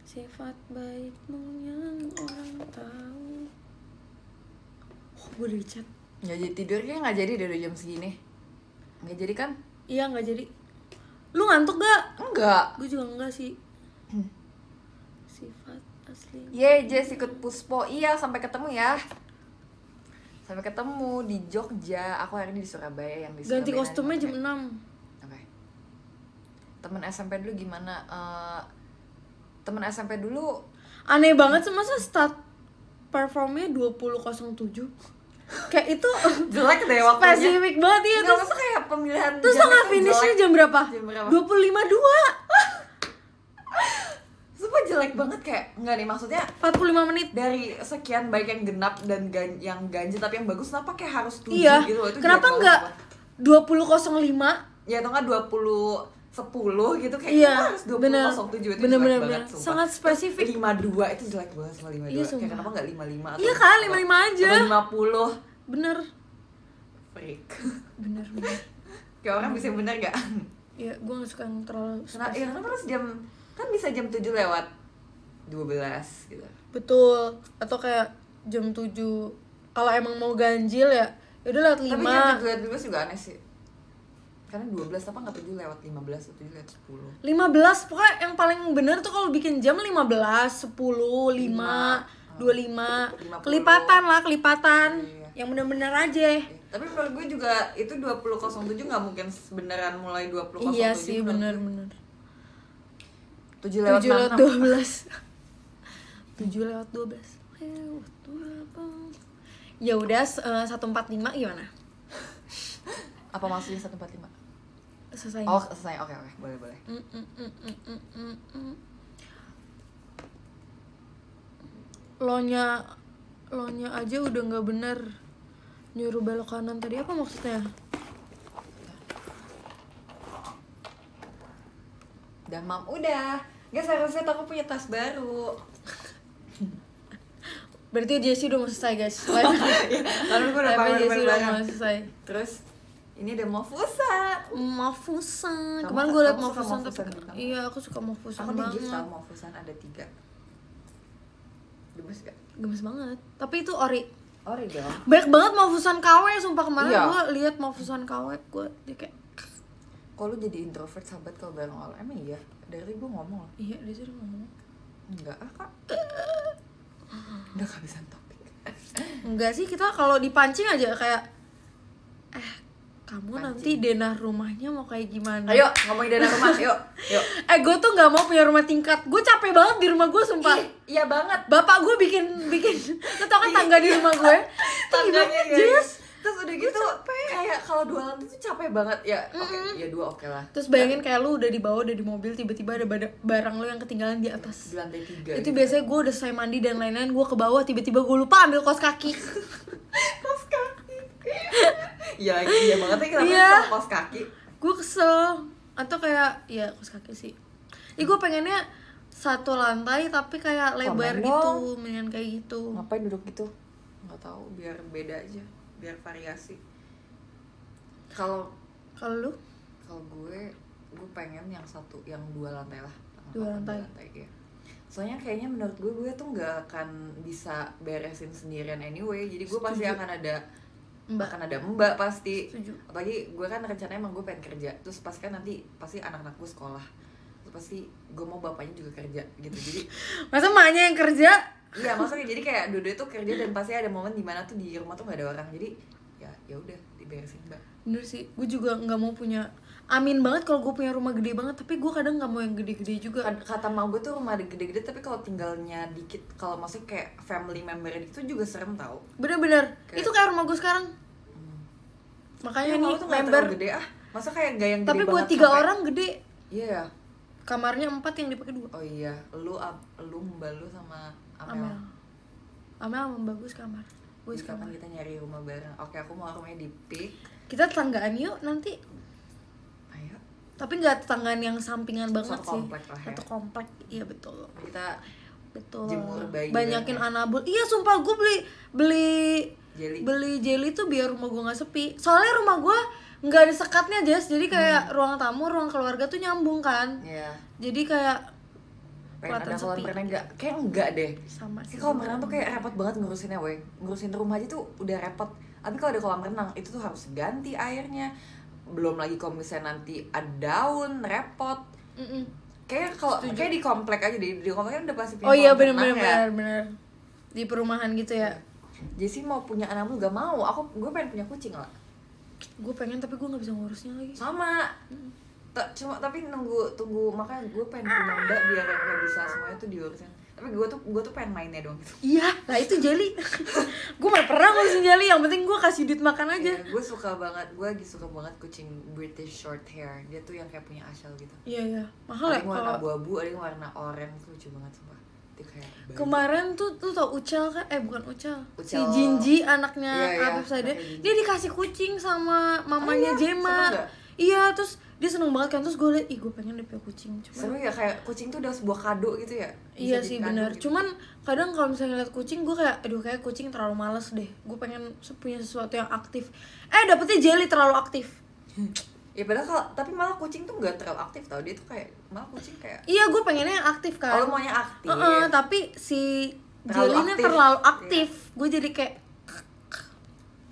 Sifat baikmu yang orang tahu. Oh, gue udah di chat. Nggak jadi tidur, kayaknya nggak jadi deh udah jam segini. Nggak jadi kan? Iya nggak jadi. Lu ngantuk gak? Enggak. Gue juga enggak sih. Sifat asli. Yeay, Jess ikut Puspo. Iya, sampai ketemu ya. Sampai ketemu di Jogja. Aku hari ini di Surabaya, yang di Surabaya. Ganti kostumnya jam 6. Oke. Temen SMP dulu gimana? Temen SMP dulu Aneh banget sih, masa start performnya 20.07. Kayak itu jelek deh waktunya. spesifik banget ya. Nggak, masa kayak pemilihan Terus jam tengah itu finishnya jelek. jam berapa? Jam berapa? 25.2. Sumpah jelek banget, kayak nggak nih, maksudnya 45 menit. dari sekian baik yang genap dan yang ganjil tapi yang bagus, kenapa kayak harus 7 Iya. gitu loh? Itu Kenapa jelek enggak banget, 20.05? ya atau nggak 20.10 gitu, kayak Iya, kenapa harus 20.07? bener. Itu Bener, jelek bener, banget, bener. sumpah. Sangat spesifik. 52 itu jelek banget sama 52. Iya, Kayak sumpah. kenapa nggak 55 atau Iya kan, 55 aja. atau 50? Bener. Freak. Bener. Kayak orang bisa bener gak? Ya, gue gak suka yang terlalu Kenapa, ya kenapa harus jam, kan bisa jam 7 lewat 12 gitu. betul. Atau kayak jam 7. Kalau emang mau ganjil ya udah lewat 5. Tapi jam 7 lewat 12 juga aneh sih. Karena 12 apa nggak 7 lewat 15 atau 7 lewat 10. 15, pokoknya yang paling bener tuh kalau bikin jam 15, 10, 5, 25. Kelipatan lah, kelipatan. Iya. Yang bener-bener aja. Tapi menurut gue juga itu 20.07 nggak mungkin beneran mulai 20.07. Iya sih, bener-bener. 7 lewat 7 lewat 12. 7 lewat 12. Ya udah 145 gimana? Apa maksudnya 145? Selesai. Oh, selesai. Oke, boleh. Lonya aja udah nggak bener, nyuruh belok kanan tadi apa maksudnya? Dan mam udah. Guys, harusnya aku punya tas baru. Berarti Jessie udah mau selesai guys. Lalu gue udah Jessie pamer udah banget. mau selesai. Terus ini udah mau fusa. Mafusan. Kamu- Kemarin gue liat kamu suka Mafusan tapi Mafusan gitu? iya aku suka Mafusan Aku di gift banget. tau mau fusan ada 3. Gemes gak? Gemes banget. Tapi itu ori. Ori dong. Banyak banget Mafusan KW sumpah kemarin Iya. gue liat Mafusan KW gue dia kayak Kok lu jadi introvert sahabat kalau bareng orang? Emang iya? Dari gue ngomong loh. iya dia sudah ngomong. Enggak kak. Udah kehabisan topik. Enggak sih, kita kalau dipancing aja kayak kamu Pancing. nanti denah rumahnya mau kayak gimana? Ayo ngomongin dana rumah, yuk. Gue tuh nggak mau punya rumah tingkat. Gue capek banget di rumah gue sumpah. Iya banget. Bapak gue bikin lo tau kan tangga di rumah gue? Tangganya Jess. Terus udah gitu kayak kalau 2 lantai tuh capek banget ya. Oke, ya 2 oke lah. Terus bayangin kayak lu udah di bawah, udah di mobil, tiba-tiba ada barang lu yang ketinggalan di atas. Di lantai 3 Itu biasanya gue udah selesai mandi dan lain-lain, gue ke bawah, tiba-tiba gue lupa ambil kaos kaki. Kos kaki. Iya lagi, iya banget ya kenapa Iya. sama kos kaki. Gue kesel. Atau kayak ya kaos kaki sih. Gue pengennya 1 lantai tapi kayak lebar Komen gitu, dong. mendingan kayak gitu. Ngapain duduk gitu? Nggak tahu, biar beda aja, biar variasi. Kalau Kalau lu? gue gue pengen yang 2 lantai lah. 2 lantai ya. Soalnya kayaknya menurut gue tuh nggak akan bisa beresin sendirian anyway, jadi gue pasti akan ada mbak pasti. Setuju. Apalagi gue kan rencananya emang gue pengen kerja, terus pasti kan nanti pasti anak-anak gue sekolah, terus pasti gue mau bapaknya juga kerja gitu, jadi masa maknya yang kerja? iya maksudnya jadi kayak dua-dua tuh kerja dan pasti ada momen dimana tuh di rumah tuh nggak ada orang, jadi ya udah diberesin mbak. Bener sih, gue juga nggak mau punya, amin banget kalau gue punya rumah gede banget, tapi gue kadang nggak mau yang gede-gede juga. Kata mau gue tuh rumah gede-gede tapi kalau tinggalnya dikit, kalau maksudnya kayak family member itu juga serem tau. Bener-bener itu kayak rumah gue sekarang. Makanya nih tuh member gede masa kayak gak yang gede tapi banget buat 3 sampai... orang gede. Iya ya. Kamarnya 4 yang dipakai 2. Oh iya, lu mbak lu sama Amel sama bagus kamar. Gue kapan kita nyari rumah bareng. Oke, aku mau rumahnya di Peak. Kita tetanggaan yuk nanti. Ayo. Tapi nggak tetanggaan yang sampingan banget Satu sih. komplek lah ya. Satu komplek, iya betul. Kita Betul. jemur bayi Banyakin bareng. anabul. Iya sumpah gue beli jelly tuh biar rumah gue nggak sepi. Soalnya rumah gue nggak ada sekatnya Jess, jadi kayak ruang tamu, ruang keluarga tuh nyambung kan. Iya. Jadi kayak Pengen ada kelihatan kolam sepi. renang enggak deh. Sama sih. Kolam renang tuh kayak repot banget ngurusinnya, weh. Ngurusin rumah aja tuh udah repot. Tapi kalau ada kolam renang itu tuh harus ganti airnya. Belum lagi kalau misalnya nanti ada daun, repot. Kayak di komplek aja di komplek kan udah pasti punya Oh iya kolam renang ya. bener di perumahan gitu ya. Jessy mau punya anak lu gak mau. Gue pengen punya kucing lah. Gue pengen tapi gue nggak bisa ngurusnya lagi. Sama. Tapi tunggu makanya gue pengen punya mbak biar nggak bisa semuanya tuh diurusin. Tapi gue tuh pengen mainnya doang gitu. Iya, lah itu jelly. Gue gak pernah ngurusin jelly, yang penting gue kasih duit makan aja. Iya, gue lagi suka banget kucing British short hair. Dia tuh yang kayak punya asal gitu. Iya, mahal Ada ya yang warna kalau abu-abu, ada yang warna oranye, lucu banget sumpah. Dia kayak bayi. kemarin tuh lu tau Ucel kan? Bukan Ucel. Si Ucel. Jinji anaknya Iya, Afif Sade. anaknya Jinji. Dia dikasih kucing sama mamanya Oh, iya? Jema. Seneng gak? Iya, terus dia seneng banget kan, terus gue liat, gue pengen deh punya kucing. Seru Cuman ya, kayak kucing tuh udah sebuah kado gitu ya. iya Bisa sih jadi kado benar. gitu. Cuman kadang kalau misalnya ngeliat kucing gue kayak kayak kucing terlalu males deh. Gue pengen punya sesuatu yang aktif. Dapetnya jelly terlalu aktif. Ya padahal tapi malah kucing tuh nggak terlalu aktif tau. Dia tuh kayak malah kucing kayak Iya, gue pengennya yang aktif kan. lu maunya aktif. Tapi si Terlalu jelly-nya aktif. terlalu aktif. Gue jadi kayak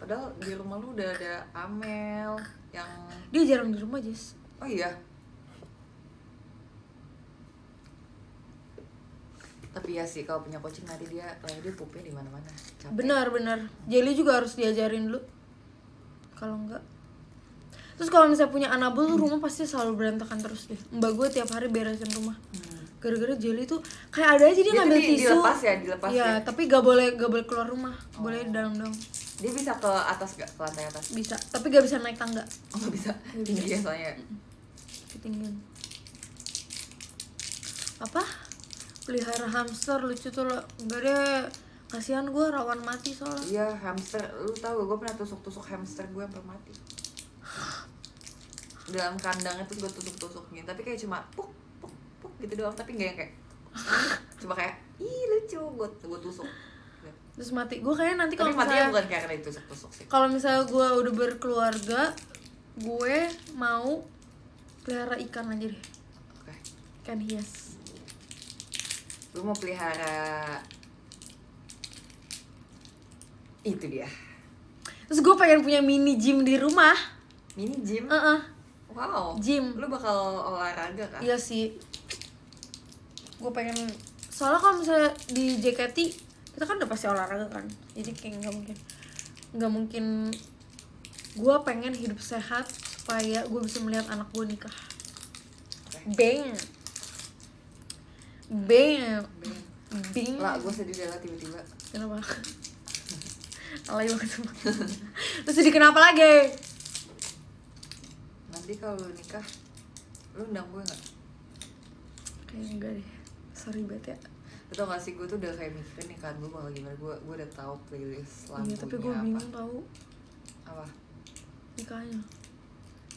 Padahal di rumah lu udah ada Amel yang dia jarang di rumah, Jess. oh iya. Tapi ya sih kalau punya kucing nanti dia pupnya di mana-mana. Capek. Benar. Jelly juga harus diajarin dulu. Kalau enggak. Terus kalau misalnya punya Anabul tuh rumah pasti selalu berantakan terus deh. Mbak gue tiap hari beresin rumah. Gara-gara Jelly tuh kayak ada aja dia ngambil tisu. Dilepas Iya, ya. tapi gak boleh keluar rumah. Boleh di dalam dong. Dia bisa ke atas gak? Ke lantai atas? Bisa, tapi gak bisa naik tangga. Oh gak bisa? Tinggi ya soalnya. Ketinggian. Apa? Pelihara hamster lucu tuh lo. Enggak deh. Kasihan gue rawan mati soalnya. Iya hamster, lu tau gue pernah tusuk hamster gue sampai mati. Dalam kandang itu gue tusuk gitu, tapi kayak cuma puk gitu doang, tapi nggak yang kayak cuma kayak ih lucu gue tusuk. Terus mati. Gue kayaknya nanti Tapi kalau matinya misalnya bukan karena ditusuk sih. kalau misalnya gue udah berkeluarga, gue mau pelihara ikan aja deh. Oke. Ikan hias. Lu mau pelihara itu dia. Terus gue pengen punya mini gym di rumah. Mini gym. Wow. Gym. Lu bakal olahraga kan? Iya sih. Gue pengen, soalnya kalau misalnya di JKT kita kan udah pasti olahraga kan, jadi kayak nggak mungkin. Gue pengen hidup sehat supaya gue bisa melihat anak gue nikah. Bang. Lah gue sedih dah tiba-tiba. Kenapa? Alay banget semua. Terus sedih kenapa lagi? Nanti kalau lu nikah, lu undang gue nggak? Kayaknya enggak deh. Sorry banget ya. Lu tau gak sih, gue tuh udah kayak mikirin nikahan gue bakal gimana. Gue udah tahu playlist lagunya. Iya, tapi gue bingung tahu Apa? nikahnya.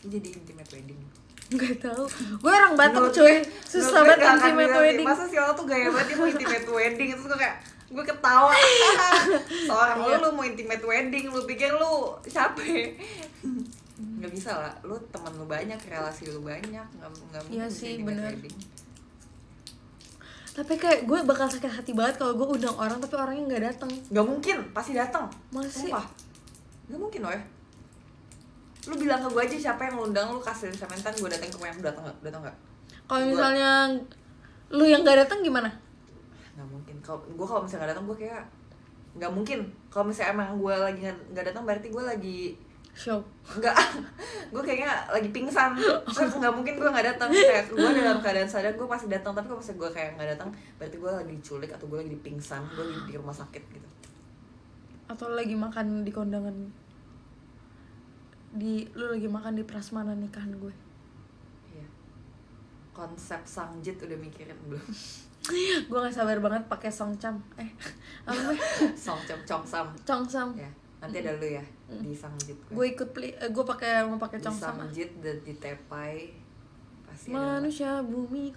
Ini jadi intimate wedding. Enggak tahu. Gue orang Batak cuy. Susah banget intimate wedding. Masa sih orang tuh gaya banget dia mau intimate wedding. Terus gue kayak gue ketawa. Seorang lu mau intimate wedding, lu pikir lu siapa? Nggak bisa lah, lu temen lu banyak, relasi lu banyak, nggak mungkin Iya bisa sih, di bener. wedding. Tapi kayak gue bakal sakit hati banget kalau gue undang orang tapi orangnya nggak datang. Nggak mungkin, pasti datang. Masih. Sumpah. Nggak mungkin loh ya. Lu bilang ke gue aja siapa yang ngundang, lu kasih sementan, gue datang ke rumah, datang nggak? Kalau misalnya lu yang nggak datang gimana? Nggak mungkin. Kalau misalnya nggak datang, gue kayak nggak mungkin. Kalau misalnya emang gue lagi nggak datang, berarti gue lagi Show. nggak. Gue kayaknya lagi pingsan. Terus nggak mungkin gue nggak datang. Kayak gue dalam keadaan sadar gue pasti datang. Tapi kalau misalnya gue kayak nggak datang, berarti gue lagi diculik atau gue lagi di pingsan, gue lagi di rumah sakit gitu. Atau lagi makan di kondangan. Lu lagi makan di prasmanan nikahan gue. Iya. Konsep sangjit udah mikirin belum? Gue nggak sabar banget pakai songcam. Apa gue? Songcam chongsam. Congsam. Ya, nanti ada lu ya di sangjit. Gue ikut gue mau pakai di congsam. sangjit dan di tepai pasti ada. Manusia bumi.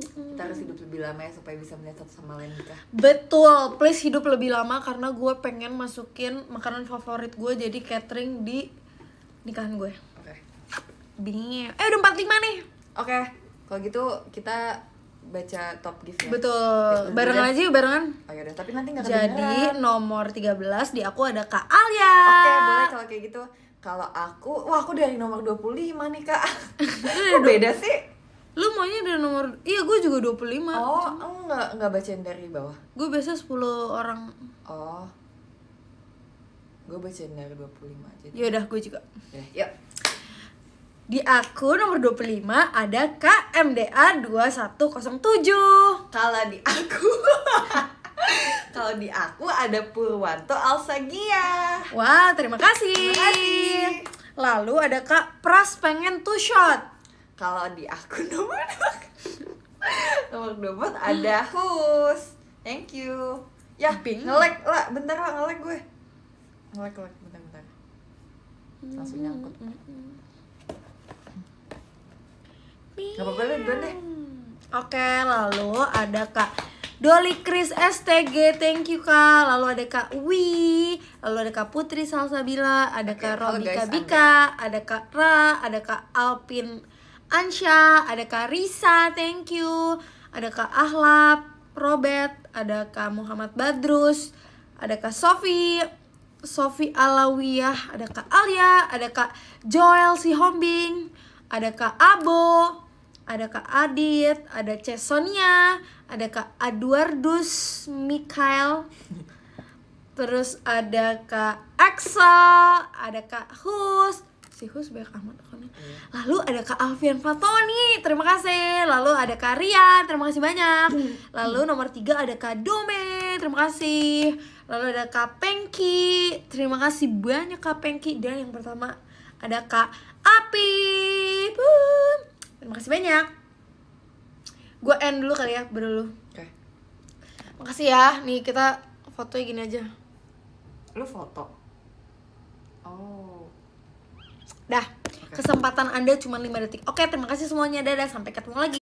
Kita harus hidup lebih lama ya supaya bisa melihat satu sama lain nikah. Betul, please hidup lebih lama karena gue pengen masukin makanan favorit gue jadi catering di nikahan gue. Oke. Bingungnya. Udah 45 nih. Oke, kalau gitu kita baca top gift ya. Betul. Barengan aja yuk, barengan. Oh ya udah, tapi nanti nggak Jadi kedengeran. nomor 13 di aku ada Kak Alia. Oke, boleh kalau kayak gitu. Kalau aku dari nomor 25 nih, Kak. Kok beda sih? Lu maunya dari nomor... Iya, gue juga 25. Oh, enggak bacain dari bawah. Gue biasa 10 orang. Oh. Gue bacain dari 25 aja. Yaudah, gue juga. Yuk. Di aku nomor 25 ada Kak MDA 2107. Kalau di aku Kalau di aku ada Purwanto Alsagia. Wah, terima kasih. Terima kasih. Lalu ada Kak Pras pengen 2 shot. Kalau di aku nomor 24 ada Hus. Thank you. Ya, nge-lag lah, bentar lah nge-lag gue. Nge-lag, bentar. Langsung nyangkut. Gak apa-apa lah, duluan deh. Oke, lalu ada Kak Dolly Chris STG, thank you Kak. Lalu ada Kak Wi, lalu ada Kak Putri Salsabila, ada Kak halo Robika guys, Bika, ada Kak Ra, ada Kak Alpin Ansya, ada Kak Risa, thank you. Ada Kak Ahlap, Robert, ada Kak Muhammad Badrus, ada Kak Sofi Alawiyah, ada Kak Alia, ada Kak Joel Sihombing, ada Kak Abo, ada Kak Adit, ada Cesonia, ada Kak Eduardus Mikael, terus ada Kak Axel, ada Kak Hus, si Hus banyak amat akunnya. Lalu ada Kak Alfian Fatoni, terima kasih. Lalu ada Kak Rian, terima kasih banyak. Lalu nomor 3 ada Kak Dome, terima kasih. Lalu ada Kak Pengki, terima kasih banyak Kak Pengki. Dan yang pertama ada Kak Api, boom. Terima kasih banyak. Gue end dulu kali ya, berdulu. Oke. Makasih ya. Nih kita fotonya gini aja. Lu foto. Oh. Dah. Kesempatan Anda cuma 5 detik. Oke, terima kasih semuanya. Dadah, sampai ketemu lagi.